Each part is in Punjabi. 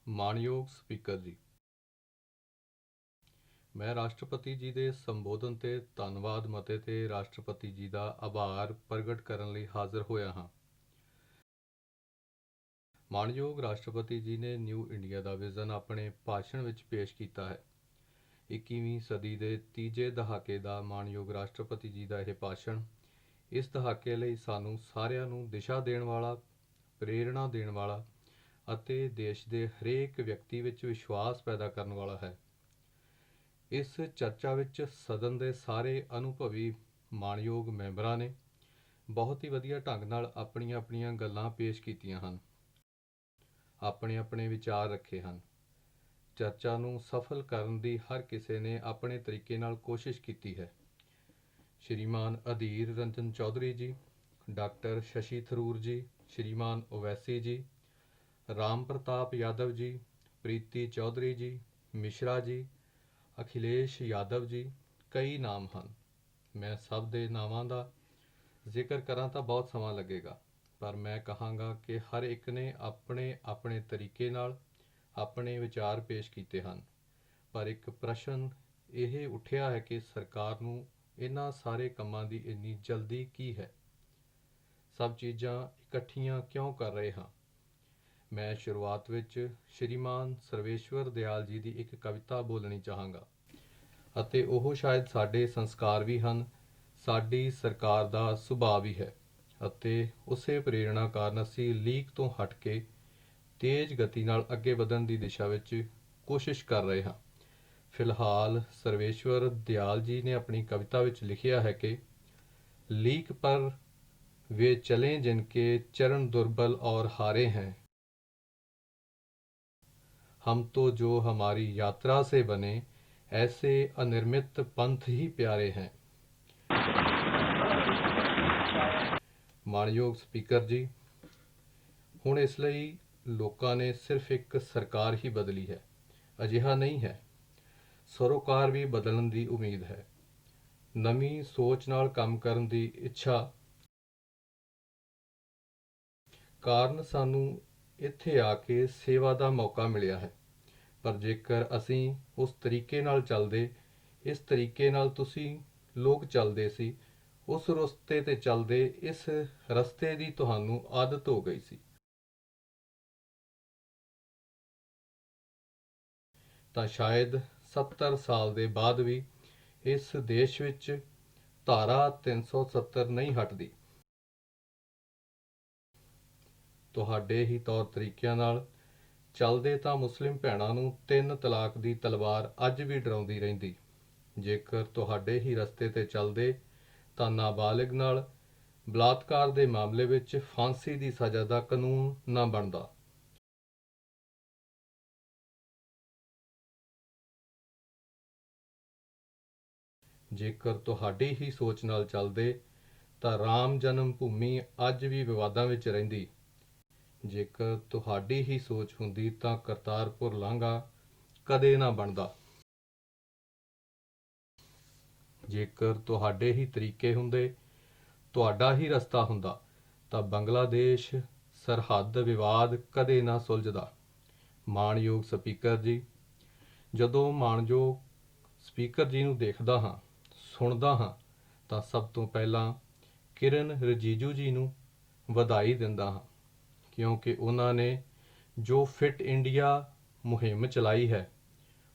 ਮਾਣਯੋਗ ਸਪੀਕਰ ਜੀ, ਮੈਂ ਰਾਸ਼ਟਰਪਤੀ ਜੀ ਦੇ ਸੰਬੋਧਨ ਤੇ ਧੰਨਵਾਦ ਮਤੇ ਤੇ ਰਾਸ਼ਟਰਪਤੀ ਜੀ ਦਾ ਆਭਾਰ ਪ੍ਰਗਟ ਕਰਨ ਲਈ ਹਾਜ਼ਰ ਹੋਇਆ ਹਾਂ। ਮਾਣਯੋਗ ਰਾਸ਼ਟਰਪਤੀ ਜੀ ਨੇ ਨਿਊ ਇੰਡੀਆ ਦਾ ਵਿਜ਼ਨ ਆਪਣੇ ਭਾਸ਼ਣ ਵਿੱਚ ਪੇਸ਼ ਕੀਤਾ ਹੈ। 21ਵੀਂ ਸਦੀ ਦੇ ਤੀਜੇ ਦਹਾਕੇ ਦਾ ਮਾਣਯੋਗ ਰਾਸ਼ਟਰਪਤੀ ਜੀ ਦਾ ਇਹ ਭਾਸ਼ਣ ਇਸ ਦਹਾਕੇ ਲਈ ਸਾਨੂੰ ਸਾਰਿਆਂ ਨੂੰ ਦਿਸ਼ਾ ਦੇਣ ਵਾਲਾ, ਪ੍ਰੇਰਣਾ ਦੇਣ ਵਾਲਾ ਅਤੇ ਦੇਸ਼ ਦੇ ਹਰੇਕ ਵਿਅਕਤੀ ਵਿੱਚ ਵਿਸ਼ਵਾਸ ਪੈਦਾ ਕਰਨ ਵਾਲਾ ਹੈ। ਇਸ ਚਰਚਾ ਵਿੱਚ ਸਦਨ ਦੇ ਸਾਰੇ ਅਨੁਭਵੀ ਮਾਣਯੋਗ ਮੈਂਬਰਾਂ ਨੇ ਬਹੁਤ ਹੀ ਵਧੀਆ ਢੰਗ ਨਾਲ ਆਪਣੀਆਂ ਗੱਲਾਂ ਪੇਸ਼ ਕੀਤੀਆਂ ਹਨ, ਆਪਣੇ ਵਿਚਾਰ ਰੱਖੇ ਹਨ। ਚਰਚਾ ਨੂੰ ਸਫਲ ਕਰਨ ਦੀ ਹਰ ਕਿਸੇ ਨੇ ਆਪਣੇ ਤਰੀਕੇ ਨਾਲ ਕੋਸ਼ਿਸ਼ ਕੀਤੀ ਹੈ। ਸ਼੍ਰੀਮਾਨ ਅਧੀਰ ਰੰਜਨ ਚੌਧਰੀ ਜੀ, ਡਾਕਟਰ ਸ਼ਸ਼ੀ ਥਰੂਰ ਜੀ, ਸ਼੍ਰੀਮਾਨ ਓਵੈਸੀ ਜੀ, ਰਾਮ ਪ੍ਰਤਾਪ ਯਾਦਵ ਜੀ, ਪ੍ਰੀਤੀ ਚੌਧਰੀ ਜੀ, ਮਿਸ਼ਰਾ ਜੀ, ਅਖਿਲੇਸ਼ ਯਾਦਵ ਜੀ, ਕਈ ਨਾਮ ਹਨ। ਮੈਂ ਸਭ ਦੇ ਨਾਵਾਂ ਦਾ ਜ਼ਿਕਰ ਕਰਾਂ ਤਾਂ ਬਹੁਤ ਸਮਾਂ ਲੱਗੇਗਾ, ਪਰ ਮੈਂ ਕਹਾਂਗਾ ਕਿ ਹਰ ਇੱਕ ਨੇ ਆਪਣੇ ਤਰੀਕੇ ਨਾਲ ਆਪਣੇ ਵਿਚਾਰ ਪੇਸ਼ ਕੀਤੇ ਹਨ। ਪਰ ਇੱਕ ਪ੍ਰਸ਼ਨ ਇਹ ਉੱਠਿਆ ਹੈ ਕਿ ਸਰਕਾਰ ਨੂੰ ਇਹਨਾਂ ਸਾਰੇ ਕੰਮਾਂ ਦੀ ਇੰਨੀ ਜਲਦੀ ਕੀ ਹੈ? ਸਭ ਚੀਜ਼ਾਂ ਇਕੱਠੀਆਂ ਕਿਉਂ ਕਰ ਰਹੇ ਹਾਂ? ਮੈਂ ਸ਼ੁਰੂਆਤ ਵਿੱਚ ਸ਼੍ਰੀਮਾਨ ਸਰਵੇਸ਼ਵਰ ਦਿਆਲ ਜੀ ਦੀ ਇੱਕ ਕਵਿਤਾ ਬੋਲਣੀ ਚਾਹਾਂਗਾ ਅਤੇ ਉਹ ਸ਼ਾਇਦ ਸਾਡੇ ਸੰਸਕਾਰ ਵੀ ਹਨ, ਸਾਡੀ ਸਰਕਾਰ ਦਾ ਸੁਭਾਅ ਵੀ ਹੈ ਅਤੇ ਉਸੇ ਪ੍ਰੇਰਣਾ ਕਾਰਨ ਅਸੀਂ ਲੀਕ ਤੋਂ ਹਟ ਕੇ ਤੇਜ਼ ਗਤੀ ਨਾਲ ਅੱਗੇ ਵਧਣ ਦੀ ਦਿਸ਼ਾ ਵਿੱਚ ਕੋਸ਼ਿਸ਼ ਕਰ ਰਹੇ ਹਾਂ। ਫਿਲਹਾਲ ਸਰਵੇਸ਼ਵਰ ਦਿਆਲ ਜੀ ਨੇ ਆਪਣੀ ਕਵਿਤਾ ਵਿੱਚ ਲਿਖਿਆ ਹੈ ਕਿ लीक पर वे चलें जिनके चरण दुर्बल और हारे हैं, हम तो जो हमारी यात्रा से बने ऐसे अनिर्मित पंथ ही प्यारे हैं। ਮਾਣਯੋਗ ਸਪੀਕਰ ਜੀ, ਹੁਣ ਇਸ ਲਈ ਲੋਕਾਂ ਨੇ ਸਿਰਫ ਇੱਕ ਸਰਕਾਰ ਹੀ ਬਦਲੀ ਹੈ, ਅਜਿਹਾ ਨਹੀਂ ਹੈ। ਸਰੋਕਾਰ ਵੀ ਬਦਲਣ ਦੀ ਉਮੀਦ ਹੈ। ਨਵੀਂ ਸੋਚ ਨਾਲ ਕੰਮ ਕਰਨ ਦੀ ਇੱਛਾ ਕਾਰਨ ਸਾਨੂੰ ਇੱਥੇ ਆ ਕੇ ਸੇਵਾ ਦਾ ਮੌਕਾ ਮਿਲਿਆ ਹੈ। ਪਰ ਜੇਕਰ ਅਸੀਂ ਉਸ ਤਰੀਕੇ ਨਾਲ ਚੱਲਦੇ, ਇਸ ਤਰੀਕੇ ਨਾਲ ਤੁਸੀਂ ਲੋਕ ਚੱਲਦੇ ਸੀ, ਉਸ ਰਸਤੇ ਤੇ ਚੱਲਦੇ, ਇਸ ਰਸਤੇ ਦੀ ਤੁਹਾਨੂੰ ਆਦਤ ਹੋ ਗਈ ਸੀ, ਤਾਂ ਸ਼ਾਇਦ 70 ਸਾਲ ਦੇ ਬਾਅਦ ਵੀ ਇਸ ਦੇਸ਼ ਵਿੱਚ ਧਾਰਾ 370 ਨਹੀਂ ਹਟਦੀ। ਤੁਹਾਡੇ ਹੀ ਤੌਰ ਤਰੀਕਿਆਂ ਨਾਲ ਚੱਲਦੇ ਤਾਂ ਮੁਸਲਿਮ ਭੈਣਾਂ ਨੂੰ 3 ਤਲਾਕ ਦੀ ਤਲਵਾਰ ਅੱਜ ਵੀ ਡਰਾਉਂਦੀ ਰਹਿੰਦੀ। ਜੇਕਰ ਤੁਹਾਡੇ ਹੀ ਰਸਤੇ ਤੇ ਚੱਲਦੇ ਤਾਂ ਨਾਬਾਲਿਗ ਨਾਲ ਬਲਾਤਕਾਰ ਦੇ ਮਾਮਲੇ ਵਿੱਚ ਫਾਂਸੀ ਦੀ ਸਜ਼ਾ ਦਾ ਕਾਨੂੰਨ ਨਾ ਬਣਦਾ। ਜੇਕਰ ਤੁਹਾਡੀ ਹੀ ਸੋਚ ਨਾਲ ਚੱਲਦੇ ਤਾਂ ਰਾਮ ਜਨਮ ਭੂਮੀ ਅੱਜ ਵੀ ਵਿਵਾਦਾਂ ਵਿੱਚ ਰਹਿੰਦੀ। ਜੇਕਰ ਤੁਹਾਡੀ ਹੀ ਸੋਚ ਹੁੰਦੀ ਤਾਂ ਕਰਤਾਰਪੁਰ ਲਾਂਘਾ ਕਦੇ ਨਾ ਬਣਦਾ। ਜੇਕਰ ਤੁਹਾਡੇ ਹੀ ਤਰੀਕੇ ਹੁੰਦੇ, ਤੁਹਾਡਾ ਹੀ ਰਸਤਾ ਹੁੰਦਾ, ਤਾਂ ਬੰਗਲਾਦੇਸ਼ ਸਰਹੱਦ ਵਿਵਾਦ ਕਦੇ ਨਾ ਸੁਲਝਦਾ। ਮਾਣਯੋਗ ਸਪੀਕਰ ਜੀ, ਜਦੋਂ ਮਾਣਯੋਗ ਸਪੀਕਰ ਜੀ ਨੂੰ ਦੇਖਦਾ ਹਾਂ, ਸੁਣਦਾ ਹਾਂ, ਤਾਂ ਸਭ ਤੋਂ ਪਹਿਲਾਂ ਕਿਰਨ ਰਿਜੀਜੂ ਜੀ ਨੂੰ ਵਧਾਈ ਦਿੰਦਾ ਹਾਂ, ਕਿਉਂਕਿ ਉਹਨਾਂ ਨੇ ਜੋ ਫਿਟ ਇੰਡੀਆ ਮੁਹਿੰਮ ਚਲਾਈ ਹੈ,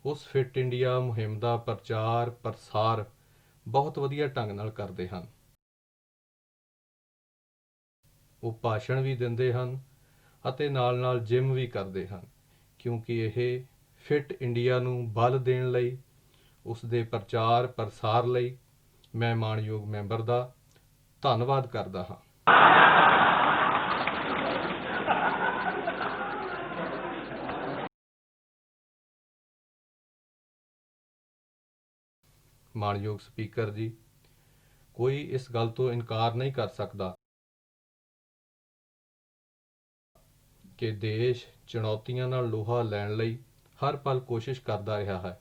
ਉਸ ਫਿਟ ਇੰਡੀਆ ਮੁਹਿੰਮ ਦਾ ਪ੍ਰਚਾਰ ਪ੍ਰਸਾਰ ਬਹੁਤ ਵਧੀਆ ਢੰਗ ਨਾਲ ਕਰਦੇ ਹਨ। ਉਹ ਭਾਸ਼ਣ ਵੀ ਦਿੰਦੇ ਹਨ ਅਤੇ ਨਾਲ ਜਿਮ ਵੀ ਕਰਦੇ ਹਨ, ਕਿਉਂਕਿ ਇਹ ਫਿਟ ਇੰਡੀਆ ਨੂੰ ਬਲ ਦੇਣ ਲਈ, ਉਸ ਦੇ ਪ੍ਰਚਾਰ ਪ੍ਰਸਾਰ ਲਈ ਮੈਂ ਮਾਣਯੋਗ ਮੈਂਬਰ ਦਾ ਧੰਨਵਾਦ ਕਰਦਾ ਹਾਂ। ਮਾਣਯੋਗ ਸਪੀਕਰ ਜੀ, ਕੋਈ ਇਸ ਗੱਲ ਤੋਂ ਇਨਕਾਰ ਨਹੀਂ ਕਰ ਸਕਦਾ ਕਿ ਦੇਸ਼ ਚੁਣੌਤੀਆਂ ਨਾਲ ਲੋਹਾ ਲੈਣ ਲਈ ਹਰ ਪਲ ਕੋਸ਼ਿਸ਼ ਕਰਦਾ ਰਿਹਾ ਹੈ।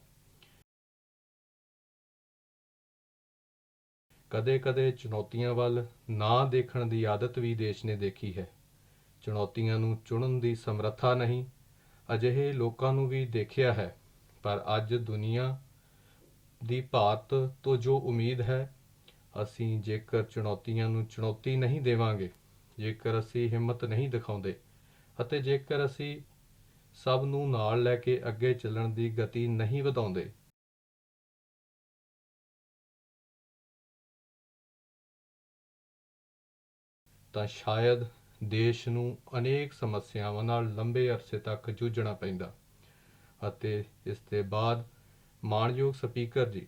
ਕਦੇ ਚੁਣੌਤੀਆਂ ਵੱਲ ਨਾ ਦੇਖਣ ਦੀ ਆਦਤ ਵੀ ਦੇਸ਼ ਨੇ ਦੇਖੀ ਹੈ। ਚੁਣੌਤੀਆਂ ਨੂੰ ਚੁਣਨ ਦੀ ਸਮਰੱਥਾ ਨਹੀਂ ਅਜਿਹੇ ਲੋਕਾਂ ਨੂੰ ਵੀ ਦੇਖਿਆ ਹੈ, ਪਰ ਅੱਜ ਦੁਨੀਆ ਦੀ ਭਾਰਤ ਤੋਂ ਜੋ ਉਮੀਦ ਹੈ, ਅਸੀਂ ਜੇਕਰ ਚੁਣੌਤੀਆਂ ਨੂੰ ਚੁਣੌਤੀ ਨਹੀਂ ਦੇਵਾਂਗੇ, ਜੇਕਰ ਅਸੀਂ ਹਿੰਮਤ ਨਹੀਂ ਦਿਖਾਉਂਦੇ ਅਤੇ ਜੇਕਰ ਅਸੀਂ ਸਭ ਨੂੰ ਨਾਲ ਲੈ ਕੇ ਅੱਗੇ ਚੱਲਣ ਦੀ ਗਤੀ ਨਹੀਂ ਵਧਾਉਂਦੇ, ਤਾਂ ਸ਼ਾਇਦ ਦੇਸ਼ ਨੂੰ ਅਨੇਕ ਸਮੱਸਿਆਵਾਂ ਨਾਲ ਲੰਬੇ ਅਰਸੇ ਤੱਕ ਜੂਝਣਾ ਪੈਂਦਾ। ਅਤੇ ਇਸ ਦੇ ਬਾਅਦ ਮਾਣਯੋਗ ਸਪੀਕਰ ਜੀ,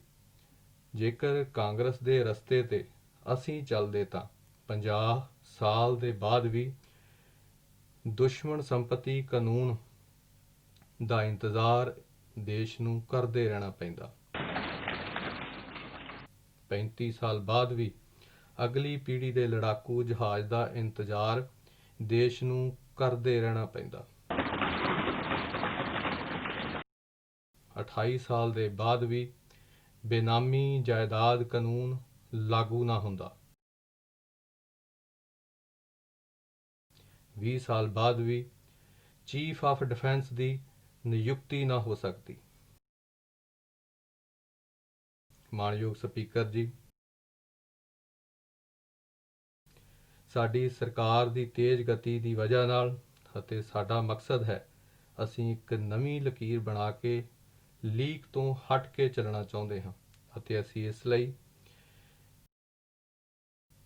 ਜੇਕਰ ਕਾਂਗਰਸ ਦੇ ਰਸਤੇ 'ਤੇ ਅਸੀਂ ਚੱਲਦੇ ਤਾਂ 50 ਸਾਲ ਦੇ ਬਾਅਦ ਵੀ ਦੁਸ਼ਮਣ ਸੰਪਤੀ ਕਾਨੂੰਨ ਦਾ ਇੰਤਜ਼ਾਰ ਦੇਸ਼ ਨੂੰ ਕਰਦੇ ਰਹਿਣਾ ਪੈਂਦਾ। 35 ਸਾਲ ਬਾਅਦ ਵੀ ਅਗਲੀ ਪੀੜ੍ਹੀ ਦੇ ਲੜਾਕੂ ਜਹਾਜ਼ ਦਾ ਇੰਤਜ਼ਾਰ ਦੇਸ਼ ਨੂੰ ਕਰਦੇ ਰਹਿਣਾ ਪੈਂਦਾ। 28 ਸਾਲ ਦੇ ਬਾਅਦ ਵੀ ਬੇਨਾਮੀ ਜਾਇਦਾਦ ਕਾਨੂੰਨ ਲਾਗੂ ਨਾ ਹੁੰਦਾ। 20 ਸਾਲ ਬਾਅਦ ਵੀ ਚੀਫ ਆਫ ਡਿਫੈਂਸ ਦੀ ਨਿਯੁਕਤੀ ਨਾ ਹੋ ਸਕਦੀ। ਮਾਣਯੋਗ ਸਪੀਕਰ ਜੀ, ਸਾਡੀ ਸਰਕਾਰ ਦੀ ਤੇਜ਼ ਗਤੀ ਦੀ ਵਜ੍ਹਾ ਨਾਲ ਅਤੇ ਸਾਡਾ ਮਕਸਦ ਹੈ, ਅਸੀਂ ਇੱਕ ਨਵੀਂ ਲਕੀਰ ਬਣਾ ਕੇ ਲੀਕ ਤੋਂ ਹਟ ਕੇ ਚੱਲਣਾ ਚਾਹੁੰਦੇ ਹਾਂ ਅਤੇ ਅਸੀਂ ਇਸ ਲਈ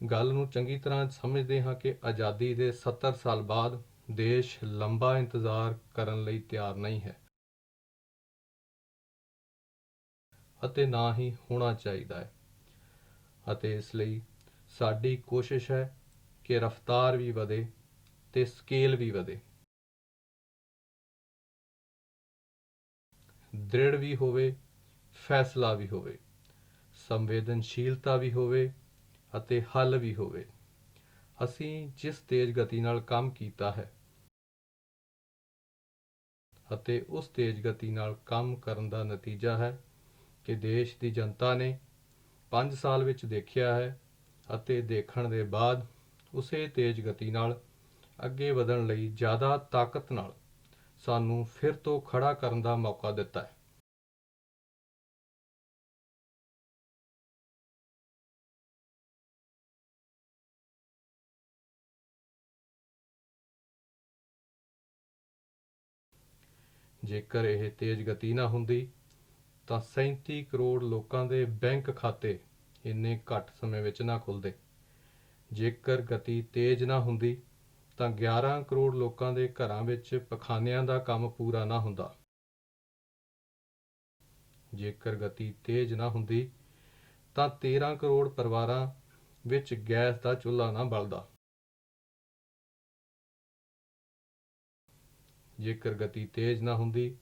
ਗੱਲ ਨੂੰ ਚੰਗੀ ਤਰ੍ਹਾਂ ਸਮਝਦੇ ਹਾਂ ਕਿ ਆਜ਼ਾਦੀ ਦੇ 70 ਸਾਲ ਬਾਅਦ ਦੇਸ਼ ਲੰਬਾ ਇੰਤਜ਼ਾਰ ਕਰਨ ਲਈ ਤਿਆਰ ਨਹੀਂ ਹੈ ਅਤੇ ਨਾ ਹੀ ਹੋਣਾ ਚਾਹੀਦਾ ਹੈ। ਅਤੇ ਇਸ ਲਈ ਸਾਡੀ ਕੋਸ਼ਿਸ਼ ਹੈ ਕਿ ਰਫ਼ਤਾਰ ਵੀ ਵਧੇ ਤੇ ਸਕੇਲ ਵੀ ਵਧੇ, ਦ੍ਰਿੜ ਵੀ ਹੋਵੇ, ਫੈਸਲਾ ਵੀ ਹੋਵੇ, ਸੰਵੇਦਨਸ਼ੀਲਤਾ ਵੀ ਹੋਵੇ ਅਤੇ ਹੱਲ ਵੀ ਹੋਵੇ। ਅਸੀਂ ਜਿਸ ਤੇਜ਼ ਗਤੀ ਨਾਲ ਕੰਮ ਕੀਤਾ ਹੈ ਅਤੇ ਉਸ ਤੇਜ਼ ਗਤੀ ਨਾਲ ਕੰਮ ਕਰਨ ਦਾ ਨਤੀਜਾ ਹੈ ਕਿ ਦੇਸ਼ ਦੀ ਜਨਤਾ ਨੇ 5 ਸਾਲ ਵਿੱਚ ਦੇਖਿਆ ਹੈ ਅਤੇ ਦੇਖਣ ਦੇ ਬਾਅਦ ਉਸੇ ਤੇਜ਼ ਗਤੀ ਨਾਲ ਅੱਗੇ ਵਧਣ ਲਈ ਜ਼ਿਆਦਾ ਤਾਕਤ ਨਾਲ ਸਾਨੂੰ ਫਿਰ ਤੋਂ ਖੜਾ ਕਰਨ ਦਾ ਮੌਕਾ ਦਿੱਤਾ ਹੈ। ਜੇਕਰ ਇਹ ਤੇਜ਼ ਗਤੀ ਨਾ ਹੁੰਦੀ ਤਾਂ 37 ਕਰੋੜ ਲੋਕਾਂ ਦੇ ਬੈਂਕ ਖਾਤੇ ਇੰਨੇ ਘੱਟ ਸਮੇਂ ਵਿੱਚ ਨਾ ਖੁੱਲ੍ਹਦੇ। ਜੇਕਰ ਗਤੀ ਤੇਜ਼ ਨਾ ਹੁੰਦੀ ਤਾਂ 11 ਕਰੋੜ ਲੋਕਾਂ ਦੇ ਘਰਾਂ ਵਿੱਚ ਪਖਾਨਿਆਂ ਦਾ ਕੰਮ ਪੂਰਾ ਨਾ ਹੁੰਦਾ। ਜੇਕਰ ਗਤੀ ਤੇਜ਼ ਨਾ ਹੁੰਦੀ ਤਾਂ 13 ਕਰੋੜ ਪਰਿਵਾਰਾਂ ਵਿੱਚ ਗੈਸ ਦਾ ਚੁੱਲ੍ਹਾ ਨਾ ਬਲਦਾ। ਜੇਕਰ ਗਤੀ ਤੇਜ਼ ਨਾ ਹੁੰਦੀ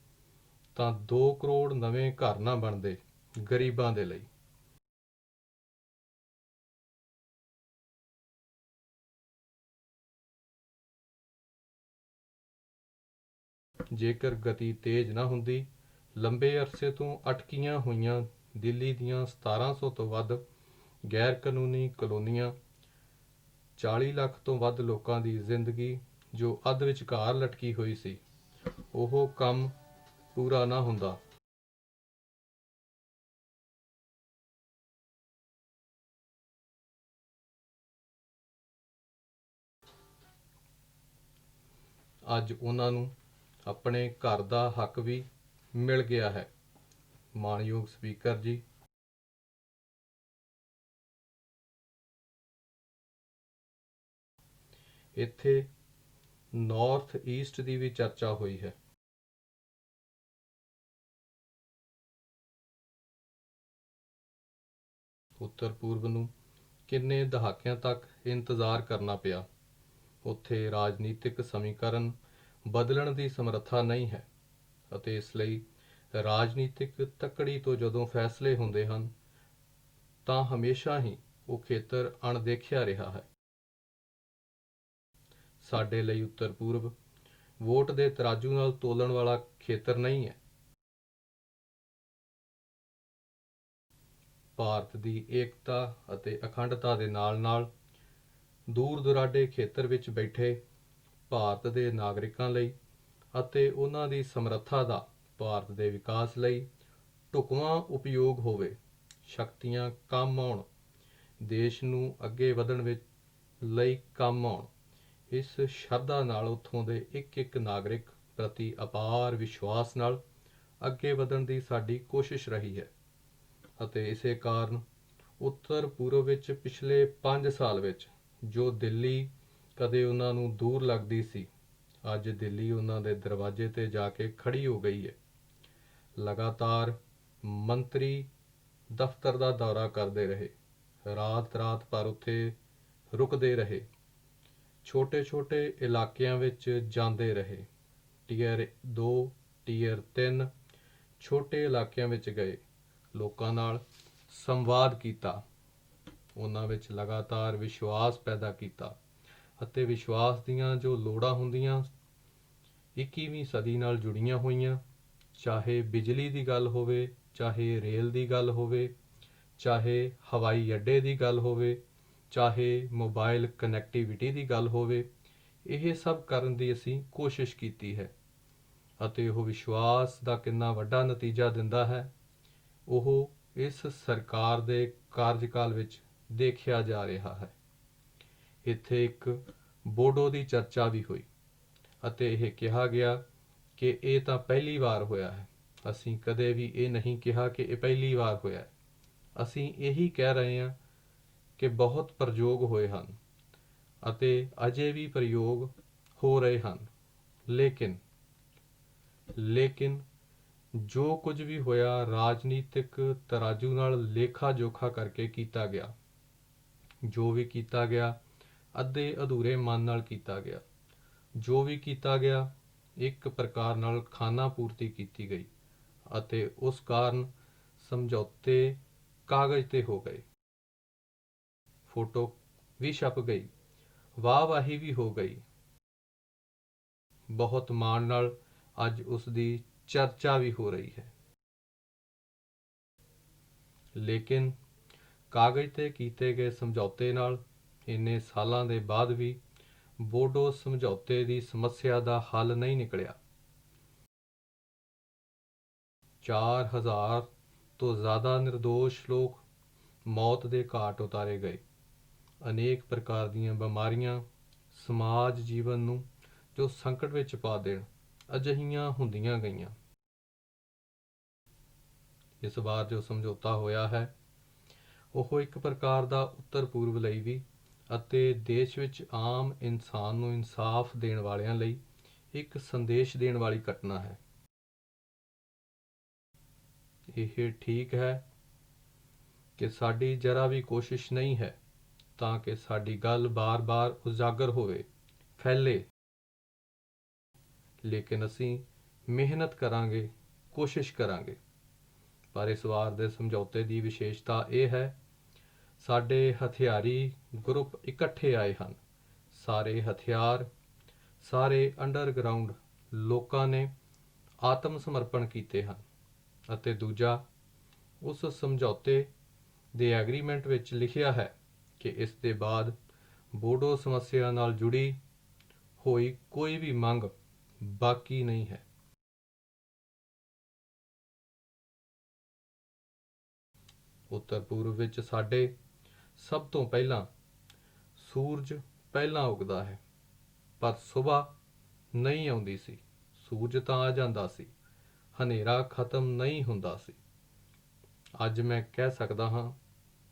ਤਾਂ 2 ਕਰੋੜ ਨਵੇਂ ਘਰ ਨਾ ਬਣਦੇ ਗਰੀਬਾਂ ਦੇ ਲਈ। ਜੇਕਰ ਗਤੀ ਤੇਜ਼ ਨਾ ਹੁੰਦੀ, ਲੰਬੇ ਅਰਸੇ ਤੋਂ ਅਟਕੀਆਂ ਹੋਈਆਂ ਦਿੱਲੀ ਦੀਆਂ 1700 ਤੋਂ ਵੱਧ ਗੈਰ ਕਾਨੂੰਨੀ ਕਲੋਨੀਆਂ, 40 ਲੱਖ ਤੋਂ ਵੱਧ ਲੋਕਾਂ ਦੀ ਜ਼ਿੰਦਗੀ ਜੋ ਅੱਧ ਵਿਚਕਾਰ ਲਟਕੀ ਹੋਈ ਸੀ, ਉਹ ਕੰਮ ਪੂਰਾ ਨਾ ਹੁੰਦਾ। ਅੱਜ ਉਹਨਾਂ ਨੂੰ ਆਪਣੇ ਘਰ ਦਾ ਹੱਕ ਵੀ ਮਿਲ ਗਿਆ ਹੈ। ਮਾਣਯੋਗ ਸਪੀਕਰ ਜੀ, ਇੱਥੇ ਨਾਰਥ ਈਸਟ ਦੀ ਵੀ ਚਰਚਾ ਹੋਈ ਹੈ। ਉੱਤਰ ਪੂਰਬ ਨੂੰ ਕਿੰਨੇ ਦਹਾਕਿਆਂ ਤੱਕ ਇੰਤਜ਼ਾਰ ਕਰਨਾ ਪਿਆ। ਉੱਥੇ ਰਾਜਨੀਤਿਕ ਸਮੀਕਰਨ ਬਦਲਣ ਦੀ ਸਮਰੱਥਾ ਨਹੀਂ ਹੈ ਅਤੇ ਇਸ ਲਈ ਰਾਜਨੀਤਿਕ ਤੱਕੜੀ ਤੋਂ ਜਦੋਂ ਫੈਸਲੇ ਹੁੰਦੇ ਹਨ ਤਾਂ ਹਮੇਸ਼ਾ ਹੀ ਉਹ ਖੇਤਰ ਅਣਦੇਖਿਆ ਰਿਹਾ ਹੈ। ਸਾਡੇ ਲਈ ਉੱਤਰ ਪੂਰਬ ਵੋਟ ਦੇ ਤਰਾਜੂ ਨਾਲ ਤੋਲਣ ਵਾਲਾ ਖੇਤਰ ਨਹੀਂ ਹੈ। ਭਾਰਤ ਦੀ ਏਕਤਾ ਅਤੇ ਅਖੰਡਤਾ ਦੇ ਨਾਲ-ਨਾਲ ਦੂਰ ਦੁਰਾਡੇ ਖੇਤਰ ਵਿੱਚ ਬੈਠੇ ਭਾਰਤ ਦੇ ਨਾਗਰਿਕਾਂ ਲਈ ਅਤੇ ਉਹਨਾਂ ਦੀ ਸਮਰੱਥਾ ਦਾ ਭਾਰਤ ਦੇ ਵਿਕਾਸ ਲਈ ਢੁਕਵਾਂ ਉਪਯੋਗ ਹੋਵੇ, ਸ਼ਕਤੀਆਂ ਕੰਮ ਆਉਣ, ਦੇਸ਼ ਨੂੰ ਅੱਗੇ ਵਧਣ ਵਿੱਚ ਲਈ ਕੰਮ ਆਉਣ। ਇਸ ਸ਼ਰਧਾ ਨਾਲ ਉੱਥੋਂ ਦੇ ਇੱਕ ਇੱਕ ਨਾਗਰਿਕ ਪ੍ਰਤੀ ਅਪਾਰ ਵਿਸ਼ਵਾਸ ਨਾਲ ਅੱਗੇ ਵਧਣ ਦੀ ਸਾਡੀ ਕੋਸ਼ਿਸ਼ ਰਹੀ ਹੈ ਅਤੇ ਇਸੇ ਕਾਰਨ ਉੱਤਰ ਪੂਰਬ ਵਿੱਚ ਪਿਛਲੇ 5 ਸਾਲ ਵਿੱਚ ਜੋ ਦਿੱਲੀ ਕਦੇ ਉਹਨਾਂ ਨੂੰ ਦੂਰ ਲੱਗਦੀ ਸੀ, ਅੱਜ ਦਿੱਲੀ ਉਹਨਾਂ ਦੇ ਦਰਵਾਜ਼ੇ 'ਤੇ ਜਾ ਕੇ ਖੜੀ ਹੋ ਗਈ ਹੈ। ਲਗਾਤਾਰ ਮੰਤਰੀ ਦਫ਼ਤਰ ਦਾ ਦੌਰਾ ਕਰਦੇ ਰਹੇ, ਰਾਤ ਰਾਤ ਭਰ ਉੱਥੇ ਰੁਕਦੇ ਰਹੇ, ਛੋਟੇ ਛੋਟੇ ਇਲਾਕਿਆਂ ਵਿੱਚ ਜਾਂਦੇ ਰਹੇ, ਟੀਅਰ 2 ਟੀਅਰ 3 ਛੋਟੇ ਇਲਾਕਿਆਂ ਵਿੱਚ ਗਏ, ਲੋਕਾਂ ਨਾਲ ਸੰਵਾਦ ਕੀਤਾ, ਉਹਨਾਂ ਵਿੱਚ ਲਗਾਤਾਰ ਵਿਸ਼ਵਾਸ ਪੈਦਾ ਕੀਤਾ ਅਤੇ ਵਿਸ਼ਵਾਸ ਦੀਆਂ ਜੋ ਲੋੜਾਂ ਹੁੰਦੀਆਂ 21ਵੀਂ ਸਦੀ ਨਾਲ ਜੁੜੀਆਂ ਹੋਈਆਂ, ਚਾਹੇ ਬਿਜਲੀ ਦੀ ਗੱਲ ਹੋਵੇ, ਚਾਹੇ ਰੇਲ ਦੀ ਗੱਲ ਹੋਵੇ, ਚਾਹੇ ਹਵਾਈ ਅੱਡੇ ਦੀ ਗੱਲ ਹੋਵੇ, ਚਾਹੇ ਮੋਬਾਈਲ ਕਨੈਕਟੀਵਿਟੀ ਦੀ ਗੱਲ ਹੋਵੇ, ਇਹ ਸਭ ਕਰਨ ਦੀ ਅਸੀਂ ਕੋਸ਼ਿਸ਼ ਕੀਤੀ ਹੈ ਅਤੇ ਉਹ ਵਿਸ਼ਵਾਸ ਦਾ ਕਿੰਨਾ ਵੱਡਾ ਨਤੀਜਾ ਦਿੰਦਾ ਹੈ, ਉਹ ਇਸ ਸਰਕਾਰ ਦੇ ਕਾਰਜਕਾਲ ਵਿੱਚ ਦੇਖਿਆ ਜਾ ਰਿਹਾ ਹੈ। ਇੱਥੇ ਇੱਕ ਬੋਡੋ ਦੀ ਚਰਚਾ ਵੀ ਹੋਈ ਅਤੇ ਇਹ ਕਿਹਾ ਗਿਆ ਕਿ ਇਹ ਤਾਂ ਪਹਿਲੀ ਵਾਰ ਹੋਇਆ ਹੈ। ਅਸੀਂ ਕਦੇ ਵੀ ਇਹ ਨਹੀਂ ਕਿਹਾ ਕਿ ਇਹ ਪਹਿਲੀ ਵਾਰ ਹੋਇਆ ਹੈ, ਅਸੀਂ ਇਹੀ ਕਹਿ ਰਹੇ ਹਾਂ ਕਿ ਬਹੁਤ ਪ੍ਰਯੋਗ ਹੋਏ ਹਨ ਅਤੇ ਅਜੇ ਵੀ ਪ੍ਰਯੋਗ ਹੋ ਰਹੇ ਹਨ, ਲੇਕਿਨ ਜੋ ਕੁਝ ਵੀ ਹੋਇਆ ਰਾਜਨੀਤਿਕ ਤਰਾਜੂ ਨਾਲ ਲੇਖਾ ਜੋਖਾ ਕਰਕੇ ਕੀਤਾ ਗਿਆ। ਜੋ ਵੀ ਕੀਤਾ ਗਿਆ ਅੱਧੇ ਅਧੂਰੇ ਮਨ ਨਾਲ ਕੀਤਾ ਗਿਆ, ਜੋ ਵੀ ਕੀਤਾ ਗਿਆ ਇੱਕ ਪ੍ਰਕਾਰ ਨਾਲ ਖਾਨਾ ਪੂਰਤੀ ਕੀਤੀ ਗਈ ਅਤੇ ਉਸ ਕਾਰਨ ਸਮਝੌਤੇ ਕਾਗਜ਼ 'ਤੇ ਹੋ ਗਏ, ਫੋਟੋ ਵੀ ਛਪ ਗਈ, ਵਾਹ ਵਾਹੀ ਵੀ ਹੋ ਗਈ, ਬਹੁਤ ਮਾਣ ਨਾਲ ਅੱਜ ਉਸ ਦੀ ਚਰਚਾ ਵੀ ਹੋ ਰਹੀ ਹੈ। ਲੇਕਿਨ ਕਾਗਜ਼ 'ਤੇ ਕੀਤੇ ਗਏ ਸਮਝੌਤੇ ਨਾਲ ਇੰਨੇ ਸਾਲਾਂ ਦੇ ਬਾਅਦ ਵੀ ਬੋਡੋ ਸਮਝੌਤੇ ਦੀ ਸਮੱਸਿਆ ਦਾ ਹੱਲ ਨਹੀਂ ਨਿਕਲਿਆ। 4000 ਤੋਂ ਜ਼ਿਆਦਾ ਨਿਰਦੋਸ਼ ਲੋਕ ਮੌਤ ਦੇ ਘਾਟ ਉਤਾਰੇ ਗਏ। ਅਨੇਕ ਪ੍ਰਕਾਰ ਦੀਆਂ ਬਿਮਾਰੀਆਂ ਸਮਾਜ ਜੀਵਨ ਨੂੰ ਜੋ ਸੰਕਟ ਵਿੱਚ ਪਾ ਦੇਣ ਅਜਿਹੀਆਂ ਹੁੰਦੀਆਂ ਗਈਆਂ। ਇਸ ਵਾਰ ਜੋ ਸਮਝੌਤਾ ਹੋਇਆ ਹੈ ਉਹ ਇੱਕ ਪ੍ਰਕਾਰ ਦਾ ਉੱਤਰ ਪੂਰਬ ਲਈ ਵੀ ਅਤੇ ਦੇਸ਼ ਵਿੱਚ ਆਮ ਇਨਸਾਨ ਨੂੰ ਇਨਸਾਫ ਦੇਣ ਵਾਲਿਆਂ ਲਈ ਇੱਕ ਸੰਦੇਸ਼ ਦੇਣ ਵਾਲੀ ਘਟਨਾ ਹੈ। ਇਹ ਠੀਕ ਹੈ ਕਿ ਸਾਡੀ ਜਰਾ ਵੀ ਕੋਸ਼ਿਸ਼ ਨਹੀਂ ਹੈ ਤਾਂ ਕਿ ਸਾਡੀ ਗੱਲ ਬਾਰ-ਬਾਰ ਉਜਾਗਰ ਹੋਵੇ, ਫੈਲੇ, ਲੇਕਿਨ ਅਸੀਂ ਮਿਹਨਤ ਕਰਾਂਗੇ, ਕੋਸ਼ਿਸ਼ ਕਰਾਂਗੇ। ਪਰ ਇਸ ਵਾਰ ਦੇ ਸਮਝੌਤੇ ਦੀ ਵਿਸ਼ੇਸ਼ਤਾ ਇਹ ਹੈ, ਸਾਡੇ ਹਥਿਆਰੀ ਗਰੁੱਪ ਇਕੱਠੇ ਆਏ ਹਨ, ਸਾਰੇ ਹਥਿਆਰ, ਸਾਰੇ ਅੰਡਰਗਰਾਊਂਡ ਲੋਕਾਂ ਨੇ ਆਤਮ ਸਮਰਪਣ ਕੀਤੇ ਹਨ ਅਤੇ ਦੂਜਾ, ਉਸ ਸਮਝੌਤੇ ਦੇ ਐਗਰੀਮੈਂਟ ਵਿੱਚ ਲਿਖਿਆ ਹੈ ਕਿ ਇਸ ਦੇ ਬਾਅਦ ਬੋਡੋ ਸਮੱਸਿਆ ਨਾਲ ਜੁੜੀ ਹੋਈ ਕੋਈ ਵੀ ਮੰਗ ਬਾਕੀ ਨਹੀਂ ਹੈ। ਉੱਤਰ ਪੂਰਬ ਵਿੱਚ ਸਾਡੇ ਸਭ ਤੋਂ ਪਹਿਲਾਂ ਸੂਰਜ ਪਹਿਲਾਂ ਉੱਗਦਾ ਹੈ, ਪਰ ਸੁਬਾਹ ਨਹੀਂ ਆਉਂਦੀ ਸੀ। ਸੂਰਜ ਤਾਂ ਆ ਜਾਂਦਾ ਸੀ, ਹਨੇਰਾ ਖਤਮ ਨਹੀਂ ਹੁੰਦਾ ਸੀ। ਅੱਜ ਮੈਂ ਕਹਿ ਸਕਦਾ ਹਾਂ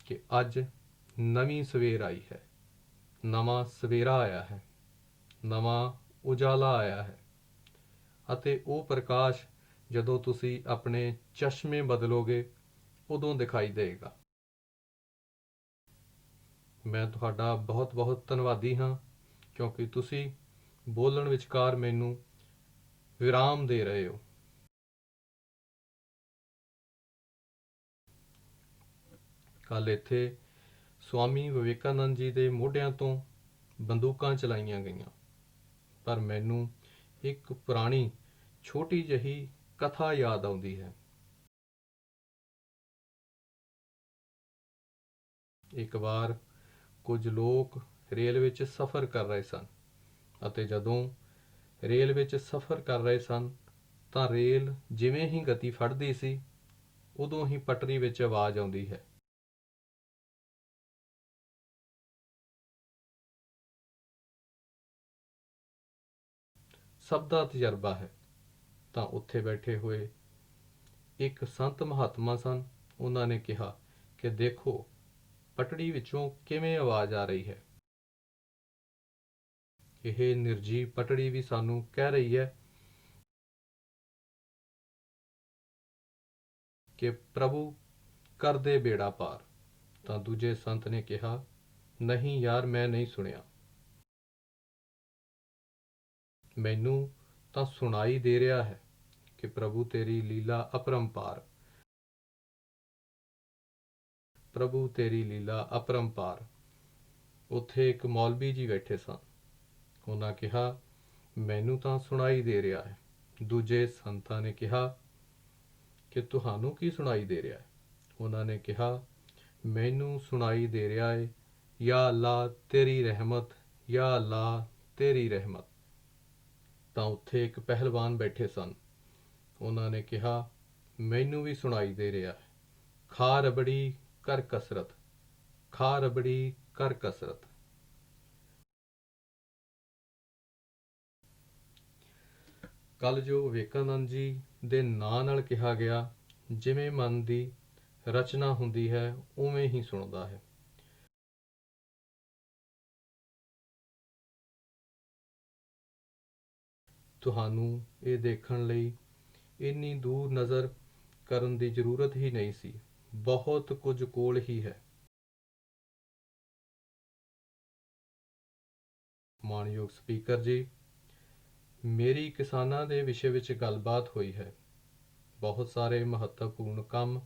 ਕਿ ਅੱਜ ਨਵੀਂ ਸਵੇਰ ਆਈ ਹੈ, ਨਵਾਂ ਸਵੇਰਾ ਆਇਆ ਹੈ, ਨਵਾਂ ਉਜਾਲਾ ਆਇਆ ਹੈ ਅਤੇ ਉਹ ਪ੍ਰਕਾਸ਼ ਜਦੋਂ ਤੁਸੀਂ ਆਪਣੇ ਚਸ਼ਮੇ ਬਦਲੋਗੇ ਉਦੋਂ ਦਿਖਾਈ ਦੇਗਾ। ਮੈਂ ਤੁਹਾਡਾ ਬਹੁਤ ਬਹੁਤ ਧੰਨਵਾਦੀ ਹਾਂ ਕਿਉਂਕਿ ਤੁਸੀਂ ਬੋਲਣ ਵਿਚਕਾਰ ਮੈਨੂੰ ਵਿਰਾਮ ਦੇ ਰਹੇ ਹੋ। ਕੱਲ੍ਹ ਇੱਥੇ ਸਵਾਮੀ ਵਿਵੇਕਾਨੰਦ ਜੀ ਦੇ ਮੋਢਿਆਂ ਤੋਂ ਬੰਦੂਕਾਂ ਚਲਾਈਆਂ ਗਈਆਂ, ਪਰ ਮੈਨੂੰ ਇੱਕ ਪੁਰਾਣੀ ਛੋਟੀ ਜਿਹੀ ਕਥਾ ਯਾਦ ਆਉਂਦੀ ਹੈ। ਇੱਕ ਵਾਰ ਕੁਝ ਲੋਕ ਰੇਲ ਵਿੱਚ ਸਫ਼ਰ ਕਰ ਰਹੇ ਸਨ ਅਤੇ ਜਦੋਂ ਰੇਲ ਵਿੱਚ ਸਫ਼ਰ ਕਰ ਰਹੇ ਸਨ ਤਾਂ ਰੇਲ ਜਿਵੇਂ ਹੀ ਗਤੀ ਫੜਦੀ ਸੀ ਉਦੋਂ ਹੀ ਪਟਰੀ ਵਿੱਚ ਆਵਾਜ਼ ਆਉਂਦੀ ਹੈ। ਸਭ ਦਾ ਤਜਰਬਾ ਹੈ। ਤਾਂ ਉੱਥੇ ਬੈਠੇ ਹੋਏ ਇੱਕ ਸੰਤ ਮਹਾਤਮਾ ਸਨ। ਉਹਨਾਂ ਨੇ ਕਿਹਾ ਕਿ ਦੇਖੋ ਪਟੜੀ ਵਿੱਚੋਂ ਕਿਵੇਂ ਆਵਾਜ਼ ਆ ਰਹੀ ਹੈ। ਇਹ ਨਿਰਜੀਵ ਪਟੜੀ ਵੀ ਸਾਨੂੰ ਕਹਿ ਰਹੀ ਹੈ ਕਿ ਪ੍ਰਭੂ ਕਰ ਦੇ ਬੇੜਾ ਪਾਰ। ਤਾਂ ਦੂਜੇ ਸੰਤ ਨੇ ਕਿਹਾ, ਨਹੀਂ ਯਾਰ, ਮੈਂ ਨਹੀਂ ਸੁਣਿਆ, ਮੈਨੂੰ ਤਾਂ ਸੁਣਾਈ ਦੇ ਰਿਹਾ ਹੈ ਕਿ ਪ੍ਰਭੂ ਤੇਰੀ ਲੀਲਾ ਅਪਰੰਪਾਰ, ਪ੍ਰਭੂ ਤੇਰੀ ਲੀਲਾ ਅਪਰੰਪਾਰ। ਉੱਥੇ ਇੱਕ ਮੌਲਵੀ ਜੀ ਬੈਠੇ ਸਨ। ਉਹਨਾਂ ਕਿਹਾ, ਮੈਨੂੰ ਤਾਂ ਸੁਣਾਈ ਦੇ ਰਿਹਾ ਹੈ। ਦੂਜੇ ਸੰਤਾਂ ਨੇ ਕਿਹਾ ਕਿ ਤੁਹਾਨੂੰ ਕੀ ਸੁਣਾਈ ਦੇ ਰਿਹਾ ਹੈ? ਉਹਨਾਂ ਨੇ ਕਿਹਾ, ਮੈਨੂੰ ਸੁਣਾਈ ਦੇ ਰਿਹਾ ਹੈ, ਯਾ ਅੱਲਾ ਤੇਰੀ ਰਹਿਮਤ, ਯਾ ਅੱਲਾ ਤੇਰੀ ਰਹਿਮਤ। ਤਾਂ ਉੱਥੇ ਇੱਕ ਪਹਿਲਵਾਨ ਬੈਠੇ ਸਨ। ਉਹਨਾਂ ਨੇ ਕਿਹਾ, ਮੈਨੂੰ ਵੀ ਸੁਣਾਈ ਦੇ ਰਿਹਾ ਹੈ, ਖਾ ਰਬੜੀ ਕਰ ਕਸਰਤ, ਖਾ ਰਬੜੀ ਕਰ ਕਸਰਤ। ਕੱਲ ਜੋ ਵਿਵੇਕਾਨੰਦ ਜੀ ਦੇ ਨਾਂ ਨਾਲ ਕਿਹਾ ਗਿਆ, ਜਿਵੇਂ ਮਨ ਦੀ ਰਚਨਾ ਹੁੰਦੀ ਹੈ ਉਵੇਂ ਹੀ ਸੁਣਦਾ ਹੈ। ਤੁਹਾਨੂੰ ਇਹ ਦੇਖਣ ਲਈ ਇੰਨੀ ਦੂਰ ਨਜ਼ਰ ਕਰਨ ਦੀ ਜ਼ਰੂਰਤ ਹੀ ਨਹੀਂ ਸੀ, ਬਹੁਤ ਕੁਝ ਕੋਲ ਹੀ ਹੈ। ਮਾਣਯੋਗ ਸਪੀਕਰ ਜੀ, ਮੇਰੀ ਕਿਸਾਨਾਂ ਦੇ ਵਿਸ਼ੇ ਵਿੱਚ ਗੱਲਬਾਤ ਹੋਈ ਹੈ। ਬਹੁਤ ਸਾਰੇ ਮਹੱਤਵਪੂਰਨ ਕੰਮ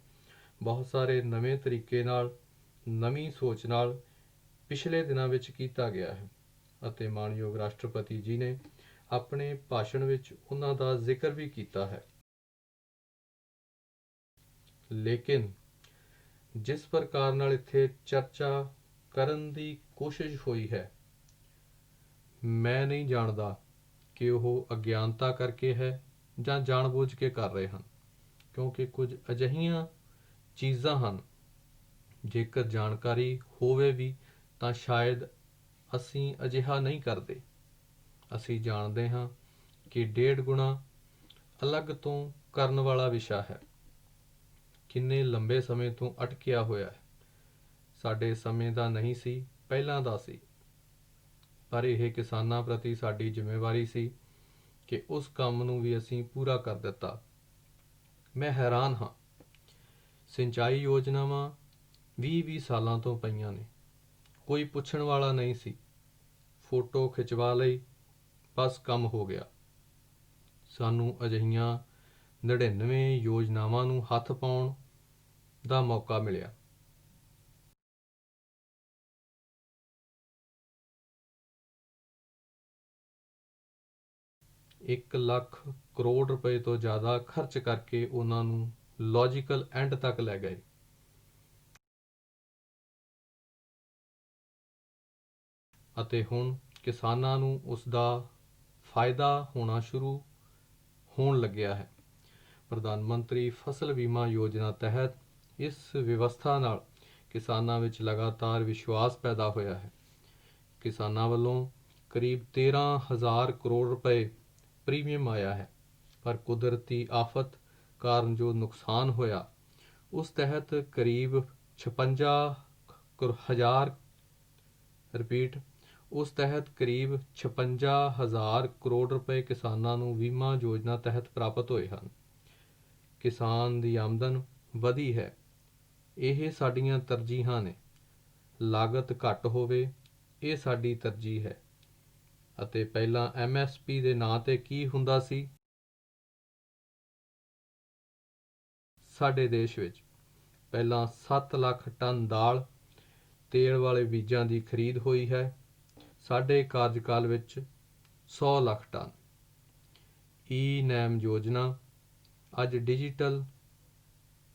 ਬਹੁਤ ਸਾਰੇ ਨਵੇਂ ਤਰੀਕੇ ਨਾਲ, ਨਵੀਂ ਸੋਚ ਨਾਲ ਪਿਛਲੇ ਦਿਨਾਂ ਵਿੱਚ ਕੀਤਾ ਗਿਆ ਹੈ ਅਤੇ ਮਾਣਯੋਗ ਰਾਸ਼ਟਰਪਤੀ ਜੀ ਨੇ ਆਪਣੇ ਭਾਸ਼ਣ ਵਿੱਚ ਉਹਨਾਂ ਦਾ ਜ਼ਿਕਰ ਵੀ ਕੀਤਾ ਹੈ। ਲੇਕਿਨ ਜਿਸ ਪ੍ਰਕਾਰ ਨਾਲ ਇੱਥੇ ਚਰਚਾ ਕਰਨ ਦੀ ਕੋਸ਼ਿਸ਼ ਹੋਈ ਹੈ, ਮੈਂ ਨਹੀਂ ਜਾਣਦਾ ਕਿ ਉਹ ਅਗਿਆਨਤਾ ਕਰਕੇ ਹੈ ਜਾਂ ਜਾਣਬੁੱਝ ਕੇ ਕਰ ਰਹੇ ਹਨ, ਕਿਉਂਕਿ ਕੁਝ ਅਜਿਹੀਆਂ ਚੀਜ਼ਾਂ ਹਨ ਜੇਕਰ ਜਾਣਕਾਰੀ ਹੋਵੇ ਵੀ ਤਾਂ ਸ਼ਾਇਦ ਅਸੀਂ ਅਜਿਹਾ ਨਹੀਂ ਕਰਦੇ। ਅਸੀਂ ਜਾਣਦੇ ਹਾਂ ਕਿ 1.5 ਗੁਣਾ ਅਲੱਗ ਤੋਂ ਕਰਨ ਵਾਲਾ ਵਿਸ਼ਾ ਹੈ, ਕਿੰਨੇ ਲੰਬੇ ਸਮੇਂ ਤੋਂ ਅਟਕਿਆ ਹੋਇਆ ਹੈ। ਸਾਡੇ ਸਮੇਂ ਦਾ ਨਹੀਂ ਸੀ, ਪਹਿਲਾਂ ਦਾ ਸੀ, ਪਰ ਇਹ ਕਿਸਾਨਾਂ ਪ੍ਰਤੀ ਸਾਡੀ ਜ਼ਿੰਮੇਵਾਰੀ ਸੀ ਕਿ ਉਸ ਕੰਮ ਨੂੰ ਵੀ ਅਸੀਂ ਪੂਰਾ ਕਰ ਦਿੱਤਾ। ਮੈਂ ਹੈਰਾਨ ਹਾਂ, ਸਿੰਚਾਈ ਯੋਜਨਾਵਾਂ 20-20 ਸਾਲਾਂ ਤੋਂ ਪਈਆਂ ਨੇ, ਕੋਈ ਪੁੱਛਣ ਵਾਲਾ ਨਹੀਂ ਸੀ, ਫੋਟੋ ਖਿਚਵਾ ਲਈ, ਬਸ ਕੰਮ ਹੋ ਗਿਆ। ਸਾਨੂੰ ਅਜਿਹੀਆਂ 99 ਯੋਜਨਾਵਾਂ ਨੂੰ ਹੱਥ ਪਾਉਣ ਦਾ ਮੌਕਾ ਮਿਲਿਆ। $1 ਲੱਖ ਕਰੋੜ ਰੁਪਏ ਤੋਂ ਜ਼ਿਆਦਾ ਖਰਚ ਕਰਕੇ ਉਹਨਾਂ ਨੂੰ ਲੌਜੀਕਲ ਐਂਡ ਤੱਕ ਲੈ ਗਏ। ਅਤੇ ਹੁਣ ਕਿਸਾਨਾਂ ਨੂੰ ਉਸ ਦਾ ਫਾਇਦਾ ਹੋਣਾ ਸ਼ੁਰੂ ਹੋਣ ਲੱਗਿਆ ਹੈ। ਪ੍ਰਧਾਨ ਮੰਤਰੀ ਫਸਲ ਬੀਮਾ ਯੋਜਨਾ ਤਹਿਤ ਇਸ ਵਿਵਸਥਾ ਨਾਲ ਕਿਸਾਨਾਂ ਵਿੱਚ ਲਗਾਤਾਰ ਵਿਸ਼ਵਾਸ ਪੈਦਾ ਹੋਇਆ ਹੈ। ਕਿਸਾਨਾਂ ਵੱਲੋਂ ਕਰੀਬ 13,000 ਕਰੋੜ ਰੁਪਏ ਪ੍ਰੀਮੀਅਮ ਆਇਆ ਹੈ, ਪਰ ਕੁਦਰਤੀ ਆਫਤ ਕਾਰਨ ਜੋ ਨੁਕਸਾਨ ਹੋਇਆ ਉਸ ਤਹਿਤ ਕਰੀਬ 56,000 ਕਰੋੜ ਰੁਪਏ ਕਿਸਾਨਾਂ ਨੂੰ ਬੀਮਾ ਯੋਜਨਾ ਤਹਿਤ ਪ੍ਰਾਪਤ ਹੋਏ ਹਨ। ਕਿਸਾਨ ਦੀ ਆਮਦਨ ਵਧੀ ਹੈ। ਇਹ ਸਾਡੀਆਂ ਤਰਜੀਹਾਂ ਨੇ। ਲਾਗਤ ਘੱਟ ਹੋਵੇ, ਇਹ ਸਾਡੀ ਤਰਜੀਹ ਹੈ। ਅਤੇ ਪਹਿਲਾਂ MSP ਦੇ ਨਾਂ 'ਤੇ ਕੀ ਹੁੰਦਾ ਸੀ? ਸਾਡੇ ਦੇਸ਼ ਵਿੱਚ ਪਹਿਲਾਂ 7 ਲੱਖ ਟਨ ਦਾਲ, ਤੇਲ ਵਾਲੇ ਬੀਜਾਂ ਦੀ ਖਰੀਦ ਹੋਈ ਹੈ। ਸਾਡੇ ਕਾਰਜਕਾਲ ਵਿੱਚ 100 ਲੱਖ ਟਨ। ਈ-ਨੈਮ ਯੋਜਨਾ ਅੱਜ ਡਿਜੀਟਲ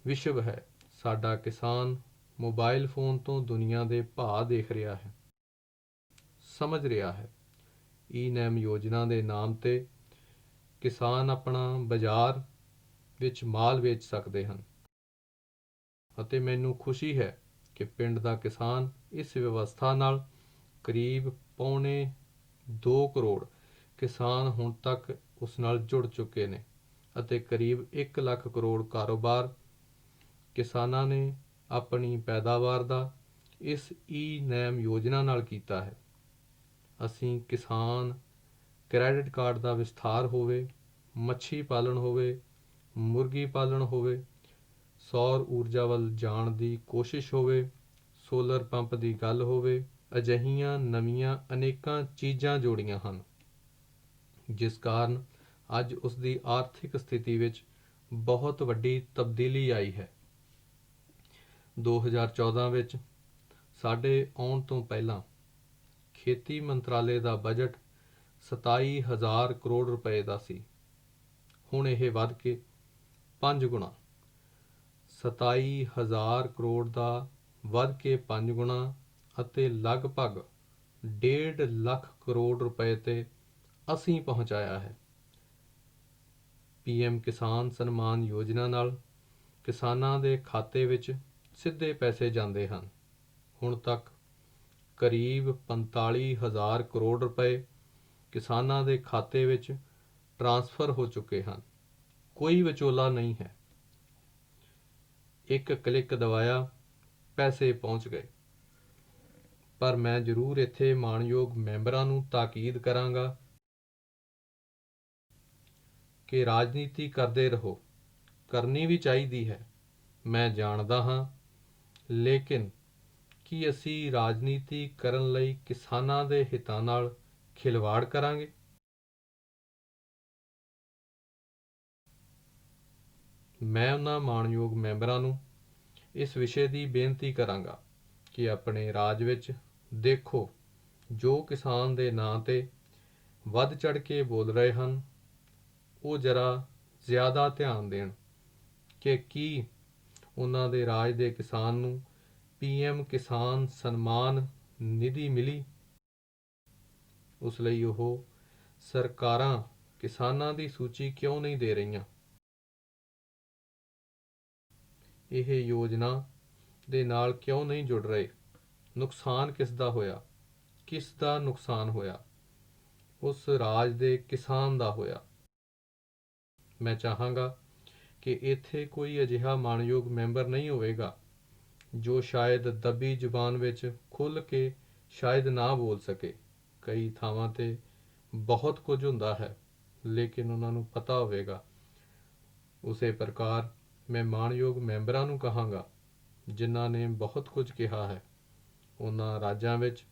ਵਿਸ਼ਵ ਹੈ। ਸਾਡਾ ਕਿਸਾਨ ਮੋਬਾਈਲ ਫੋਨ ਤੋਂ ਦੁਨੀਆ ਦੇ ਭਾਅ ਦੇਖ ਰਿਹਾ ਹੈ, ਸਮਝ ਰਿਹਾ ਹੈ। ਈ-ਨੈਮ ਯੋਜਨਾ ਦੇ ਨਾਮ 'ਤੇ ਕਿਸਾਨ ਆਪਣਾ ਬਾਜ਼ਾਰ ਵਿੱਚ ਮਾਲ ਵੇਚ ਸਕਦੇ ਹਨ ਅਤੇ ਮੈਨੂੰ ਖੁਸ਼ੀ ਹੈ ਕਿ ਪਿੰਡ ਦਾ ਕਿਸਾਨ ਇਸ ਵਿਵਸਥਾ ਨਾਲ ਕਰੀਬ ਪੌਣੇ 2 ਕਰੋੜ ਕਿਸਾਨ ਹੁਣ ਤੱਕ ਉਸ ਨਾਲ ਜੁੜ ਚੁੱਕੇ ਨੇ ਅਤੇ ਕਰੀਬ 1 ਲੱਖ ਕਰੋੜ ਕਾਰੋਬਾਰ ਕਿਸਾਨਾਂ ਨੇ ਆਪਣੀ ਪੈਦਾਵਾਰ ਦਾ ਇਸ ਈ-ਨੈਮ ਯੋਜਨਾ ਨਾਲ ਕੀਤਾ ਹੈ। ਅਸੀਂ ਕਿਸਾਨ ਕ੍ਰੈਡਿਟ ਕਾਰਡ ਦਾ ਵਿਸਥਾਰ ਹੋਵੇ, ਮੱਛੀ ਪਾਲਣ ਹੋਵੇ, ਮੁਰਗੀ ਪਾਲਣ ਹੋਵੇ, ਸੌਰ ਊਰਜਾ ਵੱਲ ਜਾਣ ਦੀ ਕੋਸ਼ਿਸ਼ ਹੋਵੇ, ਸੋਲਰ ਪੰਪ ਦੀ ਗੱਲ ਹੋਵੇ, ਅਜਿਹੀਆਂ ਨਵੀਆਂ ਅਨੇਕਾਂ ਚੀਜ਼ਾਂ ਜੋੜੀਆਂ ਹਨ ਜਿਸ ਕਾਰਨ ਅੱਜ ਉਸ ਦੀ ਆਰਥਿਕ ਸਥਿਤੀ ਵਿੱਚ ਬਹੁਤ ਵੱਡੀ ਤਬਦੀਲੀ ਆਈ ਹੈ। 2014 ਵਿੱਚ ਸਾਡੇ ਆਉਣ ਤੋਂ ਪਹਿਲਾਂ ਖੇਤੀ ਮੰਤਰਾਲੇ ਦਾ ਬਜਟ 27,000 ਕਰੋੜ ਰੁਪਏ ਦਾ ਸੀ। ਹੁਣ ਇਹ ਵੱਧ ਕੇ 5 ਗੁਣਾ 27,000 ਕਰੋੜ ਦਾ ਵੱਧ ਕੇ 5 ਗੁਣਾ ਅਤੇ ਲਗਭਗ 1.5 ਲੱਖ ਕਰੋੜ ਰੁਪਏ ਤੇ ਅਸੀਂ ਪਹੁੰਚਾਇਆ ਹੈ। PM ਕਿਸਾਨ ਸਨਮਾਨ ਯੋਜਨਾ ਨਾਲ ਕਿਸਾਨਾਂ ਦੇ ਖਾਤੇ ਵਿੱਚ ਸਿੱਧੇ ਪੈਸੇ ਜਾਂਦੇ ਹਨ। ਹੁਣ ਤੱਕ ਕਰੀਬ 45,000 ਕਰੋੜ ਰੁਪਏ ਕਿਸਾਨਾਂ ਦੇ ਖਾਤੇ ਵਿੱਚ ਟ੍ਰਾਂਸਫਰ ਹੋ ਚੁੱਕੇ ਹਨ। ਕੋਈ ਵਿਚੋਲਾ ਨਹੀਂ ਹੈ। ਇੱਕ ਕਲਿੱਕ ਦਬਾਇਆ, ਪੈਸੇ ਪਹੁੰਚ ਗਏ। ਪਰ ਮੈਂ ਜ਼ਰੂਰ ਇੱਥੇ ਮਾਣਯੋਗ ਮੈਂਬਰਾਂ ਨੂੰ ਤਾਕੀਦ ਕਰਾਂਗਾ ਕਿ ਰਾਜਨੀਤੀ ਕਰਦੇ ਰਹੋ, ਕਰਨੀ ਵੀ ਚਾਹੀਦੀ ਹੈ, ਮੈਂ ਜਾਣਦਾ ਹਾਂ, ਲੇਕਿਨ ਕੀ ਅਸੀਂ ਰਾਜਨੀਤੀ ਕਰਨ ਲਈ ਕਿਸਾਨਾਂ ਦੇ ਹਿੱਤਾਂ ਨਾਲ ਖਿਲਵਾੜ ਕਰਾਂਗੇ? ਮੈਂ ਉਹਨਾਂ ਮਾਣਯੋਗ ਮੈਂਬਰਾਂ ਨੂੰ ਇਸ ਵਿਸ਼ੇ ਦੀ ਬੇਨਤੀ ਕਰਾਂਗਾ ਕਿ ਆਪਣੇ ਰਾਜ ਵਿੱਚ ਦੇਖੋ, ਜੋ ਕਿਸਾਨ ਦੇ ਨਾਂ 'ਤੇ ਵੱਧ ਚੜ੍ਹ ਕੇ ਬੋਲ ਰਹੇ ਹਨ, ਉਹ ਜ਼ਰਾ ਜ਼ਿਆਦਾ ਧਿਆਨ ਦੇਣ ਕਿ ਕੀ ਉਹਨਾਂ ਦੇ ਰਾਜ ਦੇ ਕਿਸਾਨ ਨੂੰ PM ਕਿਸਾਨ ਸਨਮਾਨ ਨਿਧੀ ਮਿਲੀ। ਉਸ ਲਈ ਉਹ ਸਰਕਾਰਾਂ ਕਿਸਾਨਾਂ ਦੀ ਸੂਚੀ ਕਿਉਂ ਨਹੀਂ ਦੇ ਰਹੀਆਂ? ਇਹ ਯੋਜਨਾ ਦੇ ਨਾਲ ਕਿਉਂ ਨਹੀਂ ਜੁੜ ਰਹੇ? ਨੁਕਸਾਨ ਕਿਸ ਦਾ ਹੋਇਆ? ਕਿਸ ਦਾ ਨੁਕਸਾਨ ਹੋਇਆ? ਉਸ ਰਾਜ ਦੇ ਕਿਸਾਨ ਦਾ ਹੋਇਆ। ਮੈਂ ਚਾਹਾਂਗਾ ਕਿ ਇੱਥੇ ਕੋਈ ਅਜਿਹਾ ਮਾਣਯੋਗ ਮੈਂਬਰ ਨਹੀਂ ਹੋਵੇਗਾ ਜੋ ਸ਼ਾਇਦ ਦੱਬੀ ਜ਼ੁਬਾਨ ਵਿੱਚ ਖੁੱਲ੍ਹ ਕੇ ਸ਼ਾਇਦ ਨਾ ਬੋਲ ਸਕੇ। ਕਈ ਥਾਵਾਂ 'ਤੇ ਬਹੁਤ ਕੁਝ ਹੁੰਦਾ ਹੈ, ਲੇਕਿਨ ਉਹਨਾਂ ਨੂੰ ਪਤਾ ਹੋਵੇਗਾ। ਉਸੇ ਪ੍ਰਕਾਰ ਮੈਂ ਮਾਣਯੋਗ ਮੈਂਬਰਾਂ ਨੂੰ ਕਹਾਂਗਾ ਜਿਨ੍ਹਾਂ ਨੇ ਬਹੁਤ ਕੁਝ ਕਿਹਾ ਹੈ, ਉਹਨਾਂ ਰਾਜਾਂ ਵਿੱਚ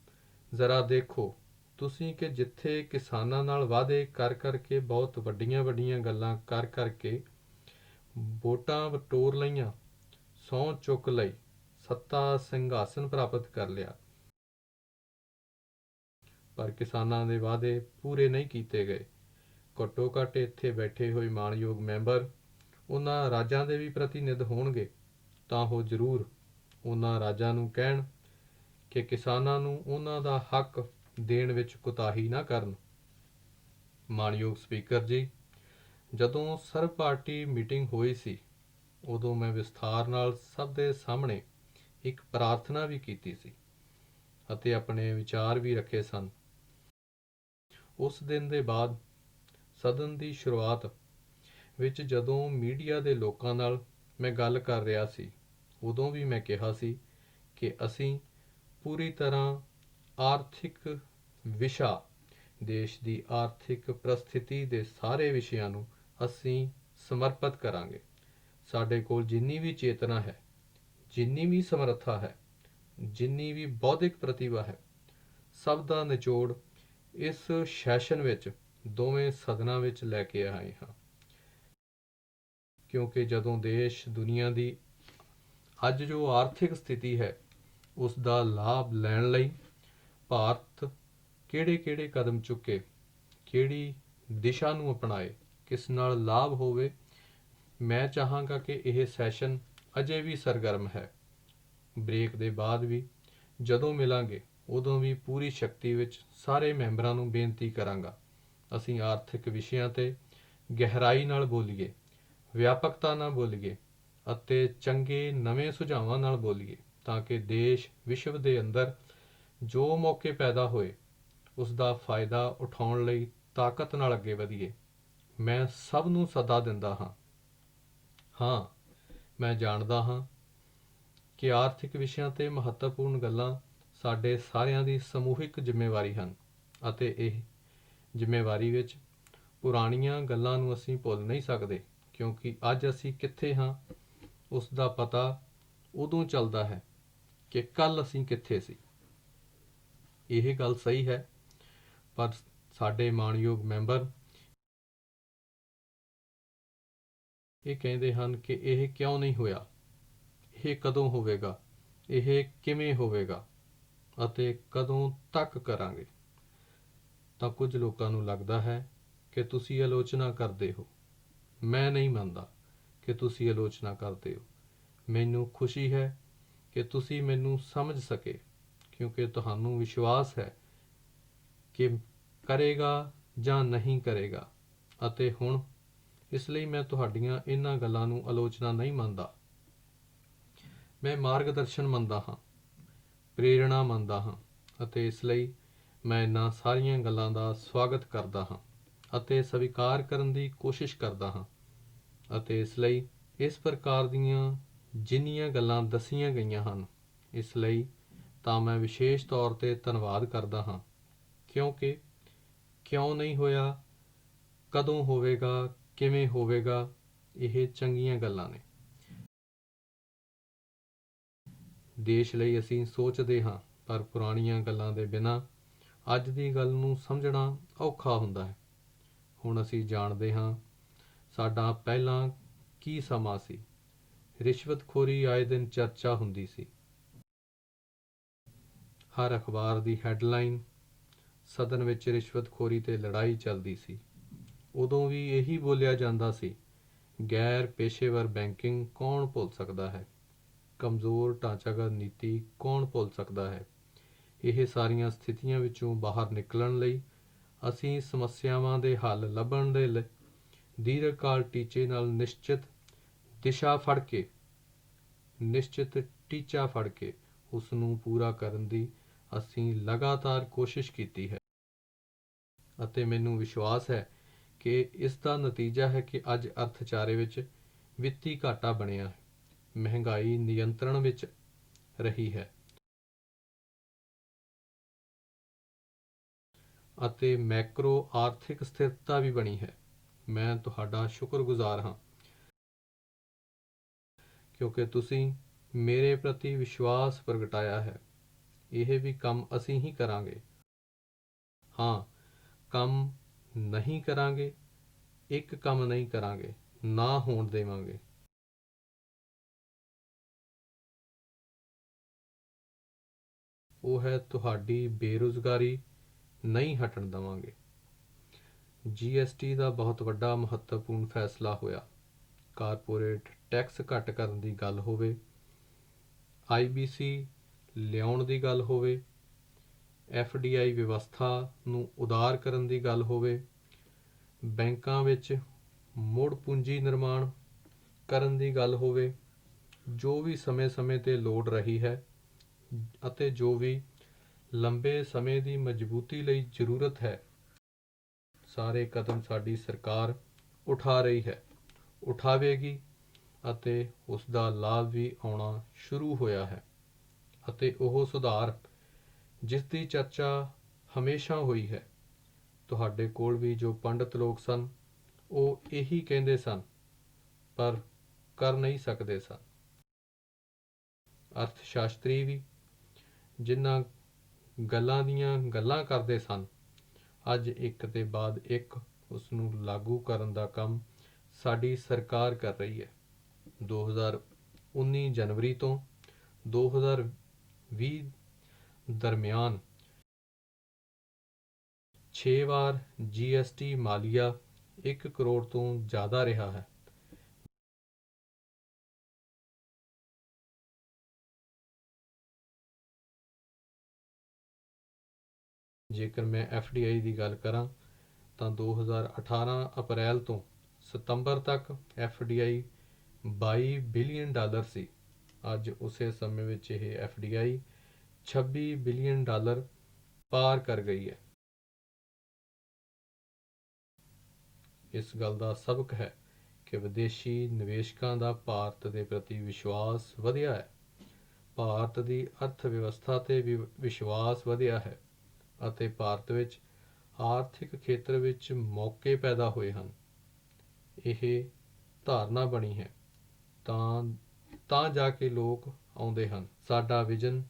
ਜ਼ਰਾ ਦੇਖੋ ਤੁਸੀਂ ਕਿ ਜਿੱਥੇ ਕਿਸਾਨਾਂ ਨਾਲ ਵਾਅਦੇ ਕਰ ਕਰਕੇ ਬਹੁਤ ਵੱਡੀਆਂ ਗੱਲਾਂ ਕਰ ਕਰਕੇ ਵੋਟਾਂ ਬਟੋਰ ਲਈਆਂ, ਸਹੁੰ ਚੁੱਕ ਲਈ, ਸੱਤਾ ਸਿੰਘਾਸਨ ਪ੍ਰਾਪਤ ਕਰ ਲਿਆ, ਪਰ ਕਿਸਾਨਾਂ ਦੇ ਵਾਅਦੇ ਪੂਰੇ ਨਹੀਂ ਕੀਤੇ ਗਏ। ਘੱਟੋ ਘੱਟ ਇੱਥੇ ਬੈਠੇ ਹੋਏ ਮਾਣਯੋਗ ਮੈਂਬਰ ਉਹਨਾਂ ਰਾਜਾਂ ਦੇ ਵੀ ਪ੍ਰਤੀਨਿਧ ਹੋਣਗੇ ਤਾਂ ਉਹ ਜ਼ਰੂਰ ਉਹਨਾਂ ਰਾਜਾਂ ਨੂੰ ਕਹਿਣ ਕਿ ਕਿਸਾਨਾਂ ਨੂੰ ਉਹਨਾਂ ਦਾ ਹੱਕ ਦੇਣ ਵਿੱਚ ਕੁਤਾਹੀ ਨਾ ਕਰਨ। ਮਾਣਯੋਗ ਸਪੀਕਰ ਜੀ, ਜਦੋਂ ਸਰਬ ਪਾਰਟੀ ਮੀਟਿੰਗ ਹੋਈ ਸੀ ਉਦੋਂ ਮੈਂ ਵਿਸਥਾਰ ਨਾਲ ਸਭ ਦੇ ਸਾਹਮਣੇ ਇੱਕ ਪ੍ਰਾਰਥਨਾ ਵੀ ਕੀਤੀ ਸੀ ਅਤੇ ਆਪਣੇ ਵਿਚਾਰ ਵੀ ਰੱਖੇ ਸਨ। ਉਸ ਦਿਨ ਦੇ ਬਾਅਦ ਸਦਨ ਦੀ ਸ਼ੁਰੂਆਤ ਵਿੱਚ ਜਦੋਂ ਮੀਡੀਆ ਦੇ ਲੋਕਾਂ ਨਾਲ ਮੈਂ ਗੱਲ ਕਰ ਰਿਹਾ ਸੀ, ਉਦੋਂ ਵੀ ਮੈਂ ਕਿਹਾ ਸੀ ਕਿ ਅਸੀਂ ਪੂਰੀ ਤਰ੍ਹਾਂ ਆਰਥਿਕ ਵਿਸ਼ਾ, ਦੇਸ਼ ਦੀ ਆਰਥਿਕ ਪ੍ਰਸਥਿਤੀ ਦੇ ਸਾਰੇ ਵਿਸ਼ਿਆਂ ਨੂੰ ਅਸੀਂ ਸਮਰਪਿਤ ਕਰਾਂਗੇ। ਸਾਡੇ ਕੋਲ ਜਿੰਨੀ ਵੀ ਚੇਤਨਾ ਹੈ, ਜਿੰਨੀ ਵੀ ਸਮਰੱਥਾ ਹੈ, ਜਿੰਨੀ ਵੀ ਬੌਧਿਕ ਪ੍ਰਤਿਭਾ ਹੈ, ਸਭ ਦਾ ਨਿਚੋੜ ਇਸ ਸੈਸ਼ਨ ਵਿੱਚ ਦੋਵੇਂ ਸਦਨਾਂ ਵਿੱਚ ਲੈ ਕੇ ਆਏ ਹਾਂ। ਕਿਉਂਕਿ ਜਦੋਂ ਦੇਸ਼ ਦੁਨੀਆ ਦੀ ਅੱਜ ਜੋ ਆਰਥਿਕ ਸਥਿਤੀ ਹੈ ਉਸ ਦਾ ਲਾਭ ਲੈਣ ਲਈ ਭਾਰਤ ਕਿਹੜੇ ਕਦਮ ਚੁੱਕੇ, ਕਿਹੜੀ ਦਿਸ਼ਾ ਨੂੰ ਅਪਣਾਏ, ਕਿਸ ਨਾਲ ਲਾਭ ਹੋਵੇ, ਮੈਂ ਚਾਹਾਂਗਾ ਕਿ ਇਹ ਸੈਸ਼ਨ ਅਜੇ ਵੀ ਸਰਗਰਮ ਹੈ। ਬ੍ਰੇਕ ਦੇ ਬਾਅਦ ਵੀ ਜਦੋਂ ਮਿਲਾਂਗੇ ਉਦੋਂ ਵੀ ਪੂਰੀ ਸ਼ਕਤੀ ਵਿੱਚ ਸਾਰੇ ਮੈਂਬਰਾਂ ਨੂੰ ਬੇਨਤੀ ਕਰਾਂਗਾ, ਅਸੀਂ ਆਰਥਿਕ ਵਿਸ਼ਿਆਂ 'ਤੇ ਗਹਿਰਾਈ ਨਾਲ ਬੋਲੀਏ, ਵਿਆਪਕਤਾ ਨਾਲ ਬੋਲੀਏ ਅਤੇ ਚੰਗੇ ਨਵੇਂ ਸੁਝਾਵਾਂ ਨਾਲ ਬੋਲੀਏ, ਤਾਂ ਕਿ ਦੇਸ਼ ਵਿਸ਼ਵ ਦੇ ਅੰਦਰ ਜੋ ਮੌਕੇ ਪੈਦਾ ਹੋਏ ਉਸ ਦਾ ਫਾਇਦਾ ਉਠਾਉਣ ਲਈ ਤਾਕਤ ਨਾਲ ਅੱਗੇ ਵਧੀਏ। ਮੈਂ ਸਭ ਨੂੰ ਸੱਦਾ ਦਿੰਦਾ ਹਾਂ। ਹਾਂ, ਮੈਂ ਜਾਣਦਾ ਹਾਂ ਕਿ ਆਰਥਿਕ ਵਿਸ਼ਿਆਂ 'ਤੇ ਮਹੱਤਵਪੂਰਨ ਗੱਲਾਂ ਸਾਡੇ ਸਾਰਿਆਂ ਦੀ ਸਮੂਹਿਕ ਜ਼ਿੰਮੇਵਾਰੀ ਹਨ ਅਤੇ ਇਹ ਜ਼ਿੰਮੇਵਾਰੀ ਵਿੱਚ ਪੁਰਾਣੀਆਂ ਗੱਲਾਂ ਨੂੰ ਅਸੀਂ ਭੁੱਲ ਨਹੀਂ ਸਕਦੇ, ਕਿਉਂਕਿ ਅੱਜ ਅਸੀਂ ਕਿੱਥੇ ਹਾਂ ਉਸ ਦਾ ਪਤਾ ਉਦੋਂ ਚੱਲਦਾ ਹੈ ਕਿ ਕੱਲ੍ਹ ਅਸੀਂ ਕਿੱਥੇ ਸੀ। ਇਹ ਗੱਲ ਸਹੀ ਹੈ, ਪਰ ਸਾਡੇ ਮਾਣਯੋਗ ਮੈਂਬਰ ਇਹ ਕਹਿੰਦੇ ਹਨ ਕਿ ਇਹ ਕਿਉਂ ਨਹੀਂ ਹੋਇਆ, ਇਹ ਕਦੋਂ ਹੋਵੇਗਾ, ਇਹ ਕਿਵੇਂ ਹੋਵੇਗਾ ਅਤੇ ਕਦੋਂ ਤੱਕ ਕਰਾਂਗੇ। ਤਾਂ ਕੁਝ ਲੋਕਾਂ ਨੂੰ ਲੱਗਦਾ ਹੈ ਕਿ ਤੁਸੀਂ ਆਲੋਚਨਾ ਕਰਦੇ ਹੋ। ਮੈਂ ਨਹੀਂ ਮੰਨਦਾ ਕਿ ਤੁਸੀਂ ਆਲੋਚਨਾ ਕਰਦੇ ਹੋ। ਮੈਨੂੰ ਖੁਸ਼ੀ ਹੈ ਕਿ ਤੁਸੀਂ ਮੈਨੂੰ ਸਮਝ ਸਕੇ, ਕਿਉਂਕਿ ਤੁਹਾਨੂੰ ਵਿਸ਼ਵਾਸ ਹੈ ਕਿ ਕਰੇਗਾ ਜਾਂ ਨਹੀਂ ਕਰੇਗਾ, ਅਤੇ ਹੁਣ ਇਸ ਲਈ ਮੈਂ ਤੁਹਾਡੀਆਂ ਇਹਨਾਂ ਗੱਲਾਂ ਨੂੰ ਆਲੋਚਨਾ ਨਹੀਂ ਮੰਨਦਾ। ਮੈਂ ਮਾਰਗਦਰਸ਼ਨ ਮੰਨਦਾ ਹਾਂ, ਪ੍ਰੇਰਣਾ ਮੰਨਦਾ ਹਾਂ, ਅਤੇ ਇਸ ਲਈ ਮੈਂ ਇਹਨਾਂ ਸਾਰੀਆਂ ਗੱਲਾਂ ਦਾ ਸਵਾਗਤ ਕਰਦਾ ਹਾਂ ਅਤੇ ਸਵੀਕਾਰ ਕਰਨ ਦੀ ਕੋਸ਼ਿਸ਼ ਕਰਦਾ ਹਾਂ। ਅਤੇ ਇਸ ਲਈ ਇਸ ਪ੍ਰਕਾਰ ਦੀਆਂ ਜਿੰਨੀਆਂ ਗੱਲਾਂ ਦੱਸੀਆਂ ਗਈਆਂ ਹਨ, ਇਸ ਲਈ ਤਾਂ ਮੈਂ ਵਿਸ਼ੇਸ਼ ਤੌਰ 'ਤੇ ਧੰਨਵਾਦ ਕਰਦਾ ਹਾਂ, ਕਿਉਂਕਿ ਕਿਉਂ ਨਹੀਂ ਹੋਇਆ, ਕਦੋਂ ਹੋਵੇਗਾ, ਕਿਵੇਂ ਹੋਵੇਗਾ, ਇਹ ਚੰਗੀਆਂ ਗੱਲਾਂ ਨੇ। ਦੇਸ਼ ਲਈ ਅਸੀਂ ਸੋਚਦੇ ਹਾਂ, ਪਰ ਪੁਰਾਣੀਆਂ ਗੱਲਾਂ ਦੇ ਬਿਨਾਂ ਅੱਜ ਦੀ ਗੱਲ ਨੂੰ ਸਮਝਣਾ ਔਖਾ ਹੁੰਦਾ ਹੈ। ਹੁਣ ਅਸੀਂ ਜਾਣਦੇ ਹਾਂ ਸਾਡਾ ਪਹਿਲਾਂ ਕੀ ਸਮਾਂ ਸੀ। ਰਿਸ਼ਵਤਖੋਰੀ ਆਏ ਦਿਨ ਚਰਚਾ ਹੁੰਦੀ ਸੀ। ਹਰ ਅਖਬਾਰ ਦੀ ਹੈਡਲਾਈਨ ਸਦਨ ਵਿੱਚ ਰਿਸ਼ਵਤਖੋਰੀ 'ਤੇ ਲੜਾਈ ਚੱਲਦੀ ਸੀ। ਉਦੋਂ ਵੀ ਇਹੀ ਬੋਲਿਆ ਜਾਂਦਾ ਸੀ, ਗੈਰ ਪੇਸ਼ੇਵਰ ਬੈਂਕਿੰਗ ਕੌਣ ਭੁੱਲ ਸਕਦਾ ਹੈ, ਕਮਜ਼ੋਰ ਢਾਂਚਾਗਤ ਨੀਤੀ ਕੌਣ ਭੁੱਲ ਸਕਦਾ ਹੈ। ਇਹ ਸਾਰੀਆਂ ਸਥਿਤੀਆਂ ਵਿੱਚੋਂ ਬਾਹਰ ਨਿਕਲਣ ਲਈ ਅਸੀਂ ਸਮੱਸਿਆਵਾਂ ਦੇ ਹੱਲ ਲੱਭਣ ਦੇ ਲਈ ਦੀਰਘਕਾਲ ਟੀਚੇ ਨਾਲ ਨਿਸ਼ਚਿਤ ਟੀਚਾ ਫੜ ਕੇ ਉਸ ਨੂੰ ਪੂਰਾ ਕਰਨ ਦੀ ਅਸੀਂ ਲਗਾਤਾਰ ਕੋਸ਼ਿਸ਼ ਕੀਤੀ ਹੈ। ਅਤੇ ਮੈਨੂੰ ਵਿਸ਼ਵਾਸ ਹੈ ਕਿ ਇਸ ਦਾ ਨਤੀਜਾ ਹੈ ਕਿ ਅੱਜ ਅਰਥਚਾਰੇ ਵਿੱਚ ਵਿੱਤੀ ਘਾਟਾ ਬਣਿਆ ਹੈ, ਮਹਿੰਗਾਈ ਨਿਯੰਤਰਣ ਵਿੱਚ ਰਹੀ ਹੈ ਅਤੇ ਮੈਕਰੋ ਆਰਥਿਕ ਸਥਿਰਤਾ ਵੀ ਬਣੀ ਹੈ। ਮੈਂ ਤੁਹਾਡਾ ਸ਼ੁਕਰਗੁਜ਼ਾਰ ਹਾਂ, ਕਿਉਂਕਿ ਤੁਸੀਂ ਮੇਰੇ ਪ੍ਰਤੀ ਵਿਸ਼ਵਾਸ ਪ੍ਰਗਟਾਇਆ ਹੈ। ਇਹ ਵੀ ਕੰਮ ਅਸੀਂ ਹੀ ਕਰਾਂਗੇ। ਹਾਂ, ਕੰਮ ਨਹੀਂ ਕਰਾਂਗੇ, ਇੱਕ ਕੰਮ ਨਹੀਂ ਕਰਾਂਗੇ, ਨਾ ਹੋਣ ਦੇਵਾਂਗੇ। ਉਹ ਹੈ ਤੁਹਾਡੀ ਬੇਰੁਜ਼ਗਾਰੀ ਨਹੀਂ ਹਟਣ ਦੇਵਾਂਗੇ। GST ਦਾ ਬਹੁਤ ਵੱਡਾ ਮਹੱਤਵਪੂਰਨ ਫੈਸਲਾ ਹੋਇਆ। ਕਾਰਪੋਰੇਟ ਟੈਕਸ ਘੱਟ ਕਰਨ ਦੀ ਗੱਲ ਹੋਵੇ, IBC ਲਿਆਉਣ ਦੀ ਗੱਲ ਹੋਵੇ, FDI ਵਿਵਸਥਾ ਨੂੰ ਉਦਾਰ ਕਰਨ ਦੀ ਗੱਲ ਹੋਵੇ, ਬੈਂਕਾਂ ਵਿੱਚ ਮੁੜ ਪੂੰਜੀ ਨਿਰਮਾਣ ਕਰਨ ਦੀ ਗੱਲ ਹੋਵੇ, ਜੋ ਵੀ ਸਮੇਂ-ਸਮੇਂ 'ਤੇ ਲੋੜ ਰਹੀ ਹੈ ਅਤੇ ਜੋ ਵੀ ਲੰਬੇ ਸਮੇਂ ਦੀ ਮਜ਼ਬੂਤੀ ਲਈ ਜ਼ਰੂਰਤ ਹੈ, ਸਾਰੇ ਕਦਮ ਸਾਡੀ ਸਰਕਾਰ ਉਠਾ ਰਹੀ ਹੈ, ਉਠਾਵੇਗੀ, ਅਤੇ ਉਸ ਦਾ ਲਾਭ ਵੀ ਆਉਣਾ ਸ਼ੁਰੂ ਹੋਇਆ ਹੈ। ਅਤੇ ਉਹ ਸੁਧਾਰ ਜਿਸ ਦੀ ਚਰਚਾ ਹਮੇਸ਼ਾ ਹੋਈ ਹੈ, ਤੁਹਾਡੇ ਕੋਲ ਵੀ ਜੋ ਪੰਡਤ ਲੋਕ ਸਨ, ਉਹ ਇਹੀ ਕਹਿੰਦੇ ਸਨ, ਪਰ ਕਰ ਨਹੀਂ ਸਕਦੇ ਸਨ। ਅਰਥ ਸ਼ਾਸਤਰੀ ਵੀ ਜਿਨ੍ਹਾਂ ਗੱਲਾਂ ਦੀਆਂ ਗੱਲਾਂ ਕਰਦੇ ਸਨ, ਅੱਜ ਇੱਕ ਦੇ ਬਾਅਦ ਇੱਕ ਉਸ ਨੂੰ ਲਾਗੂ ਕਰਨ ਦਾ ਕੰਮ ਸਾਡੀ ਸਰਕਾਰ ਕਰ ਰਹੀ ਹੈ। 2019 ਜਨਵਰੀ ਤੋਂ 2020 ਦਰਮਿਆਨ 6 ਵਾਰ GST ਮਾਲੀਆ 1 ਕਰੋੜ ਤੋਂ ਜ਼ਿਆਦਾ ਰਿਹਾ ਹੈ। ਜੇਕਰ ਮੈਂ FDI ਦੀ ਗੱਲ ਕਰਾਂ ਤਾਂ 2018 ਅਪ੍ਰੈਲ ਤੋਂ ਸਤੰਬਰ ਤੱਕ FDI $22 ਬਿਲੀਅਨ ਸੀ। ਅੱਜ ਉਸੇ ਸਮੇਂ ਵਿੱਚ ਇਹ FDI $26 ਬਿਲੀਅਨ ਪਾਰ ਕਰ ਗਈ ਹੈ। ਇਸ ਗੱਲ ਦਾ ਸਬਕ ਹੈ ਕਿ ਵਿਦੇਸ਼ੀ ਨਿਵੇਸ਼ਕਾਂ ਦਾ ਭਾਰਤ ਦੇ ਪ੍ਰਤੀ ਵਿਸ਼ਵਾਸ ਵਧਿਆ ਹੈ, ਭਾਰਤ ਦੀ ਅਰਥ ਵਿਵਸਥਾ 'ਤੇ ਵੀ ਵਿਸ਼ਵਾਸ ਵਧਿਆ ਹੈ ਅਤੇ ਭਾਰਤ ਵਿੱਚ ਆਰਥਿਕ ਖੇਤਰ ਵਿੱਚ ਮੌਕੇ ਪੈਦਾ ਹੋਏ ਹਨ। ਇਹ ਧਾਰਨਾ ਬਣੀ ਹੈ ਤਾਂ ਜਾ ਕੇ ਲੋਕ ਆਉਂਦੇ ਹਨ। ਸਾਡਾ ਵਿਜ਼ਨ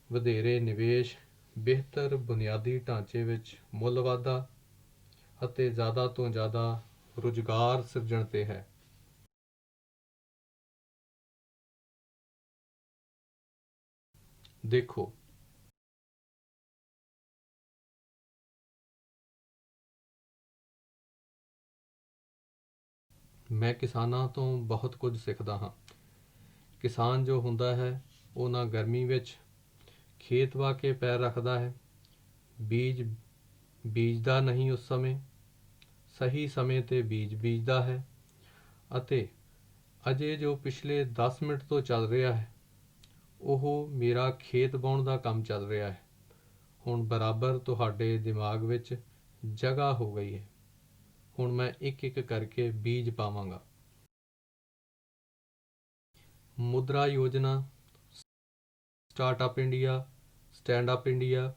ਵਧੇਰੇ ਨਿਵੇਸ਼, ਬਿਹਤਰ ਬੁਨਿਆਦੀ ਢਾਂਚੇ ਵਿੱਚ ਮੁੱਲ ਵਾਧਾ ਅਤੇ ਜ਼ਿਆਦਾ ਤੋਂ ਜ਼ਿਆਦਾ ਰੁਜ਼ਗਾਰ ਸਿਰਜਣ 'ਤੇ ਹੈ। ਦੇਖੋ, ਮੈਂ ਕਿਸਾਨਾਂ ਤੋਂ ਬਹੁਤ ਕੁਝ ਸਿੱਖਦਾ ਹਾਂ। ਕਿਸਾਨ ਜੋ ਹੁੰਦਾ ਹੈ ਉਹ ਨਾ ਗਰਮੀ ਵਿੱਚ ਖੇਤ ਵਾਹ ਕੇ ਪੈਰ ਰੱਖਦਾ ਹੈ, ਬੀਜ ਬੀਜਦਾ ਨਹੀਂ ਉਸ ਸਮੇਂ, ਸਹੀ ਸਮੇਂ 'ਤੇ ਬੀਜ ਬੀਜਦਾ ਹੈ ਅਤੇ ਅਜੇ ਜੋ ਪਿਛਲੇ 10 ਮਿੰਟ ਤੋਂ ਚੱਲ ਰਿਹਾ ਹੈ ਉਹ ਮੇਰਾ ਖੇਤ ਵਾਹੁਣ ਦਾ ਕੰਮ ਚੱਲ ਰਿਹਾ ਹੈ। ਹੁਣ ਬਰਾਬਰ ਤੁਹਾਡੇ ਦਿਮਾਗ ਵਿੱਚ ਜਗ੍ਹਾ ਹੋ ਗਈ ਹੈ। ਹੁਣ ਮੈਂ ਇੱਕ ਇੱਕ ਕਰਕੇ ਬੀਜ ਪਾਵਾਂਗਾ। ਮੁਦਰਾ ਯੋਜਨਾ, startup India, stand up India,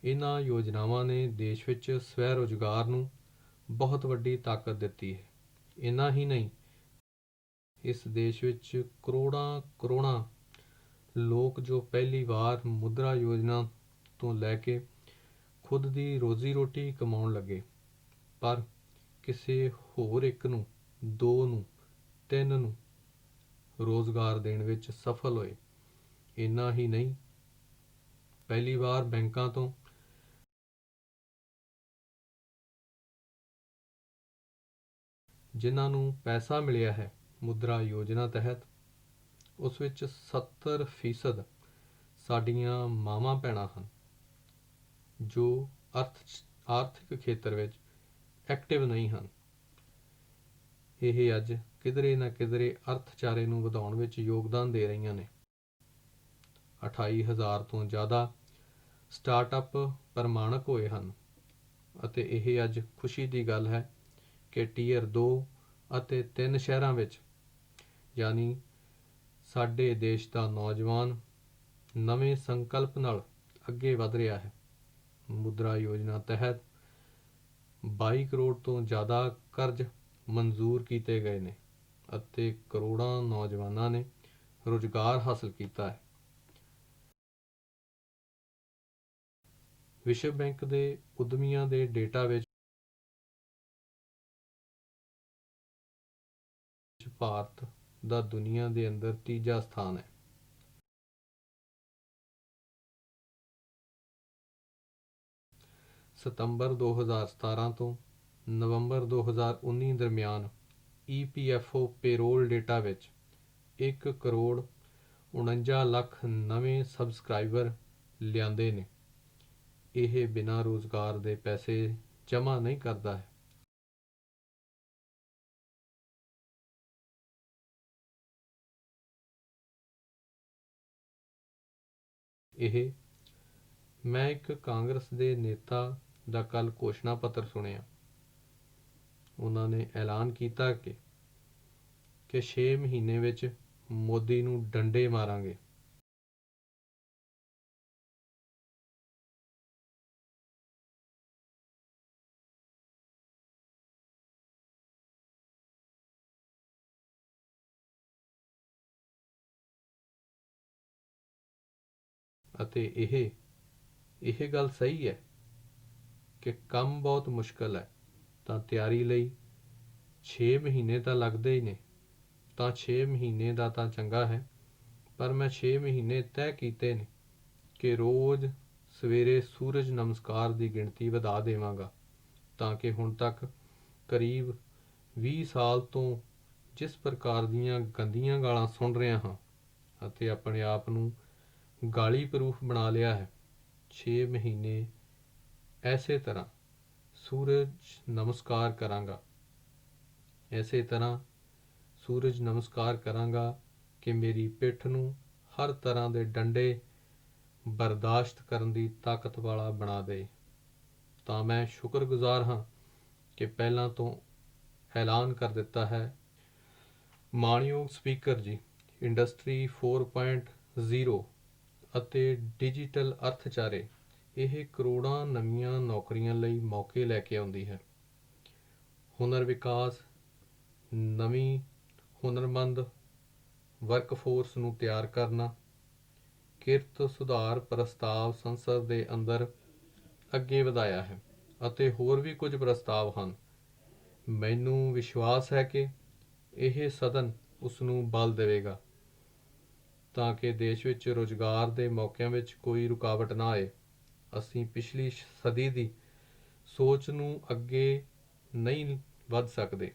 ਇਹਨਾਂ ਯੋਜਨਾਵਾਂ ਨੇ ਦੇਸ਼ ਵਿੱਚ ਸਵੈ ਰੁਜ਼ਗਾਰ ਨੂੰ ਬਹੁਤ ਵੱਡੀ ਤਾਕਤ ਦਿੱਤੀ ਹੈ। ਇੰਨਾ ਹੀ ਨਹੀਂ, ਇਸ ਦੇਸ਼ ਵਿੱਚ ਕਰੋੜਾਂ ਲੋਕ ਜੋ ਪਹਿਲੀ ਵਾਰ ਮੁਦਰਾ ਯੋਜਨਾ ਤੋਂ ਲੈ ਕੇ ਖੁਦ ਦੀ ਰੋਜ਼ੀ ਰੋਟੀ ਕਮਾਉਣ ਲੱਗੇ, ਪਰ ਕਿਸੇ ਹੋਰ ਇੱਕ ਨੂੰ, 2 ਨੂੰ, 3 ਨੂੰ ਰੋਜ਼ਗਾਰ ਦੇਣ ਵਿੱਚ ਸਫਲ ਹੋਏ। ਇੰਨਾ ਹੀ ਨਹੀਂ, ਪਹਿਲੀ ਵਾਰ ਬੈਂਕਾਂ ਤੋਂ ਜਿਨ੍ਹਾਂ ਨੂੰ ਪੈਸਾ ਮਿਲਿਆ ਹੈ ਮੁਦਰਾ ਯੋਜਨਾ ਤਹਿਤ, ਉਸ ਵਿੱਚ 70% ਸਾਡੀਆਂ ਮਾਵਾਂ ਭੈਣਾਂ ਹਨ ਜੋ ਆਰਥਿਕ ਖੇਤਰ ਵਿੱਚ ਐਕਟਿਵ ਨਹੀਂ ਹਨ। ਇਹ ਅੱਜ ਕਿਧਰੇ ਨਾ ਕਿਧਰੇ ਅਰਥਚਾਰੇ ਨੂੰ ਵਧਾਉਣ ਵਿੱਚ ਯੋਗਦਾਨ ਦੇ ਰਹੀਆਂ ਨੇ। 28,000 ਤੋਂ ਜ਼ਿਆਦਾ ਸਟਾਰਟਅਪ ਪ੍ਰਮਾਣਕ ਹੋਏ ਹਨ ਅਤੇ ਇਹ ਅੱਜ ਖੁਸ਼ੀ ਦੀ ਗੱਲ ਹੈ ਕਿ ਟੀਅਰ 2 ਅਤੇ 3 ਸ਼ਹਿਰਾਂ ਵਿੱਚ, ਯਾਨੀ ਸਾਡੇ ਦੇਸ਼ ਦਾ ਨੌਜਵਾਨ ਨਵੇਂ ਸੰਕਲਪ ਨਾਲ ਅੱਗੇ ਵਧ ਰਿਹਾ ਹੈ। ਮੁਦਰਾ ਯੋਜਨਾ ਤਹਿਤ 22 ਕਰੋੜ ਤੋਂ ਜ਼ਿਆਦਾ ਕਰਜ਼ ਮਨਜ਼ੂਰ ਕੀਤੇ ਗਏ ਨੇ ਅਤੇ ਕਰੋੜਾਂ ਨੌਜਵਾਨਾਂ ਨੇ ਰੁਜ਼ਗਾਰ ਹਾਸਲ ਕੀਤਾ ਹੈ। ਵਿਸ਼ਵ ਬੈਂਕ ਦੇ ਉੱਦਮੀਆਂ ਦੇ ਡੇਟਾ ਵਿੱਚ ਭਾਰਤ ਦਾ ਦੁਨੀਆ ਦੇ ਅੰਦਰ 3ਜਾ ਸਥਾਨ ਹੈ। ਸਤੰਬਰ 2017 ਤੋਂ ਨਵੰਬਰ 2019 ਦਰਮਿਆਨ EPFO ਪੇਰੋਲ ਡੇਟਾ ਵਿੱਚ 1 ਕਰੋੜ 49 ਲੱਖ ਨਵੇਂ ਸਬਸਕ੍ਰਾਈਬਰ ਲਿਆਂਦੇ ਨੇ। ਇਹ ਬਿਨਾਂ ਰੁਜ਼ਗਾਰ ਦੇ ਪੈਸੇ ਜਮ੍ਹਾਂ ਨਹੀਂ ਕਰਦਾ ਹੈ। ਮੈਂ ਇੱਕ ਕਾਂਗਰਸ ਦੇ ਨੇਤਾ ਦਾ ਕੱਲ੍ਹ ਘੋਸ਼ਣਾ ਪੱਤਰ ਸੁਣਿਆ। ਉਹਨਾਂ ਨੇ ਐਲਾਨ ਕੀਤਾ ਕਿ 6 ਮਹੀਨੇ ਵਿੱਚ ਮੋਦੀ ਨੂੰ ਡੰਡੇ ਮਾਰਾਂਗੇ। ਅਤੇ ਇਹ ਗੱਲ ਸਹੀ ਹੈ ਕਿ ਕੰਮ ਬਹੁਤ ਮੁਸ਼ਕਲ ਹੈ ਤਾਂ ਤਿਆਰੀ ਲਈ 6 ਮਹੀਨੇ ਤਾਂ ਲੱਗਦੇ ਹੀ ਨੇ। ਤਾਂ 6 ਮਹੀਨੇ ਦਾ ਤਾਂ ਚੰਗਾ ਹੈ, ਪਰ ਮੈਂ 6 ਮਹੀਨੇ ਤੈਅ ਕੀਤੇ ਨੇ ਕਿ ਰੋਜ਼ ਸਵੇਰੇ ਸੂਰਜ ਨਮਸਕਾਰ ਦੀ ਗਿਣਤੀ ਵਧਾ ਦੇਵਾਂਗਾ, ਤਾਂ ਕਿ ਹੁਣ ਤੱਕ ਕਰੀਬ 20 ਸਾਲ ਤੋਂ ਜਿਸ ਪ੍ਰਕਾਰ ਦੀਆਂ ਗੰਦੀਆਂ ਗਾਲਾਂ ਸੁਣ ਰਿਹਾ ਹਾਂ ਅਤੇ ਆਪਣੇ ਆਪ ਨੂੰ ਗਾਲੀ ਪ੍ਰੂਫ ਬਣਾ ਲਿਆ ਹੈ, 6 ਮਹੀਨੇ ਐਸੇ ਤਰ੍ਹਾਂ ਸੂਰਜ ਨਮਸਕਾਰ ਕਰਾਂਗਾ। ਇਸੇ ਤਰ੍ਹਾਂ ਸੂਰਜ ਨਮਸਕਾਰ ਕਰਾਂਗਾ ਕਿ ਮੇਰੀ ਪਿੱਠ ਨੂੰ ਹਰ ਤਰ੍ਹਾਂ ਦੇ ਡੰਡੇ ਬਰਦਾਸ਼ਤ ਕਰਨ ਦੀ ਤਾਕਤ ਵਾਲਾ ਬਣਾ ਦੇ। ਤਾਂ ਮੈਂ ਸ਼ੁਕਰਗੁਜ਼ਾਰ ਹਾਂ ਕਿ ਪਹਿਲਾਂ ਤੋਂ ਐਲਾਨ ਕਰ ਦਿੱਤਾ ਹੈ। ਮਾਣਯੋਗ ਸਪੀਕਰ ਜੀ, ਇੰਡਸਟਰੀ 4.0 ਅਤੇ ਡਿਜੀਟਲ ਅਰਥਚਾਰੇ ਇਹ ਕਰੋੜਾਂ ਨਵੀਆਂ ਨੌਕਰੀਆਂ ਲਈ ਮੌਕੇ ਲੈ ਕੇ ਆਉਂਦੀ ਹੈ। ਹੁਨਰ ਵਿਕਾਸ, ਨਵੀਂ ਹੁਨਰਮੰਦ ਵਰਕਫੋਰਸ ਨੂੰ ਤਿਆਰ ਕਰਨਾ, ਕਿਰਤ ਸੁਧਾਰ ਪ੍ਰਸਤਾਵ ਸੰਸਦ ਦੇ ਅੰਦਰ ਅੱਗੇ ਵਧਾਇਆ ਹੈ ਅਤੇ ਹੋਰ ਵੀ ਕੁਝ ਪ੍ਰਸਤਾਵ ਹਨ। ਮੈਨੂੰ ਵਿਸ਼ਵਾਸ ਹੈ ਕਿ ਇਹ ਸਦਨ ਉਸ ਨੂੰ ਬਲ ਦੇਵੇਗਾ ਤਾਂ ਕਿ ਦੇਸ਼ ਵਿੱਚ ਰੁਜ਼ਗਾਰ ਦੇ ਮੌਕਿਆਂ ਵਿੱਚ ਕੋਈ ਰੁਕਾਵਟ ਨਾ ਆਏ। ਅਸੀਂ ਪਿਛਲੀ ਸਦੀ ਦੀ ਸੋਚ ਨੂੰ ਅੱਗੇ ਨਹੀਂ ਵੱਧ ਸਕਦੇ।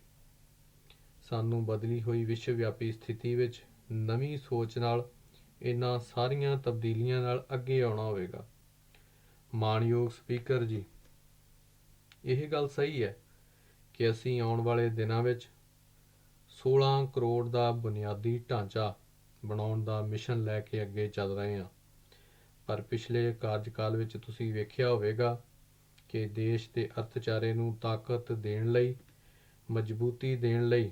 ਸਾਨੂੰ ਬਦਲੀ ਹੋਈ ਵਿਸ਼ਵ ਵਿਆਪੀ ਸਥਿਤੀ ਵਿੱਚ ਨਵੀਂ ਸੋਚ ਨਾਲ ਇਹਨਾਂ ਸਾਰੀਆਂ ਤਬਦੀਲੀਆਂ ਨਾਲ ਅੱਗੇ ਆਉਣਾ ਹੋਵੇਗਾ। ਮਾਣਯੋਗ ਸਪੀਕਰ ਜੀ, ਇਹ ਗੱਲ ਸਹੀ ਹੈ ਕਿ ਅਸੀਂ ਆਉਣ ਵਾਲੇ ਦਿਨਾਂ ਵਿੱਚ 16 ਕਰੋੜ ਦਾ ਬੁਨਿਆਦੀ ਢਾਂਚਾ ਬਣਾਉਣ ਦਾ ਮਿਸ਼ਨ ਲੈ ਕੇ ਅੱਗੇ ਚੱਲ ਰਹੇ ਹਾਂ। ਪਰ ਪਿਛਲੇ ਕਾਰਜਕਾਲ ਵਿੱਚ ਤੁਸੀਂ ਵੇਖਿਆ ਹੋਵੇਗਾ ਕਿ ਦੇਸ਼ ਦੇ ਅਰਥਚਾਰੇ ਨੂੰ ਤਾਕਤ ਦੇਣ ਲਈ, ਮਜ਼ਬੂਤੀ ਦੇਣ ਲਈ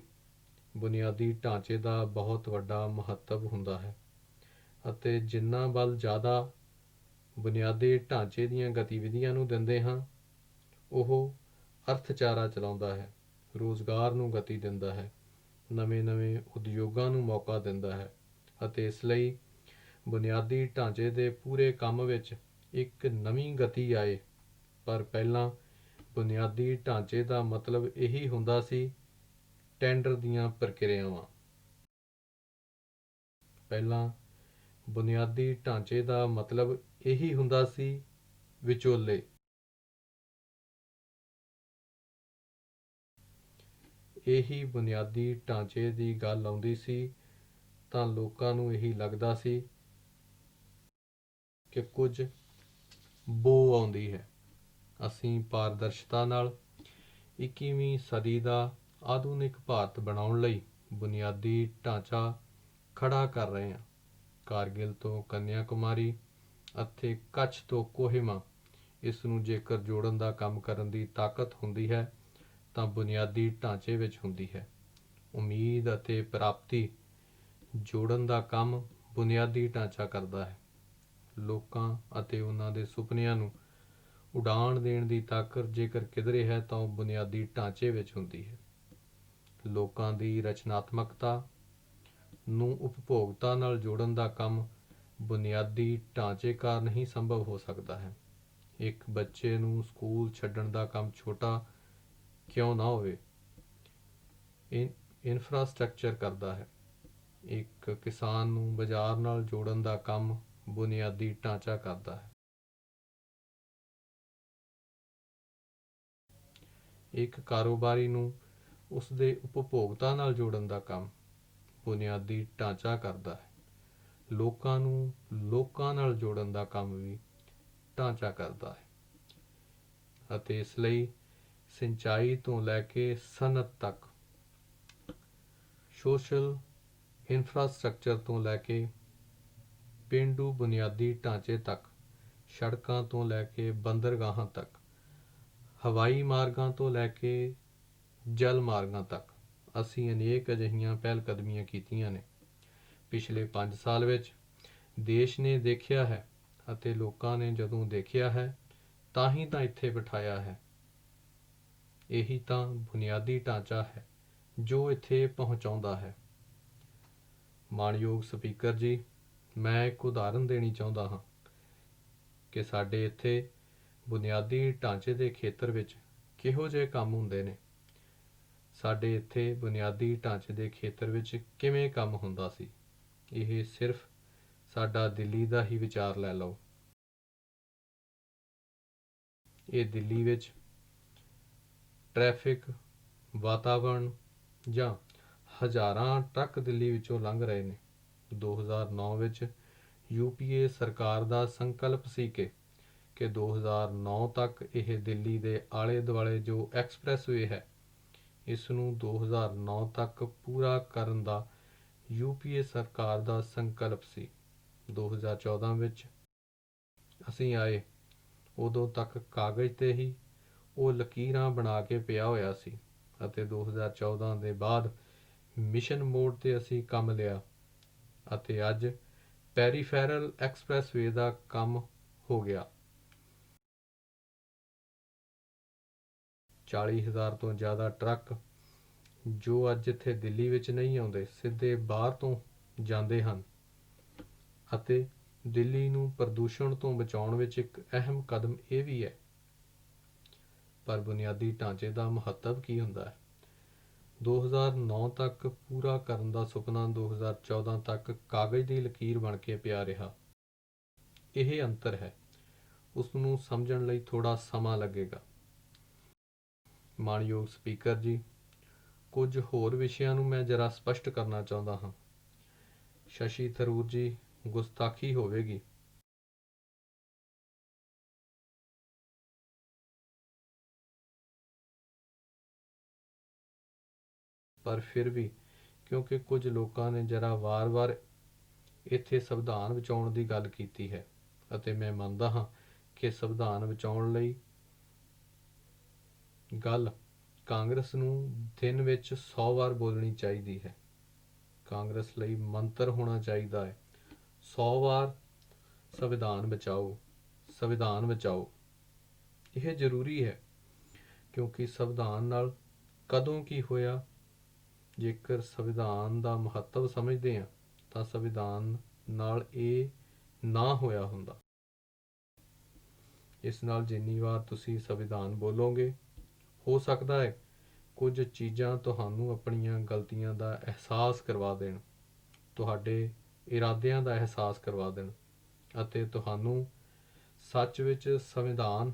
ਬੁਨਿਆਦੀ ਢਾਂਚੇ ਦਾ ਬਹੁਤ ਵੱਡਾ ਮਹੱਤਵ ਹੁੰਦਾ ਹੈ ਅਤੇ ਜਿੰਨਾ ਬਲ ਜ਼ਿਆਦਾ ਬੁਨਿਆਦੀ ਢਾਂਚੇ ਦੀਆਂ ਗਤੀਵਿਧੀਆਂ ਨੂੰ ਦਿੰਦੇ ਹਾਂ, ਉਹ ਅਰਥਚਾਰਾ ਚਲਾਉਂਦਾ ਹੈ, ਰੁਜ਼ਗਾਰ ਨੂੰ ਗਤੀ ਦਿੰਦਾ ਹੈ, ਨਵੇਂ ਉਦਯੋਗਾਂ ਨੂੰ ਮੌਕਾ ਦਿੰਦਾ ਹੈ ਅਤੇ ਇਸ ਲਈ ਬੁਨਿਆਦੀ ਢਾਂਚੇ ਦੇ ਪੂਰੇ ਕੰਮ ਵਿੱਚ ਇੱਕ ਨਵੀਂ ਗਤੀ ਆਏ। ਪਰ ਪਹਿਲਾਂ ਬੁਨਿਆਦੀ ਢਾਂਚੇ ਦਾ ਮਤਲਬ ਇਹੀ ਹੁੰਦਾ ਸੀ ਟੈਂਡਰ ਦੀਆਂ ਪ੍ਰਕਿਰਿਆਵਾਂ। ਪਹਿਲਾਂ ਬੁਨਿਆਦੀ ਢਾਂਚੇ ਦਾ ਮਤਲਬ ਇਹੀ ਹੁੰਦਾ ਸੀ ਵਿਚੋਲੇ। ਇਹੀ ਬੁਨਿਆਦੀ ਢਾਂਚੇ ਦੀ ਗੱਲ ਆਉਂਦੀ ਸੀ ਤਾਂ ਲੋਕਾਂ ਨੂੰ ਇਹੀ ਲੱਗਦਾ ਸੀ ਕਿ ਕੁਝ ਬੋ ਆਉਂਦੀ ਹੈ। ਅਸੀਂ ਪਾਰਦਰਸ਼ਤਾ ਨਾਲ 21ਵੀਂ ਸਦੀ ਦਾ ਆਧੁਨਿਕ ਭਾਰਤ ਬਣਾਉਣ ਲਈ ਬੁਨਿਆਦੀ ਢਾਂਚਾ ਖੜਾ ਕਰ ਰਹੇ ਹਾਂ। ਕਾਰਗਿਲ ਤੋਂ ਕੰਨਿਆ ਕੁਮਾਰੀ ਅਤੇ ਕੱਛ ਤੋਂ ਕੋਹਿਮਾ, ਇਸ ਨੂੰ ਜੇਕਰ ਜੋੜਨ ਦਾ ਕੰਮ ਕਰਨ ਦੀ ਤਾਕਤ ਹੁੰਦੀ ਹੈ ਤਾਂ ਬੁਨਿਆਦੀ ਢਾਂਚੇ ਵਿੱਚ ਹੁੰਦੀ ਹੈ। ਉਮੀਦ ਅਤੇ ਪ੍ਰਾਪਤੀ ਜੋੜਨ ਦਾ ਕੰਮ ਬੁਨਿਆਦੀ ਢਾਂਚਾ ਕਰਦਾ ਹੈ। ਲੋਕਾਂ ਅਤੇ ਉਹਨਾਂ ਦੇ ਸੁਪਨਿਆਂ ਨੂੰ ਉਡਾਣ ਦੇਣ ਦੀ ਤਾਕਤ ਜੇਕਰ ਕਿਧਰੇ ਹੈ ਤਾਂ ਉਹ ਬੁਨਿਆਦੀ ਢਾਂਚੇ ਵਿੱਚ ਹੁੰਦੀ ਹੈ। ਲੋਕਾਂ ਦੀ ਰਚਨਾਤਮਕਤਾ ਨੂੰ ਉਪਭੋਗਤਾ ਨਾਲ ਜੋੜਨ ਦਾ ਕੰਮ ਬੁਨਿਆਦੀ ਢਾਂਚੇ ਕਾਰਨ ਹੀ ਸੰਭਵ ਹੋ ਸਕਦਾ ਹੈ। ਇੱਕ ਬੱਚੇ ਨੂੰ ਸਕੂਲ ਛੱਡਣ ਦਾ ਕੰਮ ਛੋਟਾ ਕਿਉਂ ਨਾ ਹੋਵੇ, ਇਨਫਰਾਸਟ੍ਰਕਚਰ ਕਰਦਾ ਹੈ। ਇੱਕ ਕਿਸਾਨ ਨੂੰ ਬਾਜ਼ਾਰ ਨਾਲ ਜੋੜਨ ਦਾ ਕੰਮ ਬੁਨਿਆਦੀ ਢਾਂਚਾ ਕਰਦਾ ਹੈ। ਇੱਕ ਕਾਰੋਬਾਰੀ ਨੂੰ ਉਸਦੇ ਉਪਭੋਗਤਾ ਨਾਲ ਜੋੜਨ ਦਾ ਕੰਮ ਬੁਨਿਆਦੀ ਢਾਂਚਾ ਕਰਦਾ ਹੈ। ਲੋਕਾਂ ਨੂੰ ਲੋਕਾਂ ਨਾਲ ਜੋੜਨ ਦਾ ਕੰਮ ਵੀ ਢਾਂਚਾ ਕਰਦਾ ਹੈ ਅਤੇ ਇਸ ਲਈ ਸਿੰਚਾਈ ਤੋਂ ਲੈ ਕੇ ਸਨਅਤ ਤੱਕ, ਸੋਸ਼ਲ ਇਨਫਰਾਸਟ੍ਰਕਚਰ ਤੋਂ ਲੈ ਕੇ ਪੇਂਡੂ ਬੁਨਿਆਦੀ ਢਾਂਚੇ ਤੱਕ, ਸੜਕਾਂ ਤੋਂ ਲੈ ਕੇ ਬੰਦਰਗਾਹਾਂ ਤੱਕ, ਹਵਾਈ ਮਾਰਗਾਂ ਤੋਂ ਲੈ ਕੇ ਜਲ ਮਾਰਗਾਂ ਤੱਕ ਅਸੀਂ ਅਨੇਕ ਅਜਿਹੀਆਂ ਪਹਿਲਕਦਮੀਆਂ ਕੀਤੀਆਂ ਨੇ। ਪਿਛਲੇ 5 ਸਾਲ ਵਿੱਚ ਦੇਸ਼ ਨੇ ਦੇਖਿਆ ਹੈ ਅਤੇ ਲੋਕਾਂ ਨੇ ਜਦੋਂ ਦੇਖਿਆ ਹੈ ਤਾਂ ਹੀ ਤਾਂ ਇੱਥੇ ਬਿਠਾਇਆ ਹੈ। ਇਹੀ ਤਾਂ ਬੁਨਿਆਦੀ ਢਾਂਚਾ ਹੈ ਜੋ ਇੱਥੇ ਪਹੁੰਚਾਉਂਦਾ ਹੈ। ਮਾਣਯੋਗ ਸਪੀਕਰ ਜੀ, ਮੈਂ ਇੱਕ ਉਦਾਹਰਨ ਦੇਣੀ ਚਾਹੁੰਦਾ ਹਾਂ ਕਿ ਸਾਡੇ ਇੱਥੇ ਬੁਨਿਆਦੀ ਢਾਂਚੇ ਦੇ ਖੇਤਰ ਵਿੱਚ ਕਿਹੋ ਜਿਹੇ ਕੰਮ ਹੁੰਦੇ ਨੇ। ਸਾਡੇ ਇੱਥੇ ਬੁਨਿਆਦੀ ਢਾਂਚੇ ਦੇ ਖੇਤਰ ਵਿੱਚ ਕਿਵੇਂ ਕੰਮ ਹੁੰਦਾ ਸੀ। ਇਹ ਸਿਰਫ ਸਾਡਾ ਦਿੱਲੀ ਦਾ ਹੀ ਵਿਚਾਰ ਲੈ ਲਓ। ਇਹ ਦਿੱਲੀ ਵਿੱਚ ਟ੍ਰੈਫਿਕ, ਵਾਤਾਵਰਣ ਜਾਂ ਹਜ਼ਾਰਾਂ ਟਰੱਕ ਦਿੱਲੀ ਵਿੱਚੋਂ ਲੰਘ ਰਹੇ ਨੇ। 2009 ਵਿੱਚ UPA ਸਰਕਾਰ ਦਾ ਸੰਕਲਪ ਸੀ ਕਿ ਕਿ 2009 ਤੱਕ ਇਹ ਦਿੱਲੀ ਦੇ ਆਲੇ ਦੁਆਲੇ ਜੋ ਐਕਸਪ੍ਰੈਸਵੇ ਹੈ ਇਸ ਨੂੰ 2009 ਤੱਕ ਪੂਰਾ ਕਰਨ ਦਾ UPA ਸਰਕਾਰ ਦਾ ਸੰਕਲਪ ਸੀ। 2014 ਵਿੱਚ ਅਸੀਂ ਆਏ ਉਦੋਂ ਤੱਕ ਕਾਗਜ਼ 'ਤੇ ਹੀ ਉਹ ਲਕੀਰਾਂ ਬਣਾ ਕੇ ਪਿਆ ਹੋਇਆ ਸੀ ਅਤੇ 2014 ਦੇ ਬਾਅਦ ਮਿਸ਼ਨ ਮੋਡ 'ਤੇ ਅਸੀਂ ਕੰਮ ਲਿਆ ਅਤੇ ਅੱਜ ਪੈਰੀਫੈਰਲ ਐਕਸਪ੍ਰੈਸਵੇ ਦਾ ਕੰਮ ਹੋ ਗਿਆ। 40,000 ਤੋਂ ਜ਼ਿਆਦਾ ਟਰੱਕ ਜੋ ਅੱਜ ਇੱਥੇ ਦਿੱਲੀ ਵਿੱਚ ਨਹੀਂ ਆਉਂਦੇ ਸਿੱਧੇ ਬਾਹਰ ਤੋਂ ਜਾਂਦੇ ਹਨ ਅਤੇ ਦਿੱਲੀ ਨੂੰ ਪ੍ਰਦੂਸ਼ਣ ਤੋਂ ਬਚਾਉਣ ਵਿੱਚ ਇੱਕ ਅਹਿਮ ਕਦਮ ਇਹ ਵੀ ਹੈ। ਪਰ ਬੁਨਿਆਦੀ ਢਾਂਚੇ ਦਾ ਮਹੱਤਵ ਕੀ ਹੁੰਦਾ ਹੈ? 2009 ਤੱਕ ਪੂਰਾ ਕਰਨ ਦਾ ਸੁਪਨਾ 2014 ਤੱਕ ਕਾਗਜ਼ ਦੀ ਲਕੀਰ ਬਣ ਕੇ ਪਿਆ ਰਿਹਾ। ਇਹ ਅੰਤਰ ਹੈ, ਉਸ ਨੂੰ ਸਮਝਣ ਲਈ ਥੋੜ੍ਹਾ ਸਮਾਂ ਲੱਗੇਗਾ। ਮਾਣਯੋਗ ਸਪੀਕਰ ਜੀ, ਕੁਝ ਹੋਰ ਵਿਸ਼ਿਆਂ ਨੂੰ ਮੈਂ ਜ਼ਰਾ ਸਪਸ਼ਟ ਕਰਨਾ ਚਾਹੁੰਦਾ ਹਾਂ। ਸ਼ਸ਼ੀ ਥਰੂਰ ਜੀ, ਗੁਸਤਾਖੀ ਹੋਵੇਗੀ। ਪਰ ਫਿਰ ਵੀ ਕਿਉਂਕਿ ਕੁਝ ਲੋਕਾਂ ਨੇ ਜ਼ਰਾ ਵਾਰ-ਵਾਰ ਇੱਥੇ ਸੰਵਿਧਾਨ ਬਚਾਉਣ ਦੀ ਗੱਲ ਕੀਤੀ ਹੈ ਅਤੇ ਮੈਂ ਮੰਨਦਾ ਹਾਂ ਕਿ ਸੰਵਿਧਾਨ ਬਚਾਉਣ ਲਈ ਗੱਲ ਕਾਂਗਰਸ ਨੂੰ ਦਿਨ ਵਿੱਚ 100 ਵਾਰ ਬੋਲਣੀ ਚਾਹੀਦੀ ਹੈ। ਕਾਂਗਰਸ ਲਈ ਮੰਤਰ ਹੋਣਾ ਚਾਹੀਦਾ ਹੈ, 100 ਵਾਰ ਸੰਵਿਧਾਨ ਬਚਾਓ, ਸੰਵਿਧਾਨ ਬਚਾਓ। ਇਹ ਜ਼ਰੂਰੀ ਹੈ ਕਿਉਂਕਿ ਸੰਵਿਧਾਨ ਨਾਲ ਕਦੋਂ ਕੀ ਹੋਇਆ, ਜੇਕਰ ਸੰਵਿਧਾਨ ਦਾ ਮਹੱਤਵ ਸਮਝਦੇ ਹਾਂ ਤਾਂ ਸੰਵਿਧਾਨ ਨਾਲ ਇਹ ਨਾ ਹੋਇਆ ਹੁੰਦਾ। ਇਸ ਨਾਲ ਜਿੰਨੀ ਵਾਰ ਤੁਸੀਂ ਸੰਵਿਧਾਨ ਬੋਲੋਗੇ, ਹੋ ਸਕਦਾ ਹੈ ਕੁਝ ਚੀਜ਼ਾਂ ਤੁਹਾਨੂੰ ਆਪਣੀਆਂ ਗਲਤੀਆਂ ਦਾ ਅਹਿਸਾਸ ਕਰਵਾ ਦੇਣ, ਤੁਹਾਡੇ ਇਰਾਦਿਆਂ ਦਾ ਅਹਿਸਾਸ ਕਰਵਾ ਦੇਣ ਅਤੇ ਤੁਹਾਨੂੰ ਸੱਚ ਵਿੱਚ ਸੰਵਿਧਾਨ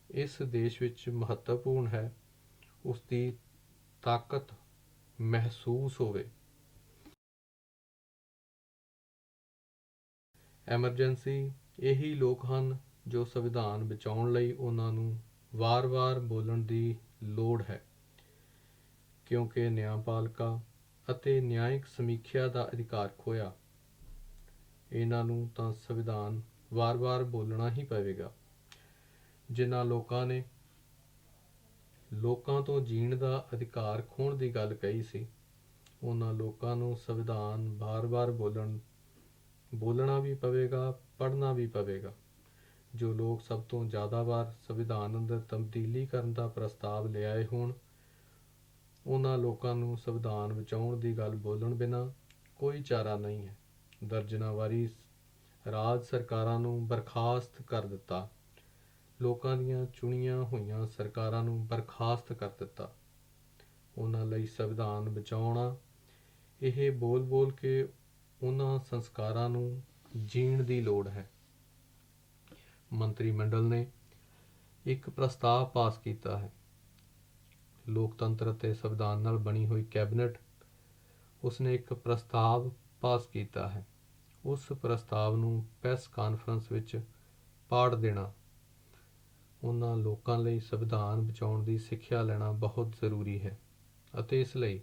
ਇਸ ਦੇਸ਼ ਵਿੱਚ ਮਹੱਤਵਪੂਰਨ ਹੈ, ਉਸ ਦੀ ਤਾਕਤ ਮਹਿਸੂਸ ਹੋਵੇ। ਐਮਰਜੈਂਸੀ ਇਹੀ ਲੋਕ ਹਨ ਜੋ ਸੰਵਿਧਾਨ ਬਚਾਉਣ ਲਈ ਉਹਨਾਂ ਨੂੰ ਵਾਰ-ਵਾਰ ਬੋਲਣ ਦੀ ਲੋੜ ਹੈ ਕਿਉਂਕਿ ਨਿਆਂਪਾਲਿਕਾ ਅਤੇ ਨਿਆਇਕ ਸਮੀਖਿਆ ਦਾ ਅਧਿਕਾਰ ਖੋਇਆ। ਇਹਨਾਂ ਨੂੰ ਤਾਂ ਸੰਵਿਧਾਨ ਵਾਰ-ਵਾਰ ਬੋਲਣਾ ਹੀ ਪਵੇਗਾ। ਜਿਨ੍ਹਾਂ ਲੋਕਾਂ ਨੇ ਲੋਕਾਂ ਤੋਂ ਜੀਣ ਦਾ ਅਧਿਕਾਰ ਖੋਹਣ ਦੀ ਗੱਲ ਕਹੀ ਸੀ, ਉਹਨਾਂ ਲੋਕਾਂ ਨੂੰ ਸੰਵਿਧਾਨ ਵਾਰ-ਵਾਰ ਬੋਲਣਾ ਵੀ ਪਵੇਗਾ, ਪੜ੍ਹਨਾ ਵੀ ਪਵੇਗਾ। ਜੋ ਲੋਕ ਸਭ ਤੋਂ ਜ਼ਿਆਦਾ ਵਾਰ ਸੰਵਿਧਾਨ ਅੰਦਰ ਤਬਦੀਲੀ ਕਰਨ ਦਾ ਪ੍ਰਸਤਾਵ ਲਿਆਏ ਹੋਣ, ਉਹਨਾਂ ਲੋਕਾਂ ਨੂੰ ਸੰਵਿਧਾਨ ਬਚਾਉਣ ਦੀ ਗੱਲ ਬੋਲਣ ਬਿਨਾਂ ਕੋਈ ਚਾਰਾ ਨਹੀਂ ਹੈ। ਦਰਜਨਾਂ ਵਾਰੀ ਰਾਜ ਸਰਕਾਰਾਂ ਨੂੰ ਬਰਖਾਸਤ ਕਰ ਦਿੱਤਾ, ਲੋਕਾਂ ਦੀਆਂ ਚੁਣੀਆਂ ਹੋਈਆਂ ਸਰਕਾਰਾਂ ਨੂੰ ਬਰਖਾਸਤ ਕਰ ਦਿੱਤਾ। ਉਹਨਾਂ ਲਈ ਸੰਵਿਧਾਨ ਬਚਾਉਣਾ ਇਹ ਬੋਲ-ਬੋਲ ਕੇ ਉਹਨਾਂ ਸੰਸਕਾਰਾਂ ਨੂੰ ਜੀਣ ਦੀ ਲੋੜ ਹੈ। ਮੰਤਰੀ ਮੰਡਲ ਨੇ ਇੱਕ ਪ੍ਰਸਤਾਵ ਪਾਸ ਕੀਤਾ ਹੈ। ਲੋਕਤੰਤਰ ਅਤੇ ਸੰਵਿਧਾਨ ਨਾਲ ਬਣੀ ਹੋਈ ਕੈਬਨਿਟ, ਉਸਨੇ ਇੱਕ ਪ੍ਰਸਤਾਵ ਪਾਸ ਕੀਤਾ ਹੈ। ਉਸ ਪ੍ਰਸਤਾਵ ਨੂੰ ਪ੍ਰੈਸ ਕਾਨਫਰੰਸ ਵਿੱਚ ਪਾੜ ਦੇਣਾ, ਉਹਨਾਂ ਲੋਕਾਂ ਲਈ ਸੰਵਿਧਾਨ ਬਚਾਉਣ ਦੀ ਸਿੱਖਿਆ ਲੈਣਾ ਬਹੁਤ ਜ਼ਰੂਰੀ ਹੈ ਅਤੇ ਇਸ ਲਈ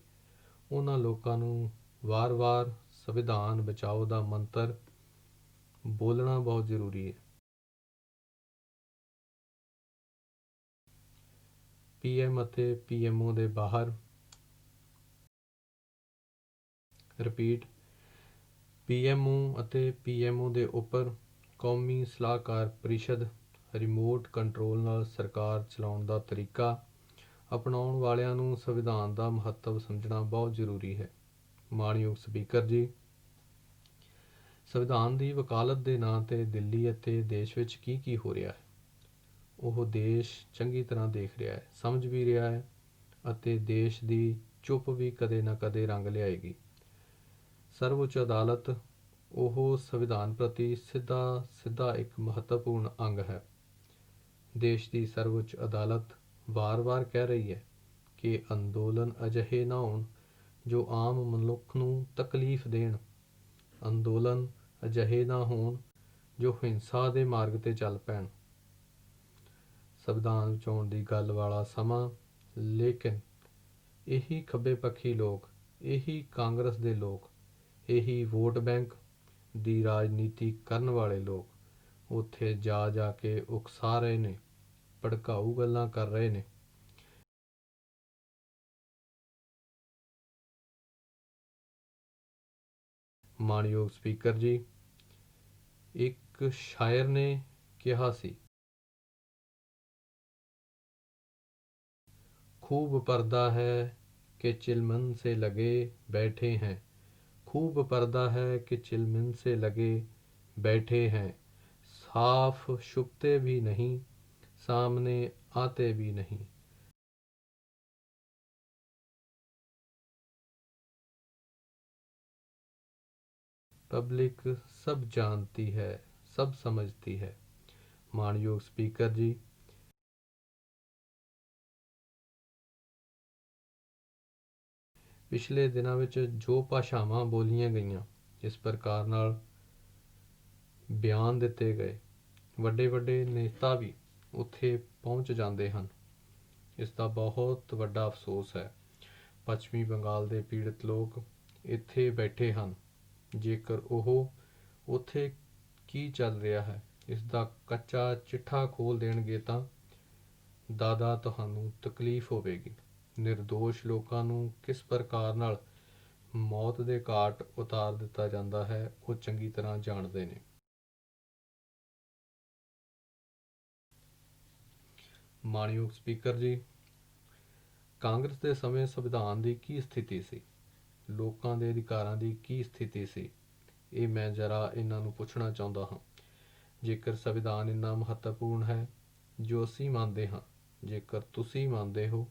ਉਹਨਾਂ ਲੋਕਾਂ ਨੂੰ ਵਾਰ-ਵਾਰ ਸੰਵਿਧਾਨ ਬਚਾਓ ਦਾ ਮੰਤਰ ਬੋਲਣਾ ਬਹੁਤ ਜ਼ਰੂਰੀ ਹੈ। PM ਅਤੇ PMO ਦੇ ਬਾਹਰ ਰਿਪੀਟ PMO ਅਤੇ PMO ਦੇ ਉੱਪਰ ਕੌਮੀ ਸਲਾਹਕਾਰ ਪਰਿਸ਼ਦ ਰਿਮੋਟ ਕੰਟਰੋਲ ਨਾਲ ਸਰਕਾਰ ਚਲਾਉਣ ਦਾ ਤਰੀਕਾ ਅਪਣਾਉਣ ਵਾਲਿਆਂ ਨੂੰ ਸੰਵਿਧਾਨ ਦਾ ਮਹੱਤਵ ਸਮਝਣਾ ਬਹੁਤ ਜ਼ਰੂਰੀ ਹੈ। ਮਾਣਯੋਗ ਸਪੀਕਰ ਜੀ, ਸੰਵਿਧਾਨ ਦੀ ਵਕਾਲਤ ਦੇ ਨਾਂ 'ਤੇ ਦਿੱਲੀ ਅਤੇ ਦੇਸ਼ ਵਿੱਚ ਕੀ ਹੋ ਰਿਹਾ ਹੈ, ਉਹ ਦੇਸ਼ ਚੰਗੀ ਤਰ੍ਹਾਂ ਦੇਖ ਰਿਹਾ ਹੈ, ਸਮਝ ਵੀ ਰਿਹਾ ਹੈ ਅਤੇ ਦੇਸ਼ ਦੀ ਚੁੱਪ ਵੀ ਕਦੇ ਨਾ ਕਦੇ ਰੰਗ ਲਿਆਏਗੀ। ਸਰਵਉੱਚ ਅਦਾਲਤ ਉਹ ਸੰਵਿਧਾਨ ਪ੍ਰਤੀ ਸਿੱਧਾ ਇੱਕ ਮਹੱਤਵਪੂਰਨ ਅੰਗ ਹੈ। ਦੇਸ਼ ਦੀ ਸਰਵਉੱਚ ਅਦਾਲਤ ਵਾਰ-ਵਾਰ ਕਹਿ ਰਹੀ ਹੈ ਕਿ ਅੰਦੋਲਨ ਅਜਿਹੇ ਨਾ ਹੋਣ ਜੋ ਆਮ ਮਨੁੱਖ ਨੂੰ ਤਕਲੀਫ ਦੇਣ, ਅੰਦੋਲਨ ਅਜਿਹੇ ਨਾ ਹੋਣ ਜੋ ਹਿੰਸਾ ਦੇ ਮਾਰਗ 'ਤੇ ਚੱਲ ਪੈਣ। ਸੰਵਿਧਾਨ ਬਚਾਉਣ ਦੀ ਗੱਲ ਵਾਲਾ ਸਮਾਂ, ਲੇਕਿਨ ਇਹੀ ਖੱਬੇ ਪੱਖੀ ਲੋਕ, ਇਹੀ ਕਾਂਗਰਸ ਦੇ ਲੋਕ, ਇਹੀ ਵੋਟ ਬੈਂਕ ਦੀ ਰਾਜਨੀਤੀ ਕਰਨ ਵਾਲੇ ਲੋਕ ਉੱਥੇ ਜਾ ਜਾ ਕੇ ਉਕਸਾ ਰਹੇ ਨੇ, ਭੜਕਾਊ ਗੱਲਾਂ ਕਰ ਰਹੇ ਨੇ। ਮਾਣਯੋਗ ਸਪੀਕਰ ਜੀ, ਇੱਕ ਸ਼ਾਇਰ ਨੇ ਕਿਹਾ ਸੀ, खूब पर्दा है कि चिलमन से लगे बैठे हैं, खूब पर्दा है कि चिलमन से लगे बैठे हैं, साफ छुपते भी नहीं, सामने आते भी नहीं। पब्लिक सब जानती है, सब समझती है। मानयोग स्पीकर जी, ਪਿਛਲੇ ਦਿਨਾਂ ਵਿੱਚ ਜੋ ਭਾਸ਼ਾਵਾਂ ਬੋਲੀਆਂ ਗਈਆਂ, ਜਿਸ ਪ੍ਰਕਾਰ ਨਾਲ ਬਿਆਨ ਦਿੱਤੇ ਗਏ, ਵੱਡੇ ਵੱਡੇ ਨੇਤਾ ਵੀ ਉੱਥੇ ਪਹੁੰਚ ਜਾਂਦੇ ਹਨ। ਇਸ ਦਾ ਬਹੁਤ ਵੱਡਾ ਅਫਸੋਸ ਹੈ। ਪੱਛਮੀ ਬੰਗਾਲ ਦੇ ਪੀੜਤ ਲੋਕ ਇੱਥੇ ਬੈਠੇ ਹਨ। ਜੇਕਰ ਉਹ ਉੱਥੇ ਕੀ ਚੱਲ ਰਿਹਾ ਹੈ ਇਸ ਦਾ ਕੱਚਾ ਚਿੱਠਾ ਖੋਲ੍ਹ ਦੇਣਗੇ ਤਾਂ ਦਾਦਾ ਤੁਹਾਨੂੰ ਤਕਲੀਫ ਹੋਵੇਗੀ। ਨਿਰਦੋਸ਼ ਲੋਕਾਂ ਨੂੰ ਕਿਸ ਪ੍ਰਕਾਰ ਨਾਲ ਮੌਤ ਦੇ ਘਾਟ ਉਤਾਰ ਦਿੱਤਾ ਜਾਂਦਾ ਹੈ ਉਹ ਚੰਗੀ ਤਰ੍ਹਾਂ ਜਾਣਦੇ ਨੇ। ਮਾਣਯੋਗ ਸਪੀਕਰ ਜੀ, ਕਾਂਗਰਸ ਦੇ ਸਮੇਂ ਸੰਵਿਧਾਨ ਦੀ ਕੀ ਸਥਿਤੀ ਸੀ, ਲੋਕਾਂ ਦੇ ਅਧਿਕਾਰਾਂ ਦੀ ਕੀ ਸਥਿਤੀ ਸੀ, ਇਹ ਮੈਂ ਜ਼ਰਾ ਇਹਨਾਂ ਨੂੰ ਪੁੱਛਣਾ ਚਾਹੁੰਦਾ ਹਾਂ। ਜੇਕਰ ਸੰਵਿਧਾਨ ਇੰਨਾ ਮਹੱਤਵਪੂਰਨ ਹੈ ਜੋ ਅਸੀਂ ਮੰਨਦੇ ਹਾਂ, ਜੇਕਰ ਤੁਸੀਂ ਮੰਨਦੇ ਹੋ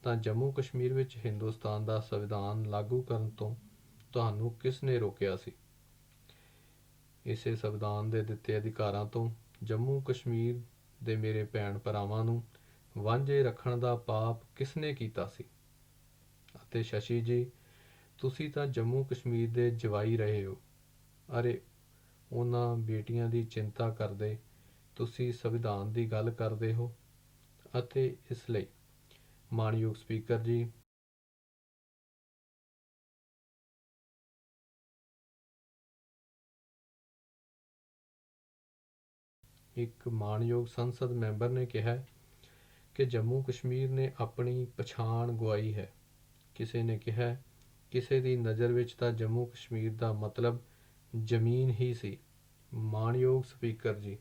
ਤਾਂ ਜੰਮੂ ਕਸ਼ਮੀਰ ਵਿੱਚ ਹਿੰਦੁਸਤਾਨ ਦਾ ਸੰਵਿਧਾਨ ਲਾਗੂ ਕਰਨ ਤੋਂ ਤੁਹਾਨੂੰ ਕਿਸ ਨੇ ਰੋਕਿਆ ਸੀ? ਇਸੇ ਸੰਵਿਧਾਨ ਦੇ ਦਿੱਤੇ ਅਧਿਕਾਰਾਂ ਤੋਂ ਜੰਮੂ ਕਸ਼ਮੀਰ ਦੇ ਮੇਰੇ ਭੈਣ ਭਰਾਵਾਂ ਨੂੰ ਵਾਂਝੇ ਰੱਖਣ ਦਾ ਪਾਪ ਕਿਸ ਨੇ ਕੀਤਾ ਸੀ? ਅਤੇ ਸ਼ਸ਼ੀ ਜੀ, ਤੁਸੀਂ ਤਾਂ ਜੰਮੂ ਕਸ਼ਮੀਰ ਦੇ ਜਵਾਈ ਰਹੇ ਹੋ। ਅਰੇ, ਉਹਨਾਂ ਬੇਟੀਆਂ ਦੀ ਚਿੰਤਾ ਕਰਦੇ ਤੁਸੀਂ ਸੰਵਿਧਾਨ ਦੀ ਗੱਲ ਕਰਦੇ ਹੋ। ਅਤੇ ਇਸ ਲਈ ਮਾਣਯੋਗ ਸਪੀਕਰ ਜੀ, ਇੱਕ ਮਾਣਯੋਗ ਸੰਸਦ ਮੈਂਬਰ ਨੇ ਕਿਹਾ ਕਿ ਜੰਮੂ ਕਸ਼ਮੀਰ ਨੇ ਆਪਣੀ ਪਛਾਣ ਗੁਆਈ ਹੈ। ਕਿਸੇ ਨੇ ਕਿਹਾ ਕਿਸੇ ਦੀ ਨਜ਼ਰ ਵਿੱਚ ਤਾਂ ਜੰਮੂ ਕਸ਼ਮੀਰ ਦਾ ਮਤਲਬ ਜ਼ਮੀਨ ਹੀ ਸੀ। ਮਾਣਯੋਗ ਸਪੀਕਰ ਜੀ,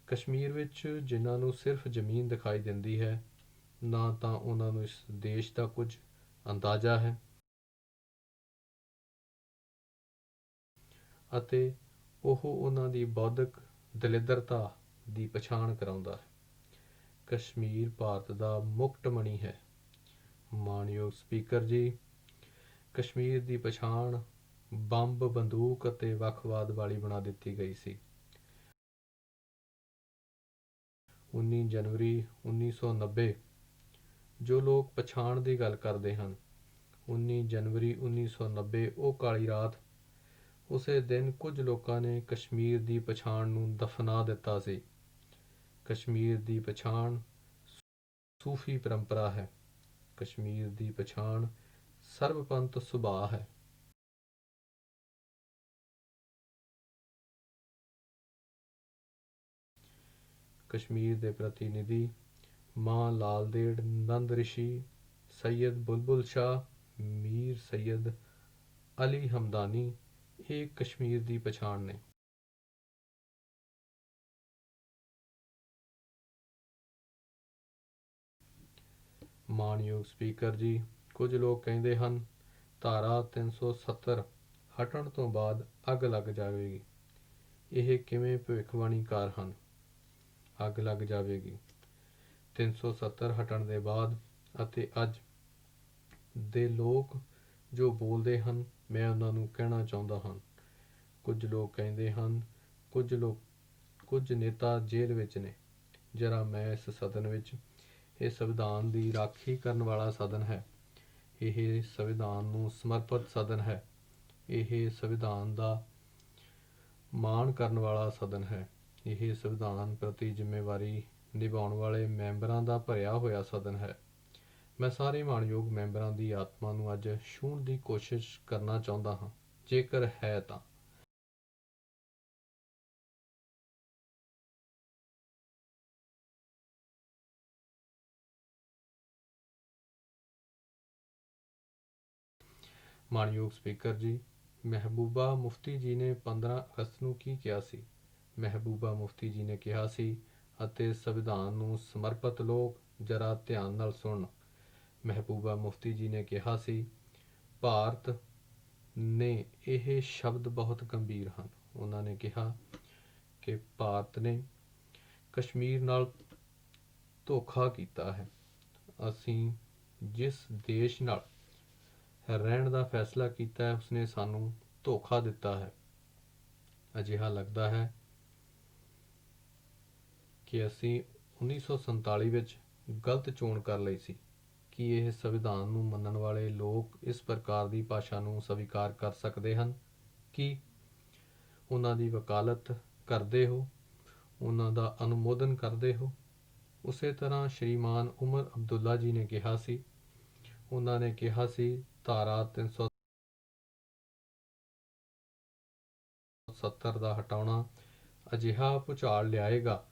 ਕਸ਼ਮੀਰ ਵਿੱਚ ਜਿਨ੍ਹਾਂ ਨੂੰ ਸਿਰਫ ਜ਼ਮੀਨ ਦਿਖਾਈ ਦਿੰਦੀ ਹੈ, ਨਾ ਤਾਂ ਉਹਨਾਂ ਨੂੰ ਇਸ ਦੇਸ਼ ਦਾ ਕੁਝ ਅੰਦਾਜ਼ਾ ਹੈ ਅਤੇ ਉਹ ਉਹਨਾਂ ਦੀ ਬੌਧਿਕ ਦਲਿੱਦਰਤਾ ਦੀ ਪਛਾਣ ਕਰਾਉਂਦਾ ਹੈ। ਕਸ਼ਮੀਰ ਭਾਰਤ ਦਾ ਮੁਕਟਮਣੀ ਹੈ। ਮਾਣਯੋਗ ਸਪੀਕਰ ਜੀ, ਕਸ਼ਮੀਰ ਦੀ ਪਛਾਣ ਬੰਬ, ਬੰਦੂਕ ਅਤੇ ਵੱਖਵਾਦ ਵਾਲੀ ਬਣਾ ਦਿੱਤੀ ਗਈ ਸੀ। 19 ਜਨਵਰੀ 1990 ਜੋ ਲੋਕ ਪਛਾਣ ਦੀ ਗੱਲ ਕਰਦੇ ਹਨ, 19 ਜਨਵਰੀ 1990 ਉਹ ਕਾਲੀ ਰਾਤ, ਉਸੇ ਦਿਨ ਕੁਝ ਲੋਕਾਂ ਨੇ ਕਸ਼ਮੀਰ ਦੀ ਪਛਾਣ ਨੂੰ ਦਫਨਾ ਦਿੱਤਾ ਸੀ। ਕਸ਼ਮੀਰ ਦੀ ਪਛਾਣ ਸੂਫੀ ਪਰੰਪਰਾ ਹੈ। ਕਸ਼ਮੀਰ ਦੀ ਪਛਾਣ ਸਰਬਪੰਥ ਸੁਭਾਅ ਹੈ। ਕਸ਼ਮੀਰ ਦੇ ਪ੍ਰਤੀਨਿਧੀ ਮਾਂ ਲਾਲਦੇੜ, ਨੰਦ ਰਿਸ਼ੀ, ਸੈਯਦ ਬੁਲਬੁਲ ਸ਼ਾਹ, ਮੀਰ ਸੈਯਦ ਅਲੀ ਹਮਦਾਨੀ, ਇਹ ਕਸ਼ਮੀਰ ਦੀ ਪਛਾਣ ਨੇ। ਮਾਣਯੋਗ ਸਪੀਕਰ ਜੀ, ਕੁਝ ਲੋਕ ਕਹਿੰਦੇ ਹਨ ਧਾਰਾ 370 ਹਟਣ ਤੋਂ ਬਾਅਦ ਅੱਗ ਲੱਗ ਜਾਵੇਗੀ। ਇਹ ਕਿਵੇਂ ਭਵਿੱਖਬਾਣੀਕਾਰ ਹਨ? ਅੱਗ ਲੱਗ ਜਾਵੇਗੀ 370 ਹਟਣ ਦੇ ਬਾਅਦ। ਅਤੇ ਅੱਜ ਦੇ ਲੋਕ ਜੋ ਬੋਲਦੇ ਹਨ, ਮੈਂ ਉਹਨਾਂ ਨੂੰ ਕਹਿਣਾ ਚਾਹੁੰਦਾ ਹਾਂ, ਕੁਝ ਲੋਕ ਕਹਿੰਦੇ ਹਨ ਕੁਝ ਨੇਤਾ ਜੇਲ੍ਹ ਵਿੱਚ ਨੇ। ਜਰਾ ਮੈਂ ਇਸ ਸਦਨ ਵਿੱਚ, ਇਹ ਸੰਵਿਧਾਨ ਦੀ ਰਾਖੀ ਕਰਨ ਵਾਲਾ ਸਦਨ ਹੈ, ਇਹ ਸੰਵਿਧਾਨ ਨੂੰ ਸਮਰਪਿਤ ਸਦਨ ਹੈ, ਇਹ ਸੰਵਿਧਾਨ ਦਾ ਮਾਣ ਕਰਨ ਵਾਲਾ ਸਦਨ ਹੈ, ਇਹ ਸੰਵਿਧਾਨ ਪ੍ਰਤੀ ਜ਼ਿੰਮੇਵਾਰੀ ਨਿਭਾਉਣ ਵਾਲੇ ਮੈਂਬਰਾਂ ਦਾ ਭਰਿਆ ਹੋਇਆ ਸਦਨ ਹੈ। ਮੈਂ ਸਾਰੇ ਮਾਣਯੋਗ ਮੈਂਬਰਾਂ ਦੀ ਆਤਮਾ ਨੂੰ ਅੱਜ ਛੂਹਣ ਦੀ ਕੋਸ਼ਿਸ਼ ਕਰਨਾ ਚਾਹੁੰਦਾ ਹਾਂ, ਜੇਕਰ ਹੈ ਤਾਂ। ਮਾਣਯੋਗ ਸਪੀਕਰ ਜੀ, ਮਹਿਬੂਬਾ ਮੁਫਤੀ ਜੀ ਨੇ 15 ਅਗਸਤ ਨੂੰ ਕੀ ਕਿਹਾ ਸੀ? ਮਹਿਬੂਬਾ ਮੁਫਤੀ ਜੀ ਨੇ ਕਿਹਾ ਸੀ, ਅਤੇ ਸੰਵਿਧਾਨ ਨੂੰ ਸਮਰਪਿਤ ਲੋਕ ਜਰਾ ਧਿਆਨ ਨਾਲ ਸੁਣਨ। ਮਹਿਬੂਬਾ ਮੁਫਤੀ ਜੀ ਨੇ ਕਿਹਾ ਸੀ, ਭਾਰਤ ਨੇ ਇਹ ਸ਼ਬਦ ਬਹੁਤ ਗੰਭੀਰ ਹਨ। ਉਹਨਾਂ ਨੇ ਕਿਹਾ ਕਿ ਭਾਰਤ ਨੇ ਕਸ਼ਮੀਰ ਨਾਲ ਧੋਖਾ ਕੀਤਾ ਹੈ। ਅਸੀਂ ਜਿਸ ਦੇਸ਼ ਨਾਲ ਰਹਿਣ ਦਾ ਫੈਸਲਾ ਕੀਤਾ ਹੈ, ਉਸਨੇ ਸਾਨੂੰ ਧੋਖਾ ਦਿੱਤਾ ਹੈ। ਅਜਿਹਾ ਲੱਗਦਾ ਹੈ ਕਿ ਅਸੀਂ 1947 ਵਿੱਚ ਗਲਤ ਚੋਣ ਕਰ ਲਈ ਸੀ। ਕੀ ਇਹ ਸੰਵਿਧਾਨ ਨੂੰ ਮੰਨਣ ਵਾਲੇ ਲੋਕ ਇਸ ਪ੍ਰਕਾਰ ਦੀ ਭਾਸ਼ਾ ਨੂੰ ਸਵੀਕਾਰ ਕਰ ਸਕਦੇ ਹਨ? ਕੀ ਉਹਨਾਂ ਦੀ ਵਕਾਲਤ ਕਰਦੇ ਹੋ, ਉਹਨਾਂ ਦਾ ਅਨੁਮੋਦਨ ਕਰਦੇ ਹੋ? ਉਸੇ ਤਰ੍ਹਾਂ ਸ਼੍ਰੀਮਾਨ ਉਮਰ ਅਬਦੁੱਲਾ ਜੀ ਨੇ ਕਿਹਾ ਸੀ, ਉਹਨਾਂ ਨੇ ਕਿਹਾ ਸੀ ਧਾਰਾ 370 ਦਾ ਹਟਾਉਣਾ ਅਜਿਹਾ ਭੁਚਾਲ ਲਿਆਏਗਾ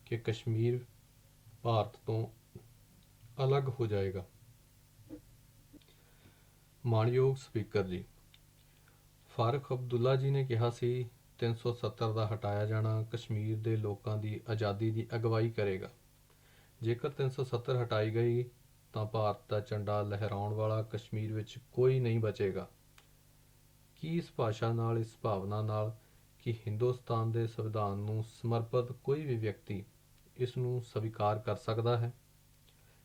ਕਿ ਕਸ਼ਮੀਰ ਭਾਰਤ ਤੋਂ ਅਲੱਗ ਹੋ ਜਾਏਗਾ। ਮਾਣਯੋਗ ਸਪੀਕਰ ਜੀ, ਫਾਰੂਕ ਅਬਦੁੱਲਾ ਜੀ ਨੇ ਕਿਹਾ ਸੀ 370 ਦਾ ਹਟਾਇਆ ਜਾਣਾ ਕਸ਼ਮੀਰ ਦੇ ਲੋਕਾਂ ਦੀ ਆਜ਼ਾਦੀ ਦੀ ਅਗਵਾਈ ਕਰੇਗਾ। ਜੇਕਰ 370 ਹਟਾਈ ਗਈ ਤਾਂ ਭਾਰਤ ਦਾ ਝੰਡਾ ਲਹਿਰਾਉਣ ਵਾਲਾ ਕਸ਼ਮੀਰ ਵਿੱਚ ਕੋਈ ਨਹੀਂ ਬਚੇਗਾ। ਕੀ ਇਸ ਭਾਸ਼ਾ ਨਾਲ, ਇਸ ਭਾਵਨਾ ਨਾਲ ਕਿ ਹਿੰਦੁਸਤਾਨ ਦੇ ਸੰਵਿਧਾਨ ਨੂੰ ਸਮਰਪਿਤ ਕੋਈ ਵੀ ਵਿਅਕਤੀ ਇਸ ਨੂੰ ਸਵੀਕਾਰ ਕਰ ਸਕਦਾ ਹੈ?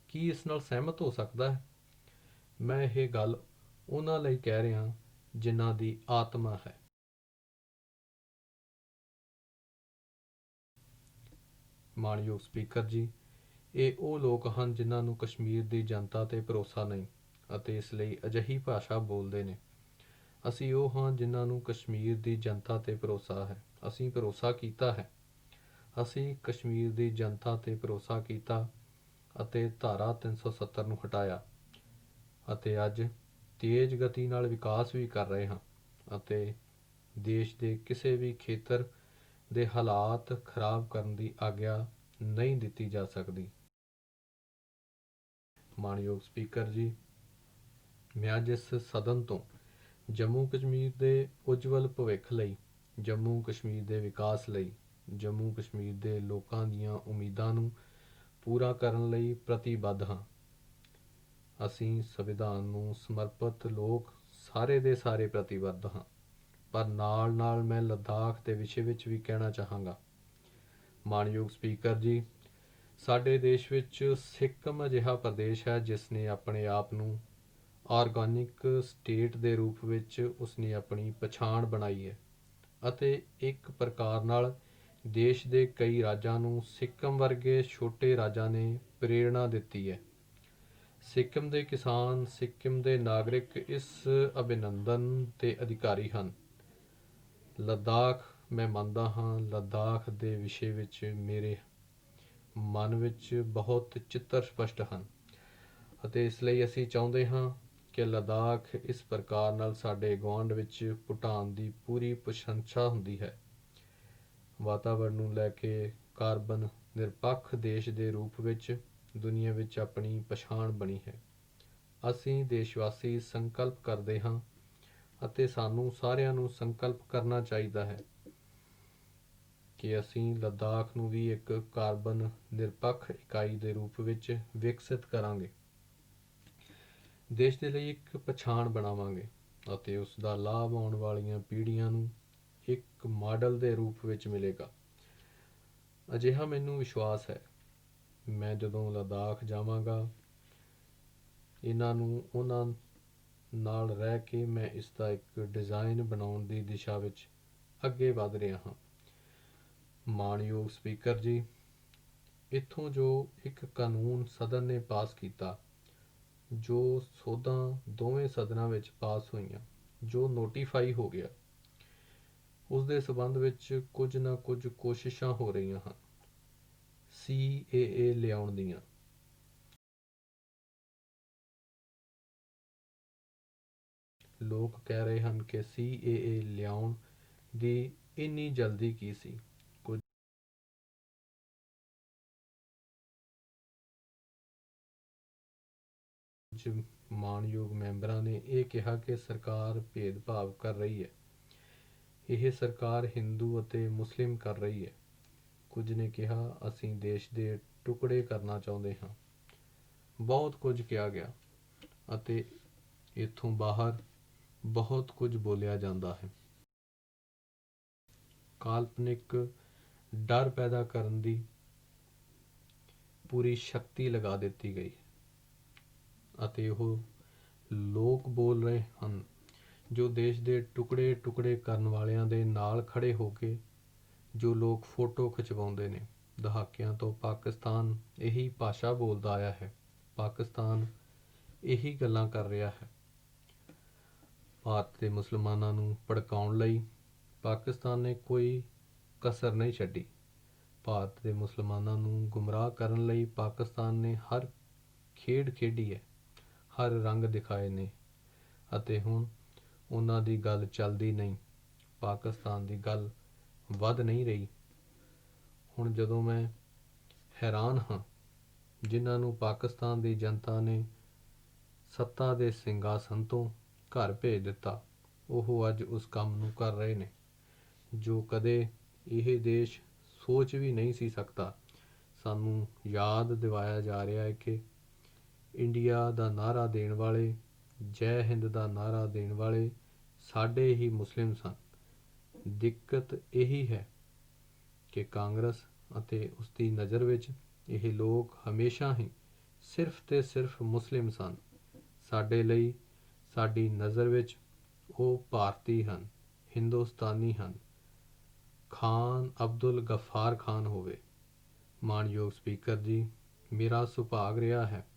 ਕੀ ਇਸ ਨਾਲ ਸਹਿਮਤ ਹੋ ਸਕਦਾ ਹੈ? ਮੈਂ ਇਹ ਗੱਲ ਉਹਨਾਂ ਲਈ ਕਹਿ ਰਿਹਾ ਜਿਨ੍ਹਾਂ ਦੀ ਆਤਮਾ ਹੈ। ਮਾਣਯੋਗ ਸਪੀਕਰ ਜੀ, ਇਹ ਉਹ ਲੋਕ ਹਨ ਜਿਨ੍ਹਾਂ ਨੂੰ ਕਸ਼ਮੀਰ ਦੀ ਜਨਤਾ 'ਤੇ ਭਰੋਸਾ ਨਹੀਂ ਅਤੇ ਇਸ ਲਈ ਅਜਿਹੀ ਭਾਸ਼ਾ ਬੋਲਦੇ ਨੇ। ਅਸੀਂ ਉਹ ਹਾਂ ਜਿਨ੍ਹਾਂ ਨੂੰ ਕਸ਼ਮੀਰ ਦੀ ਜਨਤਾ 'ਤੇ ਭਰੋਸਾ ਹੈ। ਅਸੀਂ ਭਰੋਸਾ ਕੀਤਾ ਹੈ। ਅਸੀਂ ਕਸ਼ਮੀਰ ਦੀ ਜਨਤਾ 'ਤੇ ਭਰੋਸਾ ਕੀਤਾ ਅਤੇ ਧਾਰਾ 370 ਨੂੰ ਹਟਾਇਆ ਅਤੇ ਅੱਜ ਤੇਜ਼ ਗਤੀ ਨਾਲ ਵਿਕਾਸ ਵੀ ਕਰ ਰਹੇ ਹਾਂ ਅਤੇ ਦੇਸ਼ ਦੇ ਕਿਸੇ ਵੀ ਖੇਤਰ ਦੇ ਹਾਲਾਤ ਖਰਾਬ ਕਰਨ ਦੀ ਆਗਿਆ ਨਹੀਂ ਦਿੱਤੀ ਜਾ ਸਕਦੀ। ਮਾਣਯੋਗ ਸਪੀਕਰ ਜੀ, ਮੈਂ ਅੱਜ ਇਸ ਸਦਨ ਤੋਂ ਜੰਮੂ ਕਸ਼ਮੀਰ ਦੇ ਉਜਵਲ ਭਵਿੱਖ ਲਈ, ਜੰਮੂ ਕਸ਼ਮੀਰ ਦੇ ਵਿਕਾਸ ਲਈ, ਜੰਮੂ ਕਸ਼ਮੀਰ ਦੇ ਲੋਕਾਂ ਦੀਆਂ ਉਮੀਦਾਂ ਨੂੰ ਪੂਰਾ ਕਰਨ ਲਈ ਪ੍ਰਤੀਬੱਧ ਹਾਂ। ਅਸੀਂ ਸੰਵਿਧਾਨ ਨੂੰ ਸਮਰਪਿਤ ਲੋਕ ਸਾਰੇ ਦੇ ਸਾਰੇ ਪ੍ਰਤੀਬੱਧ ਹਾਂ। ਪਰ ਨਾਲ ਮੈਂ ਲੱਦਾਖ ਦੇ ਵਿਸ਼ੇ ਵਿੱਚ ਵੀ ਕਹਿਣਾ ਚਾਹਾਂਗਾ। ਮਾਣਯੋਗ ਸਪੀਕਰ ਜੀ, ਸਾਡੇ ਦੇਸ਼ ਵਿੱਚ ਸਿੱਕਮ ਅਜਿਹਾ ਪ੍ਰਦੇਸ਼ ਹੈ ਜਿਸ ਨੇ ਆਪਣੇ ਆਪ ਨੂੰ ਆਰਗੈਨਿਕ ਸਟੇਟ ਦੇ ਰੂਪ ਵਿੱਚ ਉਸਨੇ ਆਪਣੀ ਪਛਾਣ ਬਣਾਈ ਹੈ ਅਤੇ ਇੱਕ ਪ੍ਰਕਾਰ ਨਾਲ ਦੇਸ਼ ਦੇ ਕਈ ਰਾਜਾਂ ਨੂੰ ਸਿੱਕਮ ਵਰਗੇ ਛੋਟੇ ਰਾਜਾਂ ਨੇ ਪ੍ਰੇਰਣਾ ਦਿੱਤੀ ਹੈ। ਸਿੱਕਮ ਦੇ ਕਿਸਾਨ, ਸਿੱਕਮ ਦੇ ਨਾਗਰਿਕ ਇਸ ਅਭਿਨੰਦਨ ਦੇ ਅਧਿਕਾਰੀ ਹਨ। ਲੱਦਾਖ, ਮੈਂ ਮੰਨਦਾ ਹਾਂ, ਲੱਦਾਖ ਦੇ ਵਿਸ਼ੇ ਵਿੱਚ ਮੇਰੇ ਮਨ ਵਿੱਚ ਬਹੁਤ ਚਿੱਤਰ ਸਪਸ਼ਟ ਹਨ ਅਤੇ ਇਸ ਲਈ ਅਸੀਂ ਚਾਹੁੰਦੇ ਹਾਂ ਕਿ ਲੱਦਾਖ ਇਸ ਪ੍ਰਕਾਰ ਨਾਲ ਸਾਡੇ ਗੁਆਂਢ ਵਿੱਚ ਭੂਟਾਨ ਦੀ ਪੂਰੀ ਪ੍ਰਸ਼ੰਸਾ ਹੁੰਦੀ ਹੈ। ਵਾਤਾਵਰਣ ਨੂੰ ਲੈ ਕੇ ਕਾਰਬਨ ਨਿਰਪੱਖ ਦੇਸ਼ ਦੇ ਰੂਪ ਵਿੱਚ ਦੁਨੀਆ ਵਿੱਚ ਆਪਣੀ ਪਛਾਣ ਬਣੀ ਹੈ। ਅਸੀਂ ਦੇਸ਼ਵਾਸੀ ਸੰਕਲਪ ਕਰਦੇ ਹਾਂ ਅਤੇ ਸਾਨੂੰ ਸਾਰਿਆਂ ਨੂੰ ਸੰਕਲਪ ਕਰਨਾ ਚਾਹੀਦਾ ਹੈ ਕਿ ਅਸੀਂ ਲੱਦਾਖ ਨੂੰ ਵੀ ਇੱਕ ਕਾਰਬਨ ਨਿਰਪੱਖ ਇਕਾਈ ਦੇ ਰੂਪ ਵਿੱਚ ਵਿਕਸਿਤ ਕਰਾਂਗੇ, ਦੇਸ਼ ਦੇ ਲਈ ਇੱਕ ਪਛਾਣ ਬਣਾਵਾਂਗੇ ਅਤੇ ਉਸ ਦਾ ਲਾਭ ਆਉਣ ਵਾਲੀਆਂ ਪੀੜ੍ਹੀਆਂ ਨੂੰ ਇੱਕ ਮਾਡਲ ਦੇ ਰੂਪ ਵਿੱਚ ਮਿਲੇਗਾ। ਅਜਿਹਾ ਮੈਨੂੰ ਵਿਸ਼ਵਾਸ ਹੈ। ਮੈਂ ਜਦੋਂ ਲੱਦਾਖ ਜਾਵਾਂਗਾ, ਇਹਨਾਂ ਨੂੰ ਉਹਨਾਂ ਨਾਲ ਰਹਿ ਕੇ ਮੈਂ ਇਸ ਦਾ ਇੱਕ ਡਿਜ਼ਾਈਨ ਬਣਾਉਣ ਦੀ ਦਿਸ਼ਾ ਵਿੱਚ ਅੱਗੇ ਵਧ ਰਿਹਾ ਹਾਂ। ਮਾਣਯੋਗ ਸਪੀਕਰ ਜੀ, ਇੱਥੋਂ ਜੋ ਇੱਕ ਕਾਨੂੰਨ ਸਦਨ ਨੇ ਪਾਸ ਕੀਤਾ, ਜੋ ਸੋਧਾਂ ਦੋਵੇਂ ਸਦਨਾਂ ਵਿੱਚ ਪਾਸ ਹੋਈਆਂ, ਜੋ ਨੋਟੀਫਾਈ ਹੋ ਗਿਆ, ਉਸ ਦੇ ਸੰਬੰਧ ਵਿੱਚ ਕੁਝ ਨਾ ਕੁਝ ਕੋਸ਼ਿਸ਼ਾਂ ਹੋ ਰਹੀਆਂ ਹਨ। CAA ਲਿਆਉਣ ਦੀਆਂ। ਲੋਕ ਕਹਿ ਰਹੇ ਹਨ ਕਿ CAA ਲਿਆਉਣ ਦੀ ਇੰਨੀ ਜਲਦੀ ਕੀ ਸੀ। ਕੁਝ ਮਾਣਯੋਗ ਮੈਂਬਰਾਂ ਨੇ ਇਹ ਕਿਹਾ ਕਿ ਸਰਕਾਰ ਭੇਦਭਾਵ ਕਰ ਰਹੀ ਹੈ। ਇਹ ਸਰਕਾਰ ਹਿੰਦੂ ਅਤੇ ਮੁਸਲਿਮ ਕਰ ਰਹੀ ਹੈ। ਕੁਝ ਨੇ ਕਿਹਾ ਅਸੀਂ ਦੇਸ਼ ਦੇ ਟੁਕੜੇ ਕਰਨਾ ਚਾਹੁੰਦੇ ਹਾਂ। ਬਹੁਤ ਕੁਝ ਕਿਹਾ ਗਿਆ ਅਤੇ ਇੱਥੋਂ ਬਾਹਰ ਬਹੁਤ ਕੁਝ ਬੋਲਿਆ ਜਾਂਦਾ ਹੈ। ਕਾਲਪਨਿਕ ਡਰ ਪੈਦਾ ਕਰਨ ਦੀ ਪੂਰੀ ਸ਼ਕਤੀ ਲਗਾ ਦਿੱਤੀ ਗਈ ਅਤੇ ਉਹ ਲੋਕ ਬੋਲ ਰਹੇ ਹਨ ਜੋ ਦੇਸ਼ ਦੇ ਟੁਕੜੇ ਟੁਕੜੇ ਕਰਨ ਵਾਲਿਆਂ ਦੇ ਨਾਲ ਖੜੇ ਹੋ ਕੇ ਜੋ ਲੋਕ ਫੋਟੋ ਖਿਚਵਾਉਂਦੇ ਨੇ। ਦਹਾਕਿਆਂ ਤੋਂ ਪਾਕਿਸਤਾਨ ਇਹੀ ਭਾਸ਼ਾ ਬੋਲਦਾ ਆਇਆ ਹੈ। ਪਾਕਿਸਤਾਨ ਇਹੀ ਗੱਲਾਂ ਕਰ ਰਿਹਾ ਹੈ। ਭਾਰਤ ਦੇ ਮੁਸਲਮਾਨਾਂ ਨੂੰ ਭੜਕਾਉਣ ਲਈ ਪਾਕਿਸਤਾਨ ਨੇ ਕੋਈ ਕਸਰ ਨਹੀਂ ਛੱਡੀ। ਭਾਰਤ ਦੇ ਮੁਸਲਮਾਨਾਂ ਨੂੰ ਗੁੰਮਰਾਹ ਕਰਨ ਲਈ ਪਾਕਿਸਤਾਨ ਨੇ ਹਰ ਖੇਡ ਖੇਡੀ ਹੈ, ਹਰ ਰੰਗ ਦਿਖਾਏ ਨੇ ਅਤੇ ਹੁਣ ਉਹਨਾਂ ਦੀ ਗੱਲ ਚੱਲਦੀ ਨਹੀਂ। ਪਾਕਿਸਤਾਨ ਦੀ ਗੱਲ ਵੱਧ ਨਹੀਂ ਰਹੀ। ਹੁਣ ਜਦੋਂ ਮੈਂ ਹੈਰਾਨ ਹਾਂ ਜਿਨ੍ਹਾਂ ਨੂੰ ਪਾਕਿਸਤਾਨ ਦੀ ਜਨਤਾ ਨੇ ਸੱਤਾ ਦੇ ਸਿੰਘਾਸਨ ਤੋਂ ਘਰ ਭੇਜ ਦਿੱਤਾ, ਉਹ ਅੱਜ ਉਸ ਕੰਮ ਨੂੰ ਕਰ ਰਹੇ ਨੇ ਜੋ ਕਦੇ ਇਹ ਦੇਸ਼ ਸੋਚ ਵੀ ਨਹੀਂ ਸੀ ਸਕਦਾ। ਸਾਨੂੰ ਯਾਦ ਦਿਵਾਇਆ ਜਾ ਰਿਹਾ ਹੈ ਕਿ ਇੰਡੀਆ ਦਾ ਨਾਅਰਾ ਦੇਣ ਵਾਲੇ, ਜੈ ਹਿੰਦ ਦਾ ਨਾਅਰਾ ਦੇਣ ਵਾਲੇ ਸਾਡੇ ਹੀ ਮੁਸਲਿਮ ਸਨ। ਦਿੱਕਤ ਇਹੀ ਹੈ ਕਿ ਕਾਂਗਰਸ ਅਤੇ ਉਸ ਦੀ ਨਜ਼ਰ ਵਿੱਚ ਇਹ ਲੋਕ ਹਮੇਸ਼ਾ ਹੀ ਸਿਰਫ ਤੇ ਸਿਰਫ ਮੁਸਲਿਮ ਸਨ। ਸਾਡੇ ਲਈ, ਸਾਡੀ ਨਜ਼ਰ ਵਿੱਚ ਉਹ ਭਾਰਤੀ ਹਨ, ਹਿੰਦੁਸਤਾਨੀ ਹਨ। ਖਾਨ ਅਬਦੁਲ ਗਫਾਰ ਖਾਨ ਹੋਵੇ। ਮਾਣਯੋਗ ਸਪੀਕਰ ਜੀ, ਮੇਰਾ ਸੁਭਾਗ ਰਿਹਾ ਹੈ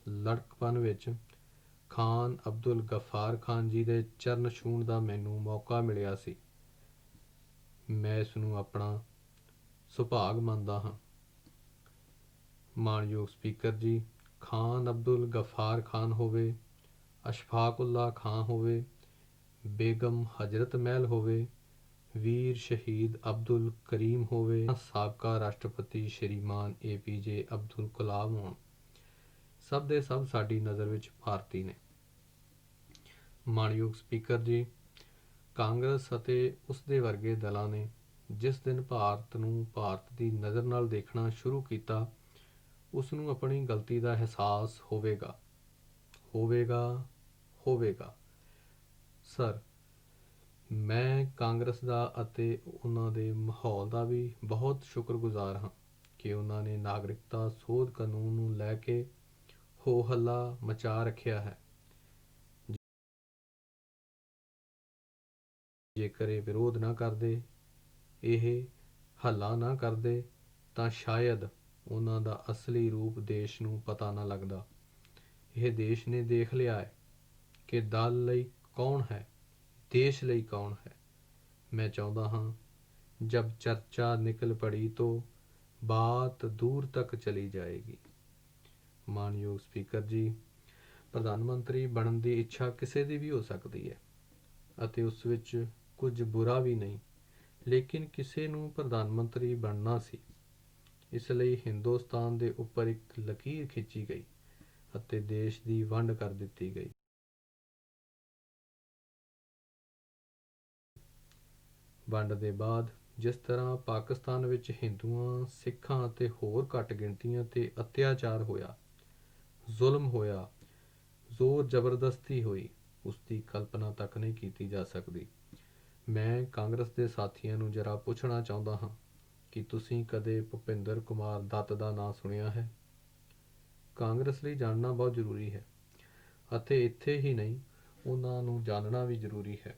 ਲੜਕਪਨ ਵਿੱਚ ਖਾਨ ਅਬਦੁਲ ਗਫਾਰ ਖਾਨ ਜੀ ਦੇ ਚਰਨ ਛੂਹਣ ਦਾ ਮੈਨੂੰ ਮੌਕਾ ਮਿਲਿਆ ਸੀ। ਮੈਂ ਇਸ ਨੂੰ ਆਪਣਾ ਸੁਭਾਗ ਮੰਨਦਾ ਹਾਂ। ਮਾਣਯੋਗ ਸਪੀਕਰ ਜੀ, ਖਾਨ ਅਬਦੁਲ ਗਫਾਰ ਖਾਨ ਹੋਵੇ, ਅਸ਼ਫਾਕੁੱਲਾ ਖਾਂ ਹੋਵੇ, ਬੇਗਮ ਹਜ਼ਰਤ ਮਹਿਲ ਹੋਵੇ, ਵੀਰ ਸ਼ਹੀਦ ਅਬਦੁਲ ਕਰੀਮ ਹੋਵੇ, ਸਾਬਕਾ ਰਾਸ਼ਟਰਪਤੀ ਸ਼੍ਰੀਮਾਨ APJ ਅਬਦੁਲ ਕਲਾਮ ਹੋਣ, ਸਭ ਦੇ ਸਭ ਸਾਡੀ ਨਜ਼ਰ ਵਿੱਚ ਭਾਰਤੀ ਨੇ। ਮਾਣਯੋਗ ਸਪੀਕਰ ਜੀ, ਕਾਂਗਰਸ ਅਤੇ ਉਸ ਦੇ ਵਰਗੇ ਦਲਾਂ ਨੇ ਜਿਸ ਦਿਨ ਭਾਰਤ ਨੂੰ ਭਾਰਤ ਦੀ ਨਜ਼ਰ ਨਾਲ ਦੇਖਣਾ ਸ਼ੁਰੂ ਕੀਤਾ, ਉਸ ਨੂੰ ਆਪਣੀ ਗਲਤੀ ਦਾ ਅਹਿਸਾਸ ਹੋਵੇਗਾ। ਸਰ, ਮੈਂ ਕਾਂਗਰਸ ਦਾ ਅਤੇ ਉਹਨਾਂ ਦੇ ਮਾਹੌਲ ਦਾ ਵੀ ਬਹੁਤ ਸ਼ੁਕਰਗੁਜ਼ਾਰ ਹਾਂ ਕਿ ਉਹਨਾਂ ਨੇ ਨਾਗਰਿਕਤਾ ਸੋਧ ਕਾਨੂੰਨ ਨੂੰ ਲੈ ਕੇ ਹੋ ਹੱਲਾ ਮਚਾ ਰੱਖਿਆ ਹੈ। ਜੇਕਰ ਇਹ ਵਿਰੋਧ ਨਾ ਕਰਦੇ, ਇਹ ਹੱਲਾ ਨਾ ਕਰਦੇ, ਤਾਂ ਸ਼ਾਇਦ ਉਹਨਾਂ ਦਾ ਅਸਲੀ ਰੂਪ ਦੇਸ਼ ਨੂੰ ਪਤਾ ਨਾ ਲੱਗਦਾ। ਇਹ ਦੇਸ਼ ਨੇ ਦੇਖ ਲਿਆ ਹੈ ਕਿ ਦਲ ਲਈ ਕੌਣ ਹੈ, ਦੇਸ਼ ਲਈ ਕੌਣ ਹੈ। ਮੈਂ ਚਾਹੁੰਦਾ ਹਾਂ ਜਬ ਚਰਚਾ ਨਿਕਲ ਪੜੀ तो ਬਾਤ ਦੂਰ ਤੱਕ ਚਲੀ ਜਾਏਗੀ। ਮਾਣਯੋਗ ਸਪੀਕਰ ਜੀ, ਪ੍ਰਧਾਨ ਮੰਤਰੀ ਬਣਨ ਦੀ ਇੱਛਾ ਕਿਸੇ ਦੀ ਵੀ ਹੋ ਸਕਦੀ ਹੈ ਅਤੇ ਉਸ ਵਿੱਚ ਕੁਝ ਬੁਰਾ ਵੀ ਨਹੀਂ, ਲੇਕਿਨ ਕਿਸੇ ਨੂੰ ਪ੍ਰਧਾਨ ਮੰਤਰੀ ਬਣਨਾ ਸੀ। ਇਸ ਲਈ ਹਿੰਦੁਸਤਾਨ ਦੇ ਉੱਪਰ ਇੱਕ ਲਕੀਰ ਖਿੱਚੀ ਗਈ ਅਤੇ ਦੇਸ਼ ਦੀ ਵੰਡ ਕਰ ਦਿੱਤੀ ਗਈ। ਵੰਡ ਦੇ ਬਾਅਦ ਜਿਸ ਤਰ੍ਹਾਂ ਪਾਕਿਸਤਾਨ ਵਿੱਚ ਹਿੰਦੂਆਂ, ਸਿੱਖਾਂ ਅਤੇ ਹੋਰ ਘੱਟ ਗਿਣਤੀਆਂ 'ਤੇ ਅਤਿਆਚਾਰ ਹੋਇਆ, ਜ਼ੁਲਮ ਹੋਇਆ, ਜ਼ੋਰ ਜ਼ਬਰਦਸਤੀ ਹੋਈ, ਉਸ ਦੀ ਕਲਪਨਾ ਤੱਕ ਨਹੀਂ ਕੀਤੀ ਜਾ ਸਕਦੀ। ਮੈਂ ਕਾਂਗਰਸ ਦੇ ਸਾਥੀਆਂ ਨੂੰ ਜਰਾ ਪੁੱਛਣਾ ਚਾਹੁੰਦਾ ਹਾਂ ਕਿ ਤੁਸੀਂ ਕਦੇ ਭੁਪਿੰਦਰ ਕੁਮਾਰ ਦੱਤ ਦਾ ਨਾਂ ਸੁਣਿਆ ਹੈ? ਕਾਂਗਰਸ ਲਈ ਜਾਣਨਾ ਬਹੁਤ ਜ਼ਰੂਰੀ ਹੈ ਅਤੇ ਇੱਥੇ ਹੀ ਨਹੀਂ, ਉਹਨਾਂ ਨੂੰ ਜਾਣਨਾ ਵੀ ਜ਼ਰੂਰੀ ਹੈ।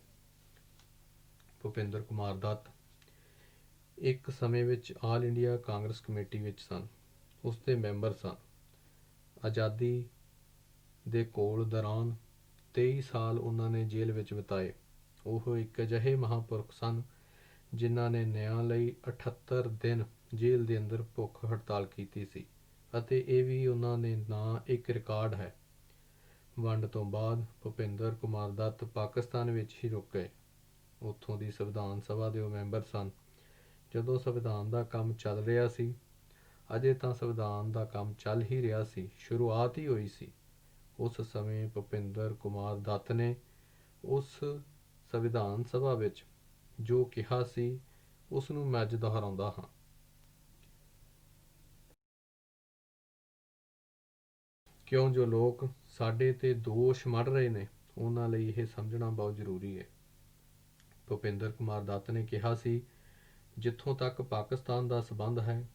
ਭੁਪਿੰਦਰ ਕੁਮਾਰ ਦੱਤ ਇੱਕ ਸਮੇਂ ਵਿੱਚ ਆਲ ਇੰਡੀਆ ਕਾਂਗਰਸ ਕਮੇਟੀ ਵਿੱਚ ਸਨ, ਉਸ ਦੇ ਮੈਂਬਰ ਸਨ। ਆਜ਼ਾਦੀ ਦੇ ਘੋਲ ਦੌਰਾਨ 23 ਸਾਲ ਉਹਨਾਂ ਨੇ ਜੇਲ੍ਹ ਵਿੱਚ ਬਿਤਾਏ। ਉਹ ਇੱਕ ਅਜਿਹੇ ਮਹਾਂਪੁਰਖ ਸਨ ਜਿਨ੍ਹਾਂ ਨੇ ਨਿਆਂ ਲਈ 78 ਦਿਨ ਜੇਲ੍ਹ ਦੇ ਅੰਦਰ ਭੁੱਖ ਹੜਤਾਲ ਕੀਤੀ ਸੀ ਅਤੇ ਇਹ ਵੀ ਉਹਨਾਂ ਨੇ ਨਾਂ ਇੱਕ ਰਿਕਾਰਡ ਹੈ। ਵੰਡ ਤੋਂ ਬਾਅਦ ਭੁਪਿੰਦਰ ਕੁਮਾਰ ਦੱਤ ਪਾਕਿਸਤਾਨ ਵਿੱਚ ਹੀ ਰੁਕ ਗਏ। ਉੱਥੋਂ ਦੀ ਸੰਵਿਧਾਨ ਸਭਾ ਦੇ ਉਹ ਮੈਂਬਰ ਸਨ। ਜਦੋਂ ਸੰਵਿਧਾਨ ਦਾ ਕੰਮ ਚੱਲ ਰਿਹਾ ਸੀ, ਅਜੇ ਤਾਂ ਸੰਵਿਧਾਨ ਦਾ ਕੰਮ ਚੱਲ ਹੀ ਰਿਹਾ ਸੀ, ਸ਼ੁਰੂਆਤ ਹੀ ਹੋਈ ਸੀ, ਉਸ ਸਮੇਂ ਭੁਪਿੰਦਰ ਕੁਮਾਰ ਦੱਤ ਨੇ ਉਸ ਸੰਵਿਧਾਨ ਸਭਾ ਵਿੱਚ ਜੋ ਕਿਹਾ ਸੀ ਉਸ ਨੂੰ ਮੈਂ ਅੱਜ ਦੁਹਰਾਉਂਦਾ ਹਾਂ। ਕਿਉਂ ਜੋ ਲੋਕ ਸਾਡੇ ਤੇ ਦੋਸ਼ ਮੜ ਰਹੇ ਨੇ ਉਹਨਾਂ ਲਈ ਇਹ ਸਮਝਣਾ ਬਹੁਤ ਜ਼ਰੂਰੀ ਹੈ। ਭੁਪਿੰਦਰ ਕੁਮਾਰ ਦੱਤ ਨੇ ਕਿਹਾ ਸੀ, ਜਿੱਥੋਂ ਤੱਕ ਪਾਕਿਸਤਾਨ ਦਾ ਸਬੰਧ ਹੈ,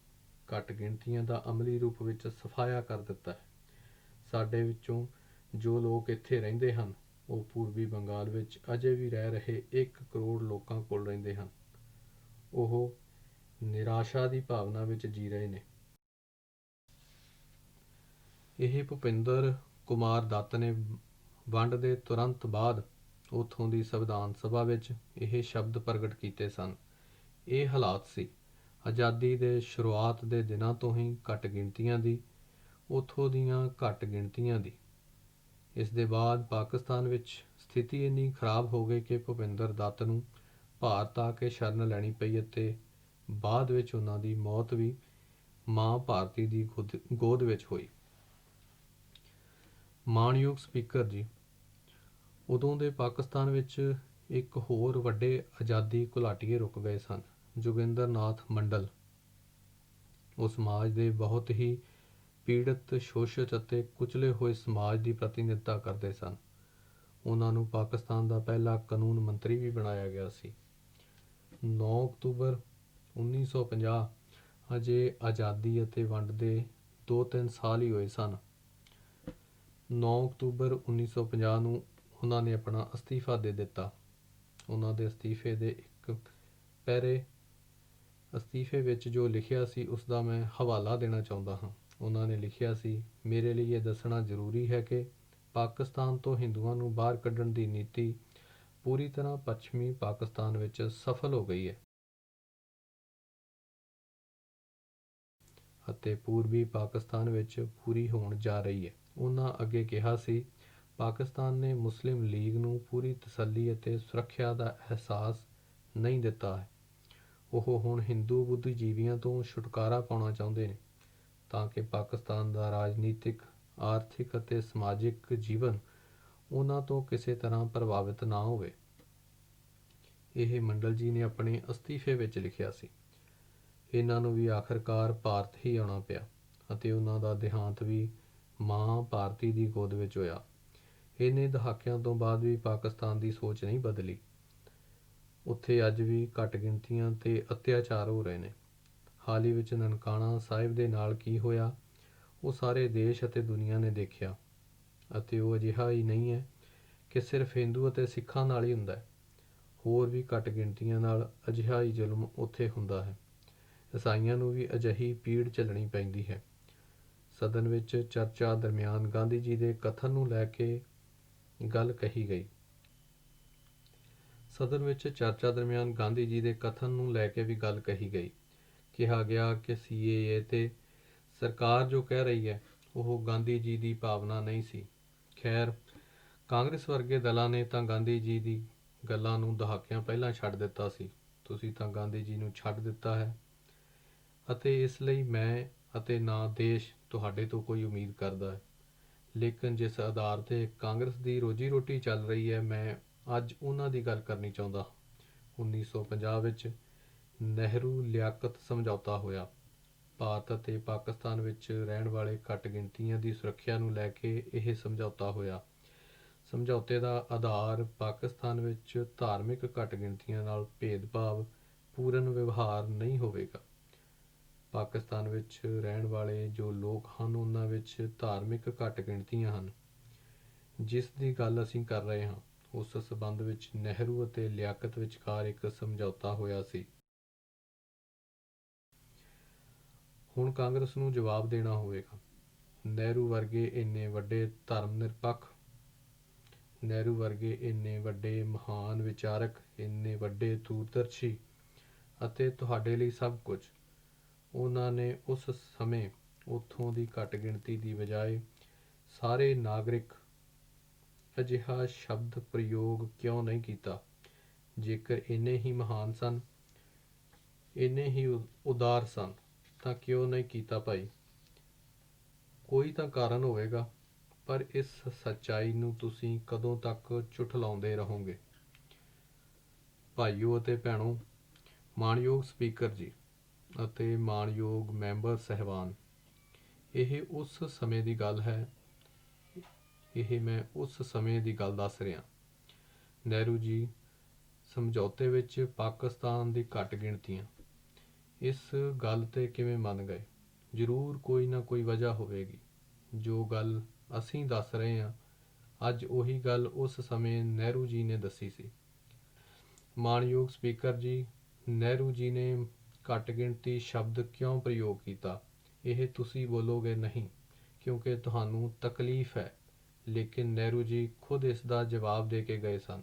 ਘੱਟ ਗਿਣਤੀਆਂ ਦਾ ਅਮਲੀ ਰੂਪ ਵਿੱਚ ਸਫਾਇਆ ਕਰ ਦਿੱਤਾ ਹੈ। ਸਾਡੇ ਵਿੱਚੋਂ ਜੋ ਲੋਕ ਇੱਥੇ ਰਹਿੰਦੇ ਹਨ ਉਹ ਪੂਰਬੀ ਬੰਗਾਲ ਵਿੱਚ ਅਜੇ ਵੀ ਰਹਿ ਰਹੇ 1 ਕਰੋੜ ਲੋਕਾਂ ਕੋਲ ਰਹਿੰਦੇ ਹਨ। ਉਹ ਨਿਰਾਸ਼ਾ ਦੀ ਭਾਵਨਾ ਵਿੱਚ ਜੀ ਰਹੇ ਨੇ। ਇਹ ਭੁਪਿੰਦਰ ਕੁਮਾਰ ਦੱਤ ਨੇ ਵੰਡ ਦੇ ਤੁਰੰਤ ਬਾਅਦ ਉੱਥੋਂ ਦੀ ਸੰਵਿਧਾਨ ਸਭਾ ਵਿੱਚ ਇਹ ਸ਼ਬਦ ਪ੍ਰਗਟ ਕੀਤੇ ਸਨ। ਇਹ ਹਾਲਾਤ ਸੀ ਆਜ਼ਾਦੀ ਦੇ ਸ਼ੁਰੂਆਤ ਦੇ ਦਿਨਾਂ ਤੋਂ ਹੀ ਘੱਟ ਗਿਣਤੀਆਂ ਦੀ, ਉੱਥੋਂ ਦੀਆਂ ਘੱਟ ਗਿਣਤੀਆਂ ਦੀ। ਇਸ ਦੇ ਬਾਅਦ ਪਾਕਿਸਤਾਨ ਵਿੱਚ ਸਥਿਤੀ ਇੰਨੀ ਖਰਾਬ ਹੋ ਗਈ ਕਿ ਭੁਪਿੰਦਰ ਦੱਤ ਨੂੰ ਭਾਰਤ ਆ ਕੇ ਸ਼ਰਨ ਲੈਣੀ ਪਈ ਅਤੇ ਬਾਅਦ ਵਿੱਚ ਉਹਨਾਂ ਦੀ ਮੌਤ ਵੀ ਮਾਂ ਭਾਰਤੀ ਦੀ ਗੋਦ ਵਿੱਚ ਹੋਈ। ਮਾਣਯੋਗ ਸਪੀਕਰ ਜੀ, ਉਦੋਂ ਦੇ ਪਾਕਿਸਤਾਨ ਵਿੱਚ ਇੱਕ ਹੋਰ ਵੱਡੇ ਆਜ਼ਾਦੀ ਘੁਲਾਟੀਏ ਰੁਕ ਗਏ ਸਨ, ਜੋਗਿੰਦਰ ਨਾਥ ਮੰਡਲ। ਉਹ ਸਮਾਜ ਦੇ ਬਹੁਤ ਹੀ ਪੀੜਤ, ਸ਼ੋਸ਼ਿਤ ਅਤੇ ਕੁਚਲੇ ਹੋਏ ਸਮਾਜ ਦੀ ਪ੍ਰਤੀਨਿਧਤਾ ਕਰਦੇ ਸਨ। ਉਹਨਾਂ ਨੂੰ ਪਾਕਿਸਤਾਨ ਦਾ ਪਹਿਲਾ ਕਾਨੂੰਨ ਮੰਤਰੀ ਵੀ ਬਣਾਇਆ ਗਿਆ ਸੀ। 9 ਅਕਤੂਬਰ 1950 ਅਜੇ ਆਜ਼ਾਦੀ ਅਤੇ ਵੰਡ ਦੇ 2-3 ਸਾਲ ਹੀ ਹੋਏ ਸਨ। 9 ਅਕਤੂਬਰ 1950 ਨੂੰ ਉਹਨਾਂ ਨੇ ਆਪਣਾ ਅਸਤੀਫਾ ਦੇ ਦਿੱਤਾ। ਉਹਨਾਂ ਦੇ ਅਸਤੀਫੇ ਦੇ ਇੱਕ ਪੈਰੇ ਅਸਤੀਫੇ ਵਿੱਚ ਜੋ ਲਿਖਿਆ ਸੀ ਉਸ ਦਾ ਮੈਂ ਹਵਾਲਾ ਦੇਣਾ ਚਾਹੁੰਦਾ ਹਾਂ। ਉਹਨਾਂ ਨੇ ਲਿਖਿਆ ਸੀ, ਮੇਰੇ ਲਈ ਇਹ ਦੱਸਣਾ ਜ਼ਰੂਰੀ ਹੈ ਕਿ ਪਾਕਿਸਤਾਨ ਤੋਂ ਹਿੰਦੂਆਂ ਨੂੰ ਬਾਹਰ ਕੱਢਣ ਦੀ ਨੀਤੀ ਪੂਰੀ ਤਰ੍ਹਾਂ ਪੱਛਮੀ ਪਾਕਿਸਤਾਨ ਵਿੱਚ ਸਫਲ ਹੋ ਗਈ ਹੈ ਅਤੇ ਪੂਰਬੀ ਪਾਕਿਸਤਾਨ ਵਿੱਚ ਪੂਰੀ ਹੋਣ ਜਾ ਰਹੀ ਹੈ। ਉਹਨਾਂ ਅੱਗੇ ਕਿਹਾ ਸੀ, ਪਾਕਿਸਤਾਨ ਨੇ ਮੁਸਲਿਮ ਲੀਗ ਨੂੰ ਪੂਰੀ ਤਸੱਲੀ ਅਤੇ ਸੁਰੱਖਿਆ ਦਾ ਅਹਿਸਾਸ ਨਹੀਂ ਦਿੱਤਾ ਹੈ। ਉਹ ਹੁਣ ਹਿੰਦੂ ਬੁੱਧੀਜੀਵੀਆਂ ਤੋਂ ਛੁਟਕਾਰਾ ਪਾਉਣਾ ਚਾਹੁੰਦੇ ਨੇ ਤਾਂ ਕਿ ਪਾਕਿਸਤਾਨ ਦਾ ਰਾਜਨੀਤਿਕ, ਆਰਥਿਕ ਅਤੇ ਸਮਾਜਿਕ ਜੀਵਨ ਉਹਨਾਂ ਤੋਂ ਕਿਸੇ ਤਰ੍ਹਾਂ ਪ੍ਰਭਾਵਿਤ ਨਾ ਹੋਵੇ। ਇਹ ਮੰਡਲ ਜੀ ਨੇ ਆਪਣੇ ਅਸਤੀਫੇ ਵਿੱਚ ਲਿਖਿਆ ਸੀ। ਇਹਨਾਂ ਨੂੰ ਵੀ ਆਖਰਕਾਰ ਭਾਰਤ ਹੀ ਆਉਣਾ ਪਿਆ ਅਤੇ ਉਹਨਾਂ ਦਾ ਦੇਹਾਂਤ ਵੀ ਮਾਂ ਭਾਰਤੀ ਦੀ ਗੋਦ ਵਿੱਚ ਹੋਇਆ। ਇੰਨੇ ਦਹਾਕਿਆਂ ਤੋਂ ਬਾਅਦ ਵੀ ਪਾਕਿਸਤਾਨ ਦੀ ਸੋਚ ਨਹੀਂ ਬਦਲੀ। ਉੱਥੇ ਅੱਜ ਵੀ ਘੱਟ ਗਿਣਤੀਆਂ 'ਤੇ ਅਤਿਆਚਾਰ ਹੋ ਰਹੇ ਨੇ। ਹਾਲ ਹੀ ਵਿੱਚ ਨਨਕਾਣਾ ਸਾਹਿਬ ਦੇ ਨਾਲ ਕੀ ਹੋਇਆ ਉਹ ਸਾਰੇ ਦੇਸ਼ ਅਤੇ ਦੁਨੀਆ ਨੇ ਦੇਖਿਆ ਅਤੇ ਉਹ ਅਜਿਹਾ ਹੀ ਨਹੀਂ ਹੈ ਕਿ ਸਿਰਫ ਹਿੰਦੂ ਅਤੇ ਸਿੱਖਾਂ ਨਾਲ ਹੀ ਹੁੰਦਾ ਹੈ, ਹੋਰ ਵੀ ਘੱਟ ਗਿਣਤੀਆਂ ਨਾਲ ਅਜਿਹਾ ਹੀ ਜ਼ੁਲਮ ਉੱਥੇ ਹੁੰਦਾ ਹੈ। ਈਸਾਈਆਂ ਨੂੰ ਵੀ ਅਜਿਹੀ ਪੀੜ ਝੱਲਣੀ ਪੈਂਦੀ ਹੈ। ਸਦਨ ਵਿੱਚ ਚਰਚਾ ਦਰਮਿਆਨ ਗਾਂਧੀ ਜੀ ਦੇ ਕਥਨ ਨੂੰ ਲੈ ਕੇ ਗੱਲ ਕਹੀ ਗਈ। ਸਦਨ ਵਿੱਚ ਚਰਚਾ ਦਰਮਿਆਨ ਗਾਂਧੀ ਜੀ ਦੇ ਕਥਨ ਨੂੰ ਲੈ ਕੇ ਵੀ ਗੱਲ ਕਹੀ ਗਈ। ਕਿਹਾ ਗਿਆ ਕਿ CAA 'ਤੇ ਸਰਕਾਰ ਜੋ ਕਹਿ ਰਹੀ ਹੈ ਉਹ ਗਾਂਧੀ ਜੀ ਦੀ ਭਾਵਨਾ ਨਹੀਂ ਸੀ। ਖੈਰ, ਕਾਂਗਰਸ ਵਰਗੇ ਦਲਾਂ ਨੇ ਤਾਂ ਗਾਂਧੀ ਜੀ ਦੀ ਗੱਲਾਂ ਨੂੰ ਦਹਾਕਿਆਂ ਪਹਿਲਾਂ ਛੱਡ ਦਿੱਤਾ ਸੀ। ਤੁਸੀਂ ਤਾਂ ਗਾਂਧੀ ਜੀ ਨੂੰ ਛੱਡ ਦਿੱਤਾ ਹੈ ਅਤੇ ਇਸ ਲਈ ਮੈਂ ਅਤੇ ਨਾ ਦੇਸ਼ ਤੁਹਾਡੇ ਤੋਂ ਕੋਈ ਉਮੀਦ ਕਰਦਾ ਹੈ। ਲੇਕਿਨ ਜਿਸ ਆਧਾਰ 'ਤੇ ਕਾਂਗਰਸ ਦੀ ਰੋਜੀ ਰੋਟੀ ਚੱਲ ਰਹੀ ਹੈ, ਮੈਂ ਅੱਜ ਉਹਨਾਂ ਦੀ ਗੱਲ ਕਰਨੀ ਚਾਹੁੰਦਾ। 1950 ਵਿੱਚ ਨਹਿਰੂ ਲਿਆਕਤ ਸਮਝੌਤਾ ਹੋਇਆ। ਭਾਰਤ ਅਤੇ ਪਾਕਿਸਤਾਨ ਵਿੱਚ ਰਹਿਣ ਵਾਲੇ ਘੱਟ ਗਿਣਤੀਆਂ ਦੀ ਸੁਰੱਖਿਆ ਨੂੰ ਲੈ ਕੇ ਇਹ ਸਮਝੌਤਾ ਹੋਇਆ। ਸਮਝੌਤੇ ਦਾ ਆਧਾਰ ਪਾਕਿਸਤਾਨ ਵਿੱਚ ਧਾਰਮਿਕ ਘੱਟ ਗਿਣਤੀਆਂ ਨਾਲ ਭੇਦਭਾਵ ਪੂਰਨ ਵਿਵਹਾਰ ਨਹੀਂ ਹੋਵੇਗਾ। ਪਾਕਿਸਤਾਨ ਵਿੱਚ ਰਹਿਣ ਵਾਲੇ ਜੋ ਲੋਕ ਹਨ ਉਹਨਾਂ ਵਿੱਚ ਧਾਰਮਿਕ ਘੱਟ ਗਿਣਤੀਆਂ ਹਨ। ਜਿਸ ਦੀ ਗੱਲ ਅਸੀਂ ਕਰ ਰਹੇ ਹਾਂ ਉਸ ਸਬੰਧ ਵਿੱਚ ਨਹਿਰੂ ਅਤੇ ਲਿਆਕਤ ਵਿਚਕਾਰ ਇੱਕ ਸਮਝੌਤਾ ਹੋਇਆ ਸੀ। ਹੁਣ ਕਾਂਗਰਸ ਨੂੰ ਜਵਾਬ ਦੇਣਾ ਹੋਵੇਗਾ। ਨਹਿਰੂ ਵਰਗੇ ਇੰਨੇ ਵੱਡੇ ਮਹਾਨ ਵਿਚਾਰਕ, ਇੰਨੇ ਵੱਡੇ ਦੂਰਦਰਸ਼ੀ ਅਤੇ ਤੁਹਾਡੇ ਲਈ ਸਭ ਕੁਝ, ਉਹਨਾਂ ਨੇ ਉਸ ਸਮੇਂ ਉੱਥੋਂ ਦੀ ਘੱਟ ਗਿਣਤੀ ਦੀ ਬਜਾਏ ਸਾਰੇ ਨਾਗਰਿਕ ਅਜਿਹਾ ਸ਼ਬਦ ਪ੍ਰਯੋਗ ਕਿਉਂ ਨਹੀਂ ਕੀਤਾ? ਜੇਕਰ ਇੰਨੇ ਹੀ ਮਹਾਨ ਸਨ, ਇੰਨੇ ਹੀ ਉਦਾਰ ਸਨ, ਤਾਂ ਕਿਉਂ ਨਹੀਂ ਕੀਤਾ ਭਾਈ? ਕੋਈ ਤਾਂ ਕਾਰਨ ਹੋਵੇਗਾ, ਪਰ ਇਸ ਸੱਚਾਈ ਨੂੰ ਤੁਸੀਂ ਕਦੋਂ ਤੱਕ ਝੁਠਲਾਉਂਦੇ ਰਹੋਗੇ? ਭਾਈਓ ਅਤੇ ਭੈਣੋ, ਮਾਣਯੋਗ ਸਪੀਕਰ ਜੀ ਅਤੇ ਮਾਣਯੋਗ ਮੈਂਬਰ ਸਹਿਬਾਨ, ਇਹ ਉਸ ਸਮੇਂ ਦੀ ਗੱਲ ਹੈ, ਇਹ ਮੈਂ ਉਸ ਸਮੇਂ ਦੀ ਗੱਲ ਦੱਸ ਰਿਹਾ। ਨਹਿਰੂ ਜੀ ਸਮਝੌਤੇ ਵਿੱਚ ਪਾਕਿਸਤਾਨ ਦੀ ਘੱਟ ਗਿਣਤੀਆਂ ਇਸ ਗੱਲ 'ਤੇ ਕਿਵੇਂ ਮੰਨ ਗਏ? ਜ਼ਰੂਰ ਕੋਈ ਨਾ ਕੋਈ ਵਜ੍ਹਾ ਹੋਵੇਗੀ। ਜੋ ਗੱਲ ਅਸੀਂ ਦੱਸ ਰਹੇ ਹਾਂ ਅੱਜ, ਉਹੀ ਗੱਲ ਉਸ ਸਮੇਂ ਨਹਿਰੂ ਜੀ ਨੇ ਦੱਸੀ ਸੀ। ਮਾਣਯੋਗ ਸਪੀਕਰ ਜੀ, ਨਹਿਰੂ ਜੀ ਨੇ ਘੱਟ ਗਿਣਤੀ ਸ਼ਬਦ ਕਿਉਂ ਪ੍ਰਯੋਗ ਕੀਤਾ? ਇਹ ਤੁਸੀਂ ਬੋਲੋਗੇ ਨਹੀਂ, ਕਿਉਂਕਿ ਤੁਹਾਨੂੰ ਤਕਲੀਫ ਹੈ, ਲੇਕਿਨ ਨਹਿਰੂ ਜੀ ਖੁਦ ਇਸ ਦਾ ਜਵਾਬ ਦੇ ਕੇ ਗਏ ਸਨ।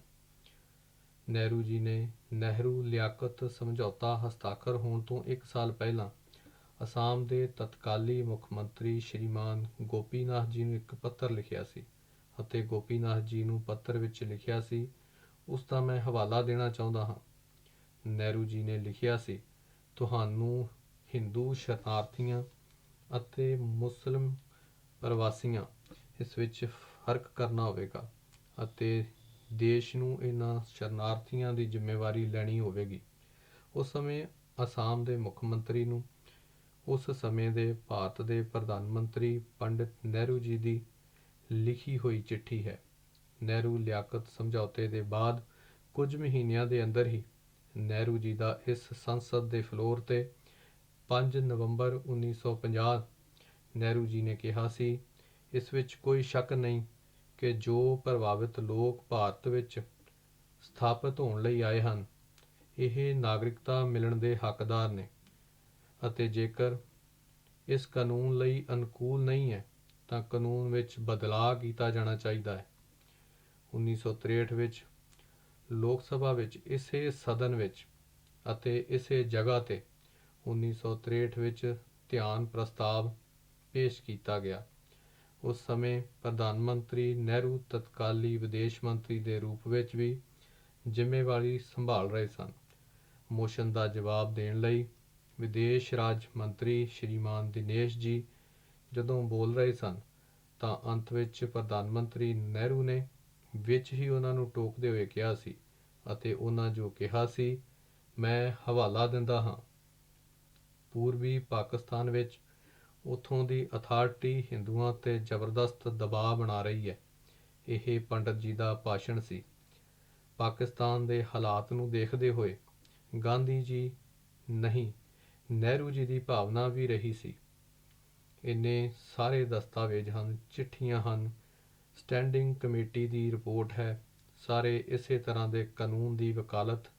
ਨਹਿਰੂ ਜੀ ਨੇ ਨਹਿਰੂ ਲਿਆਕਤ ਸਮਝੌਤਾ ਹਸਤਾਖਰ ਹੋਣ ਤੋਂ 1 ਸਾਲ ਪਹਿਲਾਂ ਅਸਾਮ ਦੇ ਤਤਕਾਲੀ ਮੁੱਖ ਮੰਤਰੀ ਸ਼੍ਰੀਮਾਨ ਗੋਪੀਨਾਥ ਜੀ ਨੂੰ ਇੱਕ ਪੱਤਰ ਲਿਖਿਆ ਸੀ ਅਤੇ ਗੋਪੀਨਾਥ ਜੀ ਨੂੰ ਪੱਤਰ ਵਿੱਚ ਲਿਖਿਆ ਸੀ, ਉਸ ਦਾ ਮੈਂ ਹਵਾਲਾ ਦੇਣਾ ਚਾਹੁੰਦਾ ਹਾਂ। ਨਹਿਰੂ ਜੀ ਨੇ ਲਿਖਿਆ ਸੀ, ਤੁਹਾਨੂੰ ਹਿੰਦੂ ਸ਼ਰਨਾਰਥੀਆਂ ਅਤੇ ਮੁਸਲਿਮ ਪ੍ਰਵਾਸੀਆਂ ਇਸ ਵਿੱਚ ਫਰਕ ਕਰਨਾ ਹੋਵੇਗਾ ਅਤੇ ਦੇਸ਼ ਨੂੰ ਇਹਨਾਂ ਸ਼ਰਨਾਰਥੀਆਂ ਦੀ ਜ਼ਿੰਮੇਵਾਰੀ ਲੈਣੀ ਹੋਵੇਗੀ। ਉਸ ਸਮੇਂ ਅਸਾਮ ਦੇ ਮੁੱਖ ਮੰਤਰੀ ਨੂੰ ਉਸ ਸਮੇਂ ਦੇ ਭਾਰਤ ਦੇ ਪ੍ਰਧਾਨ ਮੰਤਰੀ ਪੰਡਿਤ ਨਹਿਰੂ ਜੀ ਦੀ ਲਿਖੀ ਹੋਈ ਚਿੱਠੀ ਹੈ। ਨਹਿਰੂ ਲਿਆਕਤ ਸਮਝੌਤੇ ਦੇ ਬਾਅਦ ਕੁਝ ਮਹੀਨਿਆਂ ਦੇ ਅੰਦਰ ਹੀ ਨਹਿਰੂ ਜੀ ਦਾ ਇਸ ਸੰਸਦ ਦੇ ਫਲੋਰ 'ਤੇ 5 ਨਵੰਬਰ 1950 ਨਹਿਰੂ ਜੀ ਨੇ ਕਿਹਾ ਸੀ, ਇਸ ਵਿੱਚ ਕੋਈ ਸ਼ੱਕ ਨਹੀਂ ਕਿ ਜੋ ਪ੍ਰਭਾਵਿਤ ਲੋਕ ਭਾਰਤ ਵਿੱਚ ਸਥਾਪਿਤ ਹੋਣ ਲਈ ਆਏ ਹਨ, ਇਹ ਨਾਗਰਿਕਤਾ ਮਿਲਣ ਦੇ ਹੱਕਦਾਰ ਨੇ ਅਤੇ ਜੇਕਰ ਇਸ ਕਾਨੂੰਨ ਲਈ ਅਨੁਕੂਲ ਨਹੀਂ ਹੈ ਤਾਂ ਕਾਨੂੰਨ ਵਿੱਚ ਬਦਲਾਅ ਕੀਤਾ ਜਾਣਾ ਚਾਹੀਦਾ ਹੈ। 1963 ਵਿੱਚ ਲੋਕ ਸਭਾ ਵਿੱਚ ਇਸੇ ਸਦਨ ਵਿੱਚ ਅਤੇ ਇਸੇ ਜਗ੍ਹਾ 'ਤੇ 1963 ਵਿੱਚ ਧਿਆਨ ਪ੍ਰਸਤਾਵ ਪੇਸ਼ ਕੀਤਾ ਗਿਆ। ਉਸ ਸਮੇਂ ਪ੍ਰਧਾਨ ਮੰਤਰੀ ਨਹਿਰੂ ਤਤਕਾਲੀ ਵਿਦੇਸ਼ ਮੰਤਰੀ ਦੇ ਰੂਪ ਵਿੱਚ ਵੀ ਜ਼ਿੰਮੇਵਾਰੀ ਸੰਭਾਲ ਰਹੇ ਸਨ। ਮੋਸ਼ਨ ਦਾ ਜਵਾਬ ਦੇਣ ਲਈ ਵਿਦੇਸ਼ ਰਾਜ ਮੰਤਰੀ ਸ਼੍ਰੀਮਾਨ ਦਿਨੇਸ਼ ਜੀ ਜਦੋਂ ਬੋਲ ਰਹੇ ਸਨ ਤਾਂ ਅੰਤ ਵਿੱਚ ਪ੍ਰਧਾਨ ਮੰਤਰੀ ਨਹਿਰੂ ਨੇ ਵਿੱਚ ਹੀ ਉਹਨਾਂ ਨੂੰ ਟੋਕਦੇ ਹੋਏ ਕਿਹਾ ਸੀ ਅਤੇ ਉਹਨਾਂ ਜੋ ਕਿਹਾ ਸੀ ਮੈਂ ਹਵਾਲਾ ਦਿੰਦਾ ਹਾਂ। ਪੂਰਬੀ ਪਾਕਿਸਤਾਨ ਵਿੱਚ ਉੱਥੋਂ ਦੀ ਅਥਾਰਟੀ ਹਿੰਦੂਆਂ 'ਤੇ ਜ਼ਬਰਦਸਤ ਦਬਾਅ ਬਣਾ ਰਹੀ ਹੈ। ਇਹ ਪੰਡਤ ਜੀ ਦਾ ਭਾਸ਼ਣ ਸੀ। ਪਾਕਿਸਤਾਨ ਦੇ ਹਾਲਾਤ ਨੂੰ ਦੇਖਦੇ ਹੋਏ ਗਾਂਧੀ ਜੀ ਨਹੀਂ, ਨਹਿਰੂ ਜੀ ਦੀ ਭਾਵਨਾ ਵੀ ਰਹੀ ਸੀ। ਇੰਨੇ ਸਾਰੇ ਦਸਤਾਵੇਜ਼ ਹਨ, ਚਿੱਠੀਆਂ ਹਨ, ਸਟੈਂਡਿੰਗ ਕਮੇਟੀ ਦੀ ਰਿਪੋਰਟ ਹੈ, ਸਾਰੇ ਇਸੇ ਤਰ੍ਹਾਂ ਦੇ ਕਾਨੂੰਨ ਦੀ ਵਕਾਲਤ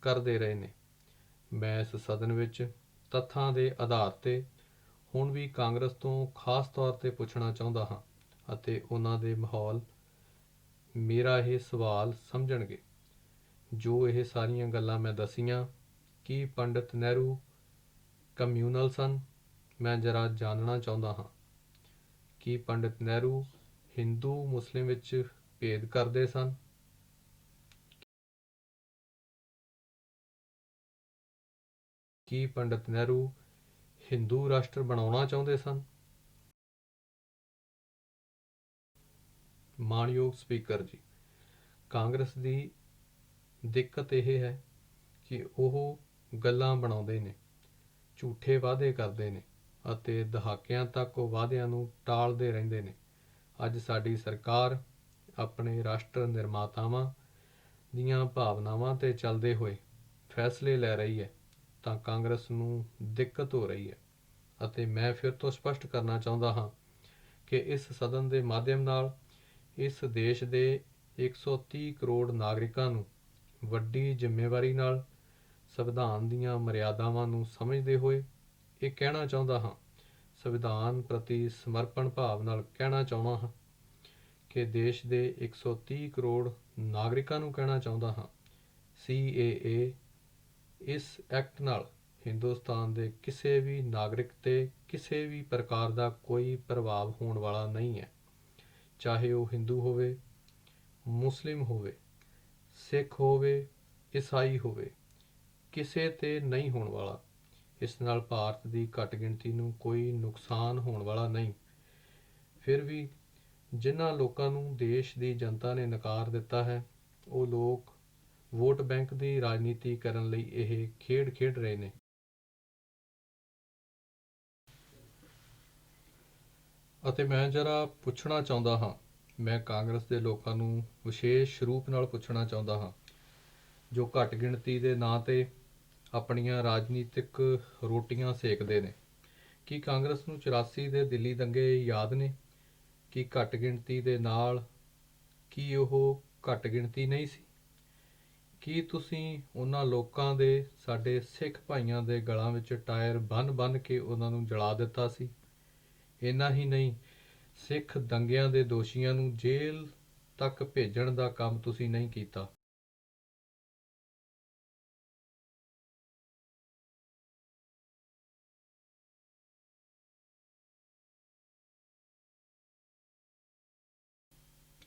ਕਰਦੇ ਰਹੇ ਨੇ। ਮੈਂ ਇਸ ਸਦਨ ਵਿੱਚ ਤੱਥਾਂ ਦੇ ਆਧਾਰ 'ਤੇ ਹੁਣ ਵੀ ਕਾਂਗਰਸ ਤੋਂ ਖਾਸ ਤੌਰ 'ਤੇ ਪੁੱਛਣਾ ਚਾਹੁੰਦਾ ਹਾਂ ਅਤੇ ਉਹਨਾਂ ਦੇ ਮਾਹੌਲ ਮੇਰਾ ਇਹ ਸਵਾਲ ਸਮਝਣਗੇ। ਜੋ ਇਹ ਸਾਰੀਆਂ ਗੱਲਾਂ ਮੈਂ ਦੱਸੀਆਂ, ਕੀ ਪੰਡਿਤ ਨਹਿਰੂ ਕਮਿਊਨਲ ਸਨ? ਮੈਂ ਜ਼ਰਾ ਜਾਣਨਾ ਚਾਹੁੰਦਾ ਹਾਂ। ਕੀ ਪੰਡਿਤ ਨਹਿਰੂ ਹਿੰਦੂ ਮੁਸਲਿਮ ਵਿੱਚ ਭੇਦ ਕਰਦੇ ਸਨ? ਕੀ ਪੰਡਿਤ ਨਹਿਰੂ ਹਿੰਦੂ ਰਾਸ਼ਟਰ ਬਣਾਉਣਾ ਚਾਹੁੰਦੇ ਸਨ? ਮਾਣਯੋਗ ਸਪੀਕਰ ਜੀ, ਕਾਂਗਰਸ ਦੀ ਦਿੱਕਤ ਇਹ ਹੈ ਕਿ ਉਹ ਗੱਲਾਂ ਬਣਾਉਂਦੇ ਨੇ, ਝੂਠੇ ਵਾਅਦੇ ਕਰਦੇ ਨੇ ਅਤੇ ਦਹਾਕਿਆਂ ਤੱਕ ਉਹ ਵਾਅਦਿਆਂ ਨੂੰ ਟਾਲਦੇ ਰਹਿੰਦੇ ਨੇ। ਅੱਜ ਸਾਡੀ ਸਰਕਾਰ ਆਪਣੇ ਰਾਸ਼ਟਰ ਨਿਰਮਾਤਾਵਾਂ ਦੀਆਂ ਭਾਵਨਾਵਾਂ 'ਤੇ ਚੱਲਦੇ ਹੋਏ ਫੈਸਲੇ ਲੈ ਰਹੀ ਹੈ ਤਾਂ ਕਾਂਗਰਸ ਨੂੰ ਦਿੱਕਤ ਹੋ ਰਹੀ ਹੈ ਅਤੇ ਮੈਂ ਫਿਰ ਤੋਂ ਸਪਸ਼ਟ ਕਰਨਾ ਚਾਹੁੰਦਾ ਹਾਂ ਕਿ ਇਸ ਸਦਨ ਦੇ ਮਾਧਿਅਮ ਨਾਲ ਇਸ ਦੇਸ਼ ਦੇ 130 ਕਰੋੜ ਨਾਗਰਿਕਾਂ ਨੂੰ ਵੱਡੀ ਜ਼ਿੰਮੇਵਾਰੀ ਨਾਲ ਸੰਵਿਧਾਨ ਦੀਆਂ ਮਰਿਆਦਾਵਾਂ ਨੂੰ ਸਮਝਦੇ ਹੋਏ ਇਹ ਕਹਿਣਾ ਚਾਹੁੰਦਾ ਹਾਂ, ਸੰਵਿਧਾਨ ਪ੍ਰਤੀ ਸਮਰਪਣ ਭਾਵ ਨਾਲ ਕਹਿਣਾ ਚਾਹੁੰਦਾ ਹਾਂ ਕਿ ਦੇਸ਼ ਦੇ 130 ਕਰੋੜ ਨਾਗਰਿਕਾਂ ਨੂੰ ਕਹਿਣਾ ਚਾਹੁੰਦਾ ਹਾਂ, CAA ਇਸ ਐਕਟ ਨਾਲ ਹਿੰਦੁਸਤਾਨ ਦੇ ਕਿਸੇ ਵੀ ਨਾਗਰਿਕ 'ਤੇ ਕਿਸੇ ਵੀ ਪ੍ਰਕਾਰ ਦਾ ਕੋਈ ਪ੍ਰਭਾਵ ਹੋਣ ਵਾਲਾ ਨਹੀਂ ਹੈ। ਚਾਹੇ ਉਹ ਹਿੰਦੂ ਹੋਵੇ, ਮੁਸਲਿਮ ਹੋਵੇ, ਸਿੱਖ ਹੋਵੇ, ਈਸਾਈ ਹੋਵੇ, ਕਿਸੇ 'ਤੇ ਨਹੀਂ ਹੋਣ ਵਾਲਾ। ਇਸ ਨਾਲ ਭਾਰਤ ਦੀ ਘੱਟ ਗਿਣਤੀ ਨੂੰ ਕੋਈ ਨੁਕਸਾਨ ਹੋਣ ਵਾਲਾ ਨਹੀਂ। ਫਿਰ ਵੀ ਜਿਨ੍ਹਾਂ ਲੋਕਾਂ ਨੂੰ ਦੇਸ਼ ਦੀ ਜਨਤਾ ਨੇ ਨਕਾਰ ਦਿੱਤਾ ਹੈ, ਉਹ ਲੋਕ ਵੋਟ ਬੈਂਕ ਦੀ ਰਾਜਨੀਤੀ ਕਰਨ ਲਈ ਇਹ ਖੇਡ ਖੇਡ ਰਹੇ ਨੇ। ਅਤੇ ਮੈਂ ਜਰਾ ਪੁੱਛਣਾ ਚਾਹੁੰਦਾ ਹਾਂ, ਮੈਂ ਕਾਂਗਰਸ ਦੇ ਲੋਕਾਂ ਨੂੰ ਵਿਸ਼ੇਸ਼ ਰੂਪ ਨਾਲ ਪੁੱਛਣਾ ਚਾਹੁੰਦਾ ਹਾਂ, ਜੋ ਘੱਟ ਗਿਣਤੀ ਦੇ ਨਾਂ 'ਤੇ ਆਪਣੀਆਂ ਰਾਜਨੀਤਿਕ ਰੋਟੀਆਂ ਸੇਕਦੇ ਨੇ। ਕੀ ਕਾਂਗਰਸ ਨੂੰ 84 ਦੇ ਦਿੱਲੀ ਦੰਗੇ ਯਾਦ ਨੇ? ਕਿ ਘੱਟ ਗਿਣਤੀ ਦੇ ਨਾਲ ਕੀ ਉਹ ਘੱਟ ਗਿਣਤੀ ਨਹੀਂ ਸੀ? ਕੀ ਤੁਸੀਂ ਉਹਨਾਂ ਲੋਕਾਂ ਦੇ, ਸਾਡੇ ਸਿੱਖ ਭਾਈਆਂ ਦੇ ਗਲਾਂ ਵਿੱਚ ਟਾਇਰ ਬੰਨ੍ਹ ਕੇ ਉਹਨਾਂ ਨੂੰ ਜਲਾ ਦਿੱਤਾ ਸੀ? ਇੰਨਾ ਹੀ ਨਹੀਂ, ਸਿੱਖ ਦੰਗਿਆਂ ਦੇ ਦੋਸ਼ੀਆਂ ਨੂੰ ਜੇਲ੍ਹ ਤੱਕ ਭੇਜਣ ਦਾ ਕੰਮ ਤੁਸੀਂ ਨਹੀਂ ਕੀਤਾ।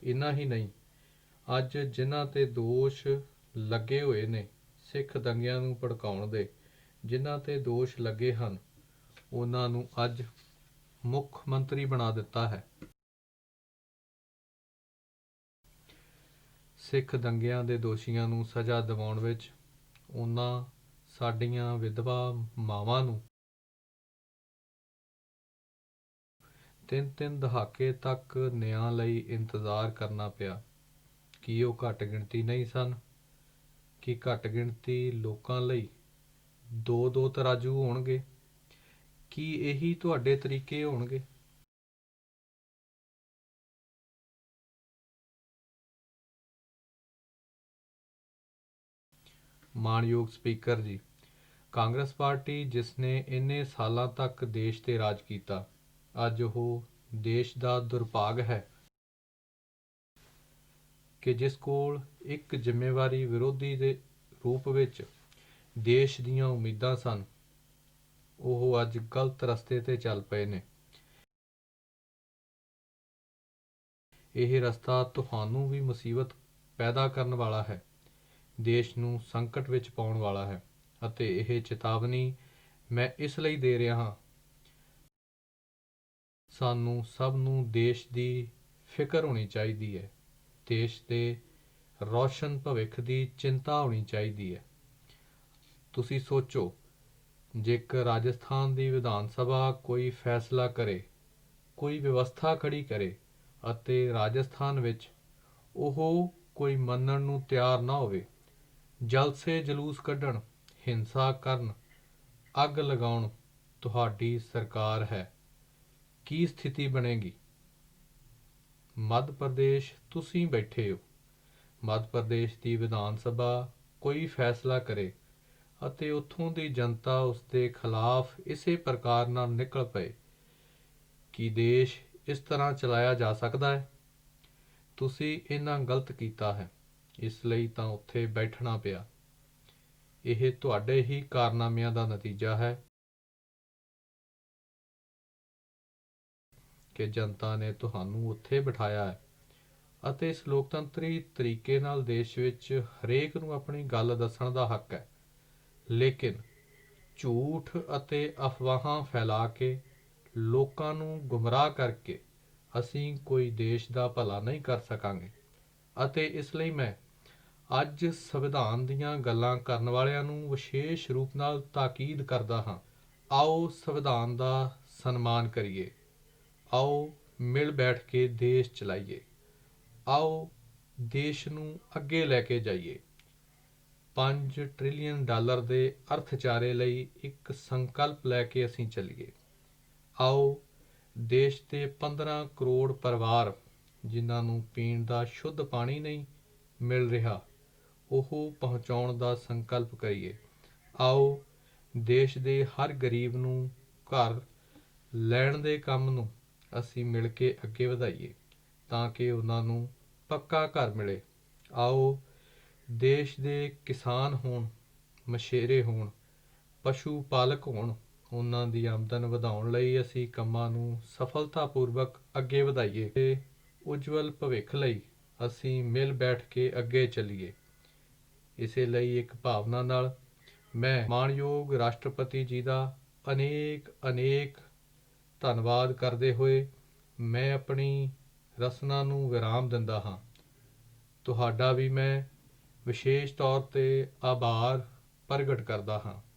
ਇੰਨਾ ਹੀ ਨਹੀਂ, ਅੱਜ ਜਿਨ੍ਹਾਂ 'ਤੇ ਦੋਸ਼ ਲੱਗੇ ਹੋਏ ਨੇ, ਸਿੱਖ ਦੰਗਿਆਂ ਨੂੰ ਭੜਕਾਉਣ ਦੇ ਜਿਨ੍ਹਾਂ 'ਤੇ ਦੋਸ਼ ਲੱਗੇ ਹਨ, ਉਹਨਾਂ ਨੂੰ ਅੱਜ ਮੁੱਖ ਮੰਤਰੀ ਬਣਾ ਦਿੱਤਾ ਹੈ। ਸਿੱਖ ਦੰਗਿਆਂ ਦੇ ਦੋਸ਼ੀਆਂ ਨੂੰ ਸਜ਼ਾ ਦਿਵਾਉਣ ਵਿੱਚ ਉਹਨਾਂ ਸਾਡੀਆਂ ਵਿਧਵਾ ਮਾਵਾਂ ਨੂੰ 3-3 ਦਹਾਕੇ ਤੱਕ ਨਿਆਂ ਲਈ ਇੰਤਜ਼ਾਰ ਕਰਨਾ ਪਿਆ। ਕੀ ਉਹ ਘੱਟ ਗਿਣਤੀ ਨਹੀਂ ਸਨ? ਕਿ ਘੱਟ ਗਿਣਤੀ ਲੋਕਾਂ ਲਈ 2-2 ਤਰਾਜੂ ਹੋਣਗੇ? ਕੀ ਇਹੀ ਤੁਹਾਡੇ ਤਰੀਕੇ ਹੋਣਗੇ? ਮਾਣਯੋਗ ਸਪੀਕਰ ਜੀ, ਕਾਂਗਰਸ ਪਾਰਟੀ ਜਿਸ ਨੇ ਇੰਨੇ ਸਾਲਾਂ ਤੱਕ ਦੇਸ਼ 'ਤੇ ਰਾਜ ਕੀਤਾ, ਅੱਜ ਉਹ ਦੇਸ਼ ਦਾ ਦੁਰਭਾਗ ਹੈ ਕਿ ਜਿਸ ਕੋਲ ਇੱਕ ਜ਼ਿੰਮੇਵਾਰੀ ਵਿਰੋਧੀ ਦੇ ਰੂਪ ਵਿੱਚ ਦੇਸ਼ ਦੀਆਂ ਉਮੀਦਾਂ ਸਨ, ਉਹ ਅੱਜ ਗਲਤ ਰਸਤੇ 'ਤੇ ਚੱਲ ਪਏ ਨੇ। ਇਹ ਰਸਤਾ ਤੁਹਾਨੂੰ ਵੀ ਮੁਸੀਬਤ ਪੈਦਾ ਕਰਨ ਵਾਲਾ ਹੈ, ਦੇਸ਼ ਨੂੰ ਸੰਕਟ ਵਿੱਚ ਪਾਉਣ ਵਾਲਾ ਹੈ। ਅਤੇ ਇਹ ਚੇਤਾਵਨੀ ਮੈਂ ਇਸ ਲਈ ਦੇ ਰਿਹਾ ਹਾਂ, ਸਾਨੂੰ ਸਭ ਨੂੰ ਦੇਸ਼ ਦੀ ਫਿਕਰ ਹੋਣੀ ਚਾਹੀਦੀ ਹੈ, ਦੇਸ਼ ਦੇ ਰੌਸ਼ਨ ਭਵਿੱਖ ਦੀ ਚਿੰਤਾ ਹੋਣੀ ਚਾਹੀਦੀ ਹੈ। ਤੁਸੀਂ ਸੋਚੋ, ਜੇਕਰ ਰਾਜਸਥਾਨ ਦੀ ਵਿਧਾਨ ਸਭਾ ਕੋਈ ਫੈਸਲਾ ਕਰੇ, ਕੋਈ ਵਿਵਸਥਾ ਖੜੀ ਕਰੇ ਅਤੇ ਰਾਜਸਥਾਨ ਵਿੱਚ ਉਹ ਕੋਈ ਮੰਨਣ ਨੂੰ ਤਿਆਰ ਨਾ ਹੋਵੇ, ਜਲਸੇ ਜਲੂਸ ਕੱਢਣ, ਹਿੰਸਾ ਕਰਨ, ਅੱਗ ਲਗਾਉਣ, ਤੁਹਾਡੀ ਸਰਕਾਰ ਹੈ, ਕੀ ਸਥਿਤੀ ਬਣੇਗੀ? ਮੱਧ ਪ੍ਰਦੇਸ਼ ਤੁਸੀਂ ਬੈਠੇ ਹੋ, ਮੱਧ ਪ੍ਰਦੇਸ਼ ਦੀ ਵਿਧਾਨ ਸਭਾ ਕੋਈ ਫੈਸਲਾ ਕਰੇ ਅਤੇ ਉੱਥੋਂ ਦੀ ਜਨਤਾ ਉਸ ਦੇ ਖਿਲਾਫ ਇਸੇ ਪ੍ਰਕਾਰ ਨਾਲ ਨਿਕਲ ਪਏ, ਕੀ ਦੇਸ਼ ਇਸ ਤਰ੍ਹਾਂ ਚਲਾਇਆ ਜਾ ਸਕਦਾ ਹੈ? ਤੁਸੀਂ ਇੰਨਾ ਗਲਤ ਕੀਤਾ ਹੈ, ਇਸ ਲਈ ਤਾਂ ਉੱਥੇ ਬੈਠਣਾ ਪਿਆ। ਇਹ ਤੁਹਾਡੇ ਹੀ ਕਾਰਨਾਮਿਆਂ ਦਾ ਨਤੀਜਾ ਹੈ ਕਿ ਜਨਤਾ ਨੇ ਤੁਹਾਨੂੰ ਉੱਥੇ ਬਿਠਾਇਆ ਹੈ। ਅਤੇ ਇਸ ਲੋਕਤੰਤਰੀ ਤਰੀਕੇ ਨਾਲ ਦੇਸ਼ ਵਿੱਚ ਹਰੇਕ ਨੂੰ ਆਪਣੀ ਗੱਲ ਦੱਸਣ ਦਾ ਹੱਕ ਹੈ, ਲੇਕਿਨ ਝੂਠ ਅਤੇ ਅਫਵਾਹਾਂ ਫੈਲਾ ਕੇ, ਲੋਕਾਂ ਨੂੰ ਗੁੰਮਰਾਹ ਕਰਕੇ ਅਸੀਂ ਕੋਈ ਦੇਸ਼ ਦਾ ਭਲਾ ਨਹੀਂ ਕਰ ਸਕਾਂਗੇ। ਅਤੇ ਇਸ ਲਈ ਮੈਂ ਅੱਜ ਸੰਵਿਧਾਨ ਦੀਆਂ ਗੱਲਾਂ ਕਰਨ ਵਾਲਿਆਂ ਨੂੰ ਵਿਸ਼ੇਸ਼ ਰੂਪ ਨਾਲ ਤਾਕੀਦ ਕਰਦਾ ਹਾਂ, ਆਓ ਸੰਵਿਧਾਨ ਦਾ ਸਨਮਾਨ ਕਰੀਏ, ਆਓ ਮਿਲ ਬੈਠ ਕੇ ਦੇਸ਼ ਚਲਾਈਏ, ਆਓ ਦੇਸ਼ ਨੂੰ ਅੱਗੇ ਲੈ ਕੇ ਜਾਈਏ। 5 ਟ੍ਰਿਲੀਅਨ ਡਾਲਰ ਦੇ ਅਰਥਚਾਰੇ ਲਈ ਇੱਕ ਸੰਕਲਪ ਲੈ ਕੇ ਅਸੀਂ ਚੱਲੀਏ। ਆਓ ਦੇਸ਼ ਦੇ 15 ਕਰੋੜ ਪਰਿਵਾਰ ਜਿਨ੍ਹਾਂ ਨੂੰ ਪੀਣ ਦਾ ਸ਼ੁੱਧ ਪਾਣੀ ਨਹੀਂ ਮਿਲ ਰਿਹਾ, ਉਹ ਪਹੁੰਚਾਉਣ ਦਾ ਸੰਕਲਪ ਕਰੀਏ। ਆਓ ਦੇਸ਼ ਦੇ ਹਰ ਗਰੀਬ ਨੂੰ ਘਰ ਲੈਣ ਦੇ ਕੰਮ ਨੂੰ ਅਸੀਂ ਮਿਲ ਕੇ ਅੱਗੇ ਵਧਾਈਏ, ਤਾਂ ਕਿ ਉਹਨਾਂ ਨੂੰ ਪੱਕਾ ਘਰ ਮਿਲੇ। ਆਓ ਦੇਸ਼ ਦੇ ਕਿਸਾਨ ਹੋਣ, ਮਛੇਰੇ ਹੋਣ, ਪਸ਼ੂ ਪਾਲਕ ਹੋਣ, ਉਹਨਾਂ ਦੀ ਆਮਦਨ ਵਧਾਉਣ ਲਈ ਅਸੀਂ ਕੰਮਾਂ ਨੂੰ ਸਫਲਤਾਪੂਰਵਕ ਅੱਗੇ ਵਧਾਈਏ ਤੇ ਉਜਵਲ ਭਵਿੱਖ ਲਈ ਅਸੀਂ ਮਿਲ ਬੈਠ ਕੇ ਅੱਗੇ ਚੱਲੀਏ। ਇਸੇ ਲਈ ਇੱਕ ਭਾਵਨਾ ਨਾਲ ਮੈਂ ਮਾਣਯੋਗ ਰਾਸ਼ਟਰਪਤੀ ਜੀ ਦਾ ਅਨੇਕ ਧੰਨਵਾਦ ਕਰਦੇ ਹੋਏ ਮੈਂ ਆਪਣੀ ਰਚਨਾ ਨੂੰ ਵਿਰਾਮ ਦਿੰਦਾ ਹਾਂ। ਤੁਹਾਡਾ ਵੀ ਮੈਂ ਵਿਸ਼ੇਸ਼ ਤੌਰ 'ਤੇ ਆਭਾਰ ਪ੍ਰਗਟ ਕਰਦਾ ਹਾਂ।